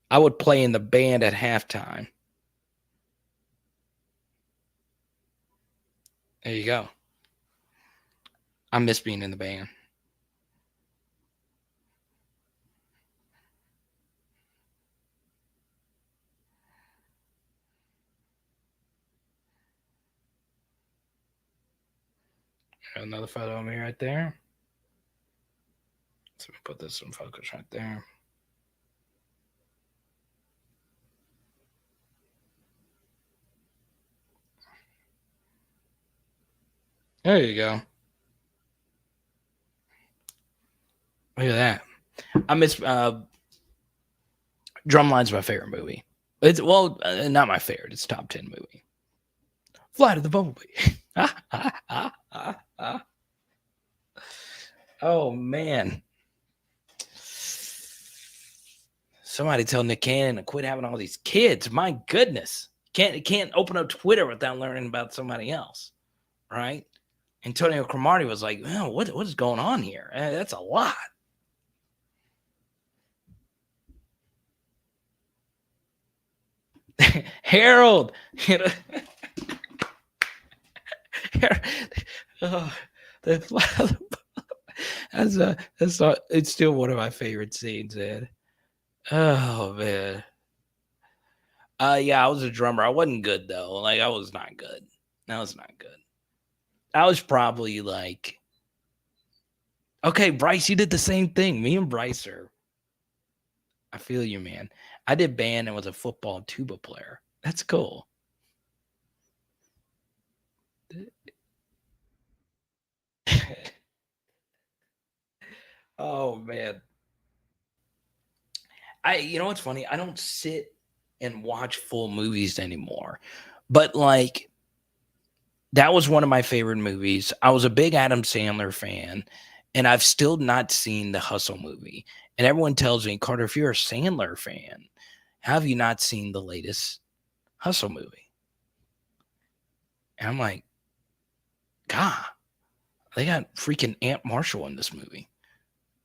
S1: I would play in the band at halftime. There you go. I miss being in the band. Another photo of me right there. So we put this in focus right there. There you go. Look at that. I miss Drumline's my favorite movie. It's not my favorite. It's top 10 movie. Flight of the Bumblebee. Oh man. Somebody tell Nick Cannon to quit having all these kids. My goodness. Can't open up Twitter without learning about somebody else. Right? Antonio Cromartie was like, oh, what is going on here? That's a lot. Harold, you know, oh, the, it's still one of my favorite scenes, man. Oh man. Yeah, I was a drummer. I wasn't good though. Like I was not good. I was not good. I was probably like, okay, Bryce, you did the same thing. Me and Bryce are. I feel you, man. I did band and was a football tuba player. That's cool. Oh man. You know what's funny? I don't sit and watch full movies anymore. But like that was one of my favorite movies. I was a big Adam Sandler fan, and I've still not seen the Hustle movie. And everyone tells me, Carter, if you're a Sandler fan, how have you not seen the latest Hustle movie? And I'm like, God, they got freaking Aunt Marshall in this movie.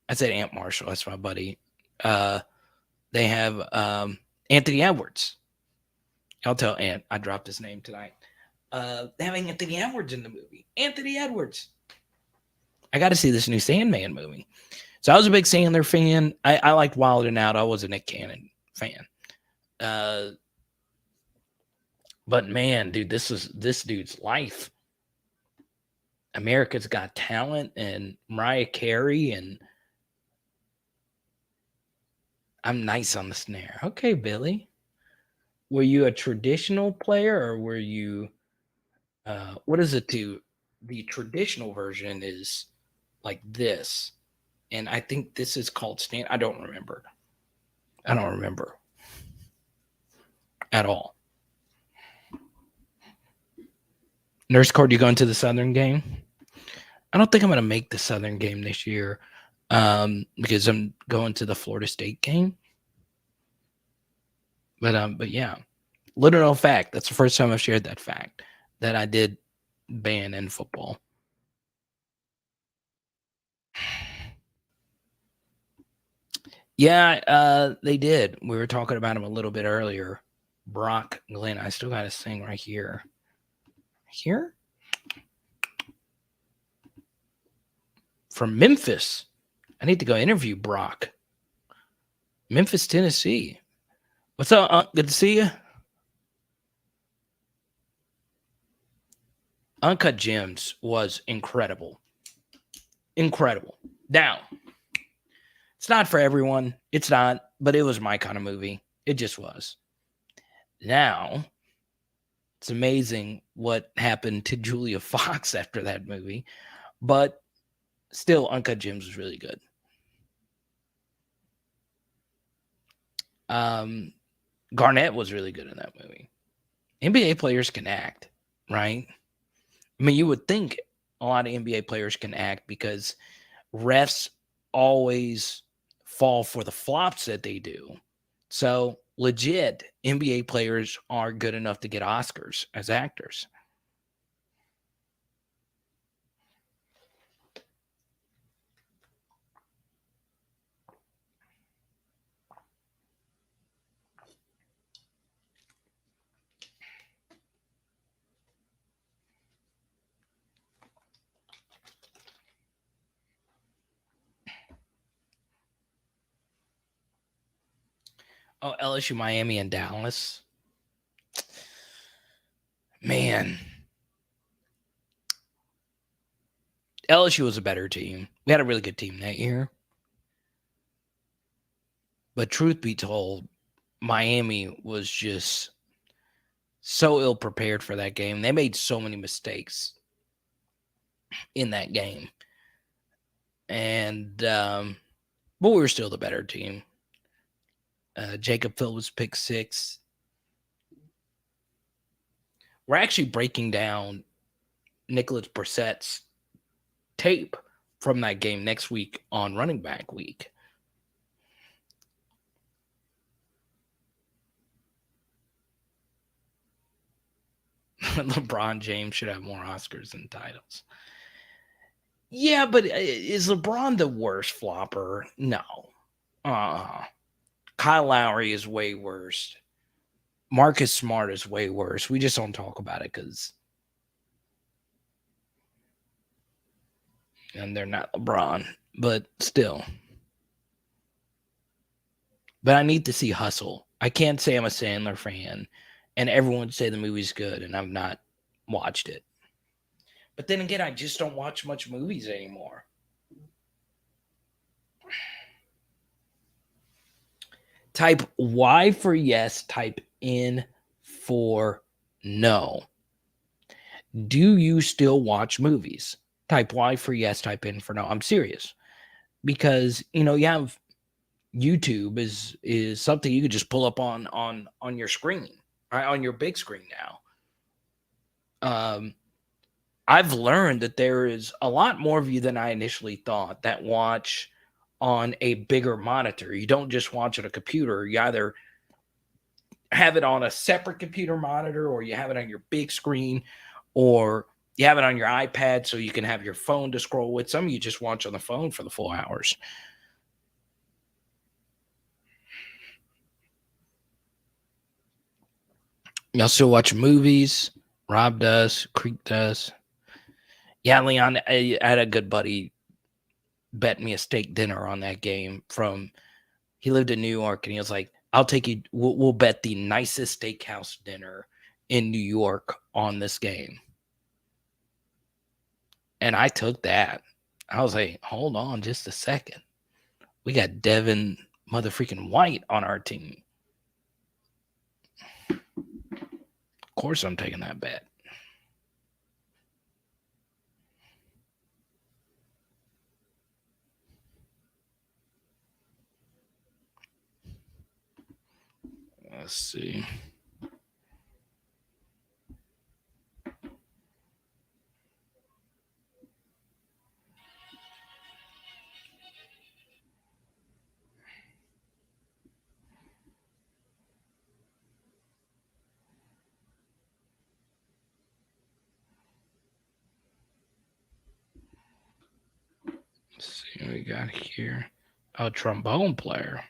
S1: I said Aunt Marshall, that's my buddy. They have Anthony Edwards. I'll tell Aunt I dropped his name tonight. Having Anthony Edwards in the movie. Anthony Edwards. I got to see this new Sandman movie. So I was a big Sandler fan. I liked Wild 'N Out. I was a Nick Cannon fan. But man, dude, this is this dude's life. America's Got Talent and Mariah Carey, and I'm nice on the snare. Okay, Billy. Were you a traditional player or were you what is it to the traditional version is like this. And I think this is called stand. I don't remember. I don't remember at all. Nurse Court, you going to the Southern game? I don't think I'm going to make the Southern game this year because I'm going to the Florida State game. But yeah, little known fact. That's the first time I've shared that fact that I did band in football. Yeah, they did. We were talking about him a little bit earlier. Brock Glenn. I still got to sing right here. Here? From Memphis. I need to go interview Brock. Memphis, Tennessee. What's up? Good to see you. Uncut Gems was incredible. Incredible. Now, it's not for everyone. It's not, but it was my kind of movie. It just was. Now, it's amazing what happened to Julia Fox after that movie, but still, Uncut Gems was really good. Garnett was really good in that movie. NBA players can act, right? I mean, you would think a lot of NBA players can act because refs always fall for the flops that they do. So, legit, NBA players are good enough to get Oscars as actors. Oh, LSU, Miami, and Dallas. Man, LSU was a better team. We had a really good team that year. But truth be told, Miami was just so ill prepared for that game. They made so many mistakes in that game. And but we were still the better team. Jacob Phillips pick 6. We're actually breaking down Nicholas Brissett's tape from that game next week on Running Back Week. LeBron James should have more Oscars than titles. Yeah, but is LeBron the worst flopper? No. Kyle Lowry is way worse. Marcus Smart is way worse. We just don't talk about it because and they're not LeBron, but still. But I need to see Hustle. I can't say I'm a Sandler fan, and everyone say the movie's good, and I've not watched it. But then again, I just don't watch much movies anymore. Type Y for yes, type N for no. Do you still watch movies? Type Y for yes, type N for no. I'm serious. Because, you know, you have YouTube is something you could just pull up on your screen, right? On your big screen now. I've learned that there is a lot more of you than I initially thought that watch on a bigger monitor. You don't just watch on a computer. You either have it on a separate computer monitor or you have it on your big screen or you have it on your iPad so you can have your phone to scroll with. Some of you just watch on the phone for the full hours. Y'all still watch movies? Rob does. Creek does. Yeah, Leon, I had a good buddy bet me a steak dinner on that game he lived in New York and he was like, I'll take you, we'll bet the nicest steakhouse dinner in New York on this game. And I took that. I was like, hold on just a second. We got Devin motherfucking White on our team. Of course I'm taking that bet. Let's see. Let's see what we got here. A trombone player.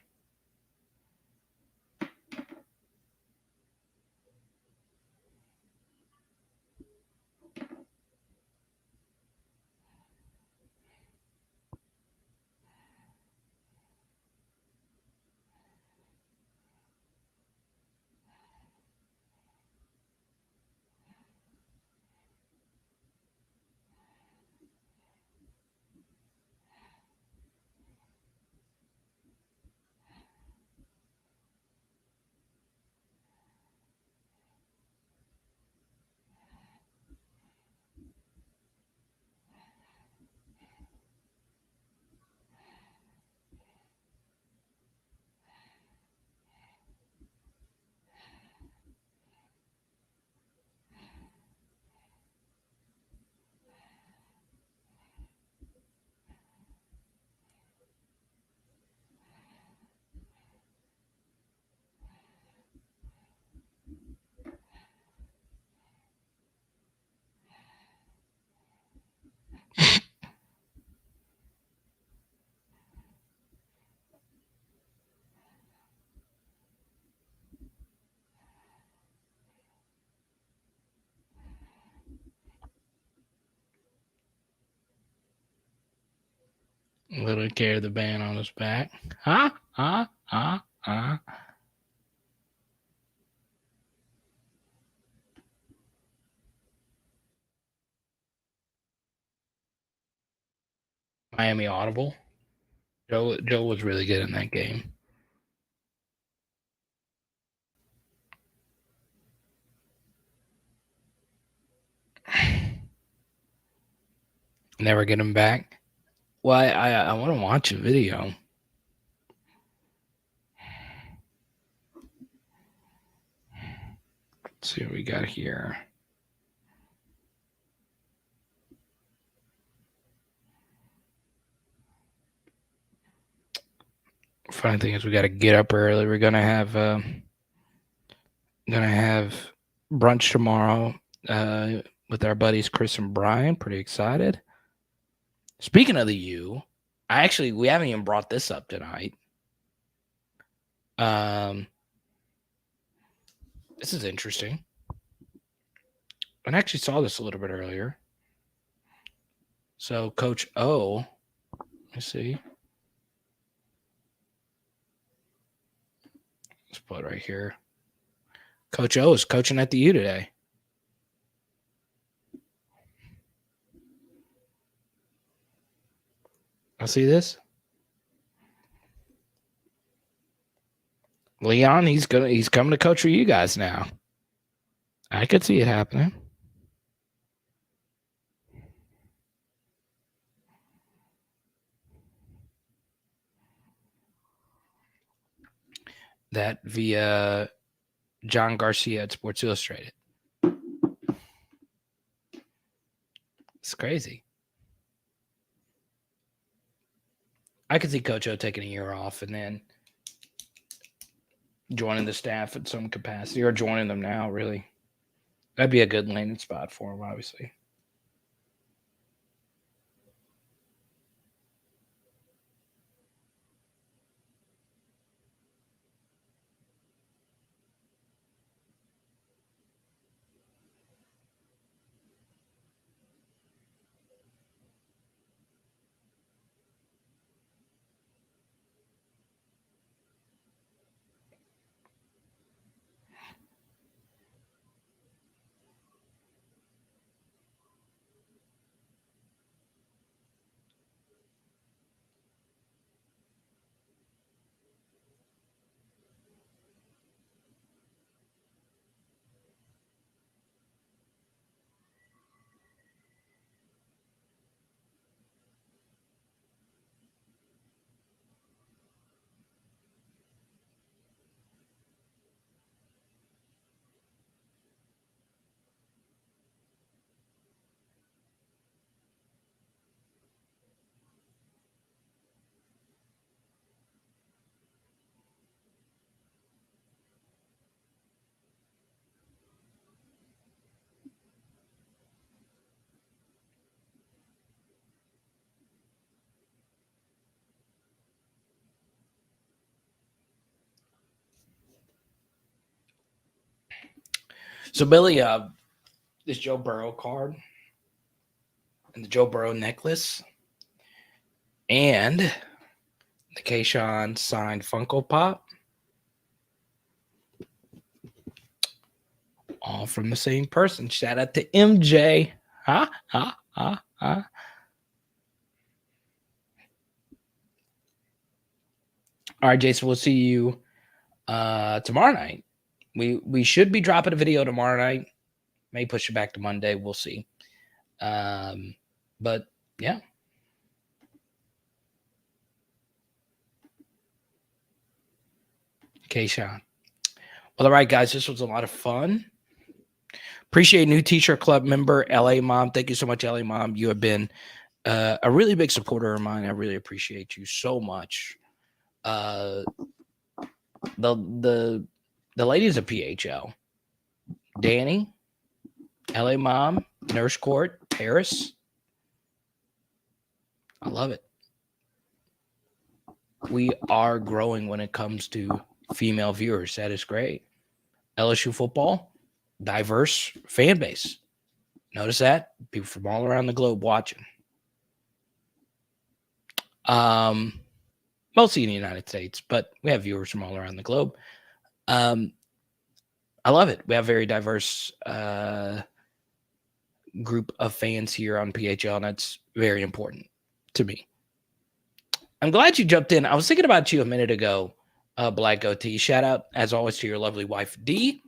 S1: Little carry the band on his back. Huh? Miami Audible. Joe was really good in that game. Never get him back. Well, I want to watch a video. Let's see what we got here. Funny thing is, we got to get up early. We're gonna have brunch tomorrow with our buddies Chris and Brian. Pretty excited. Speaking of the U, we haven't even brought this up tonight. This is interesting. I actually saw this a little bit earlier. So Coach O, let's see. Let's put it right here. Coach O is coaching at the U today. I see this. Leon, he's coming to coach for you guys now. I could see it happening. That via John Garcia at Sports Illustrated. It's crazy. I could see Coach O taking a year off and then joining the staff at some capacity, or joining them now, really. That'd be a good landing spot for him, obviously. So, Billy, this Joe Burrow card and the Joe Burrow necklace and the Keyshawn signed Funko Pop, all from the same person. Shout out to MJ. Ha, ha, ha, ha. All right, Jason, we'll see you tomorrow night. We should be dropping a video tomorrow night. May push it back to Monday. We'll see. But yeah. Okay, Sean. Well, all right, guys, this was a lot of fun. Appreciate new T-shirt club member, LA Mom. Thank you so much, LA Mom. You have been a really big supporter of mine. I really appreciate you so much. The ladies of PHL, Danny, LA Mom, Nurse Court, Paris. I love it. We are growing when it comes to female viewers. That is great. LSU football, diverse fan base. Notice that? People from all around the globe watching. Mostly in the United States, but we have viewers from all around the globe. I love it. We have a very diverse group of fans here on PHL, and that's very important to me. I'm glad you jumped in. I was thinking about you a minute ago, Black Goatee. Shout out, as always, to your lovely wife, Dee.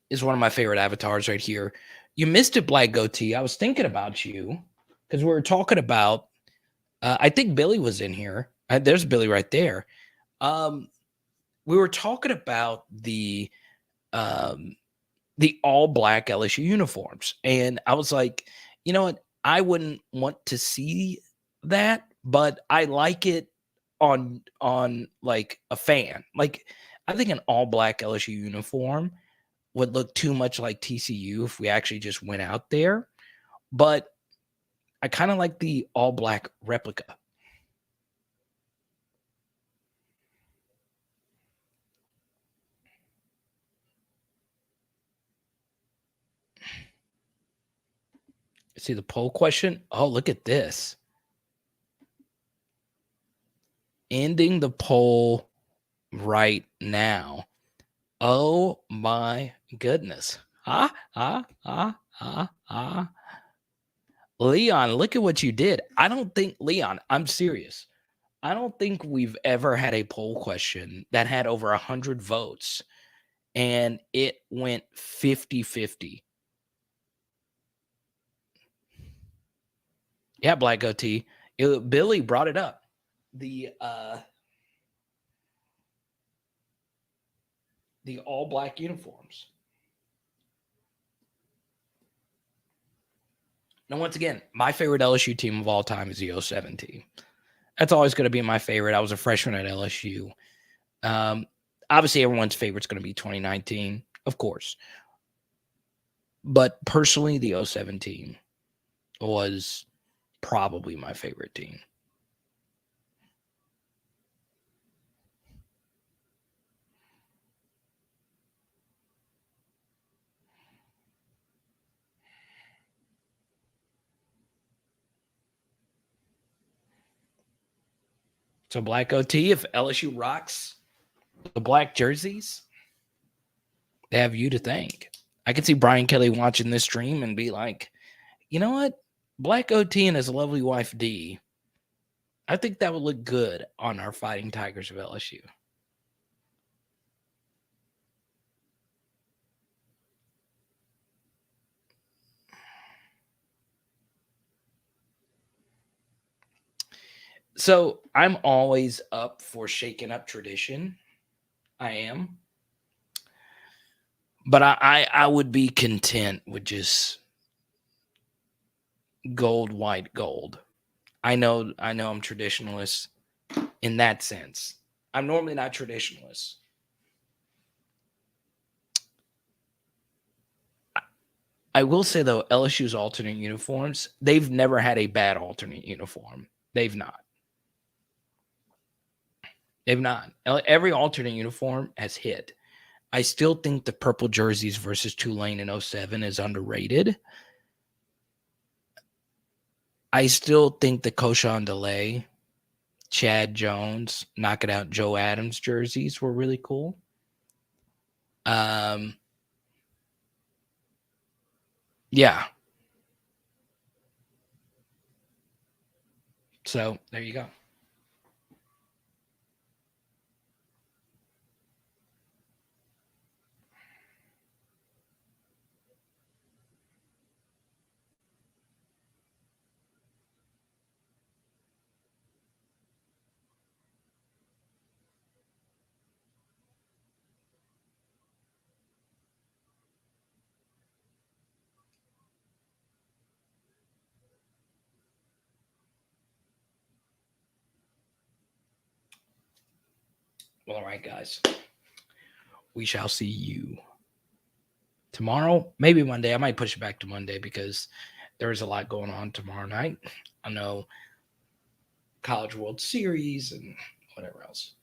S1: Is one of my favorite avatars right here. You missed it, Black Goatee. I was thinking about you because we were talking about, I think Billy was in here. There's Billy right there. We were talking about the all black LSU uniforms. And I was like, you know what? I wouldn't want to see that, but I like it on like a fan. Like, I think an all black LSU uniform would look too much like TCU if we actually just went out there. But I kind of like the all black replica. See the poll question? Oh, look at this. Ending the poll right now. Oh my goodness. Leon, look at what you did. I don't think, Leon, I'm serious. I don't think we've ever had a poll question that had over 100 votes and it went 50-50. Yeah, Black Goatee. Billy brought it up. The all black uniforms. Now, once again, my favorite LSU team of all time is the 07 team. That's always going to be my favorite. I was a freshman at LSU. Obviously, everyone's favorite is going to be 2019, of course. But personally, the 07 team was probably my favorite team. So Black OT, if LSU rocks the black jerseys, they have you to thank. I could see Brian Kelly watching this stream and be like, you know what? Black OT and his lovely wife D, I think that would look good on our Fighting Tigers of LSU. So I'm always up for shaking up tradition. I am. But I would be content with just gold, white, gold. I know I'm traditionalist in that sense. I'm normally not traditionalist. I will say, though, LSU's alternate uniforms, they've never had a bad alternate uniform. They've not. They've not. Every alternate uniform has hit. I still think the purple jerseys versus Tulane in 07 is underrated. I still think the Koshan Delay, Chad Jones, Knock It Out Joe Adams jerseys were really cool. Yeah. So there you go. Well, all right, guys. We shall see you tomorrow. Maybe Monday. I might push it back to Monday because there is a lot going on tomorrow night. I know College World Series and whatever else.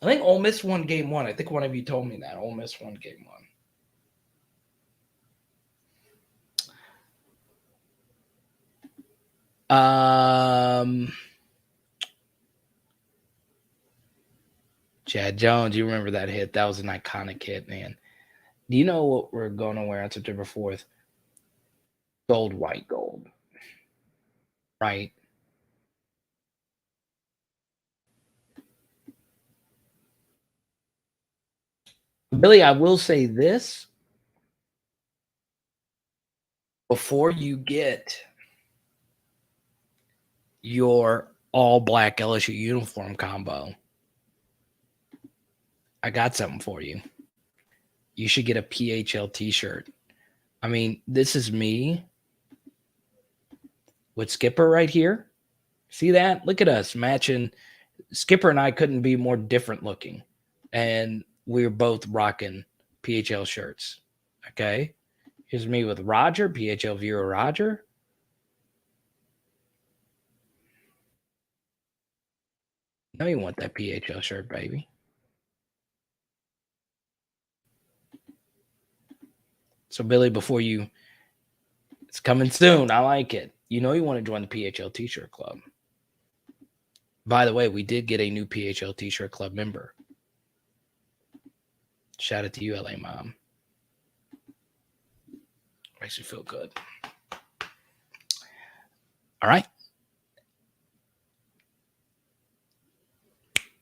S1: I think Ole Miss won game one. I think one of you told me that. Ole Miss won game one. Chad Jones, you remember that hit? That was an iconic hit, man. Do you know what we're going to wear on September 4th? Gold, white, gold. Right. Billy, I will say this. Before you get your all black LSU uniform combo, I got something for you. You should get a PHL t-shirt. I mean, this is me with Skipper right here. See that? Look at us matching. Skipper and I couldn't be more different looking. And we're both rocking PHL shirts. Okay. Here's me with Roger, PHL viewer Roger. No, you want that PHL shirt, baby. So, Billy, before you, it's coming soon. I like it. You know you want to join the PHL T-shirt club. By the way, we did get a new PHL T-shirt club member. Shout out to you, LA Mom. Makes you feel good. All right.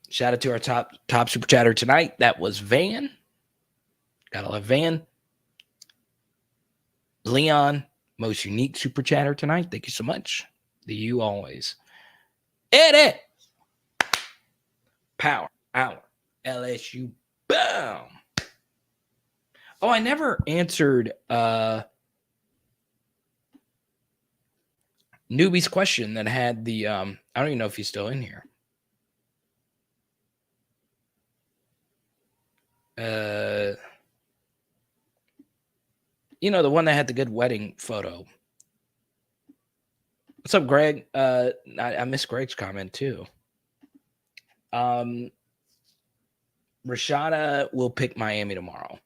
S1: Shout out to our top super chatter tonight. That was Van. Gotta love Van. Leon, most unique super chatter tonight. Thank you so much. The you always. Edit. Power hour. LSU. Boom. Oh, I never answered newbie's question that had the I don't even know if he's still in here. You know, the one that had the good wedding photo. What's up, Greg? I missed Greg's comment too. Rashada will pick Miami tomorrow.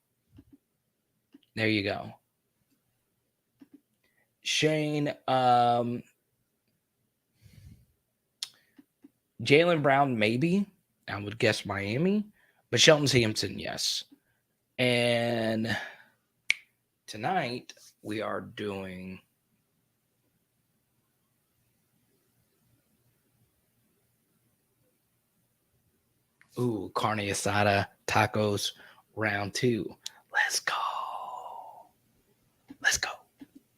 S1: There you go. Shane, Jaylen Brown, maybe. I would guess Miami. But Shelton Sampson, yes. And tonight we are doing carne asada tacos round 2. Let's go. Let's go.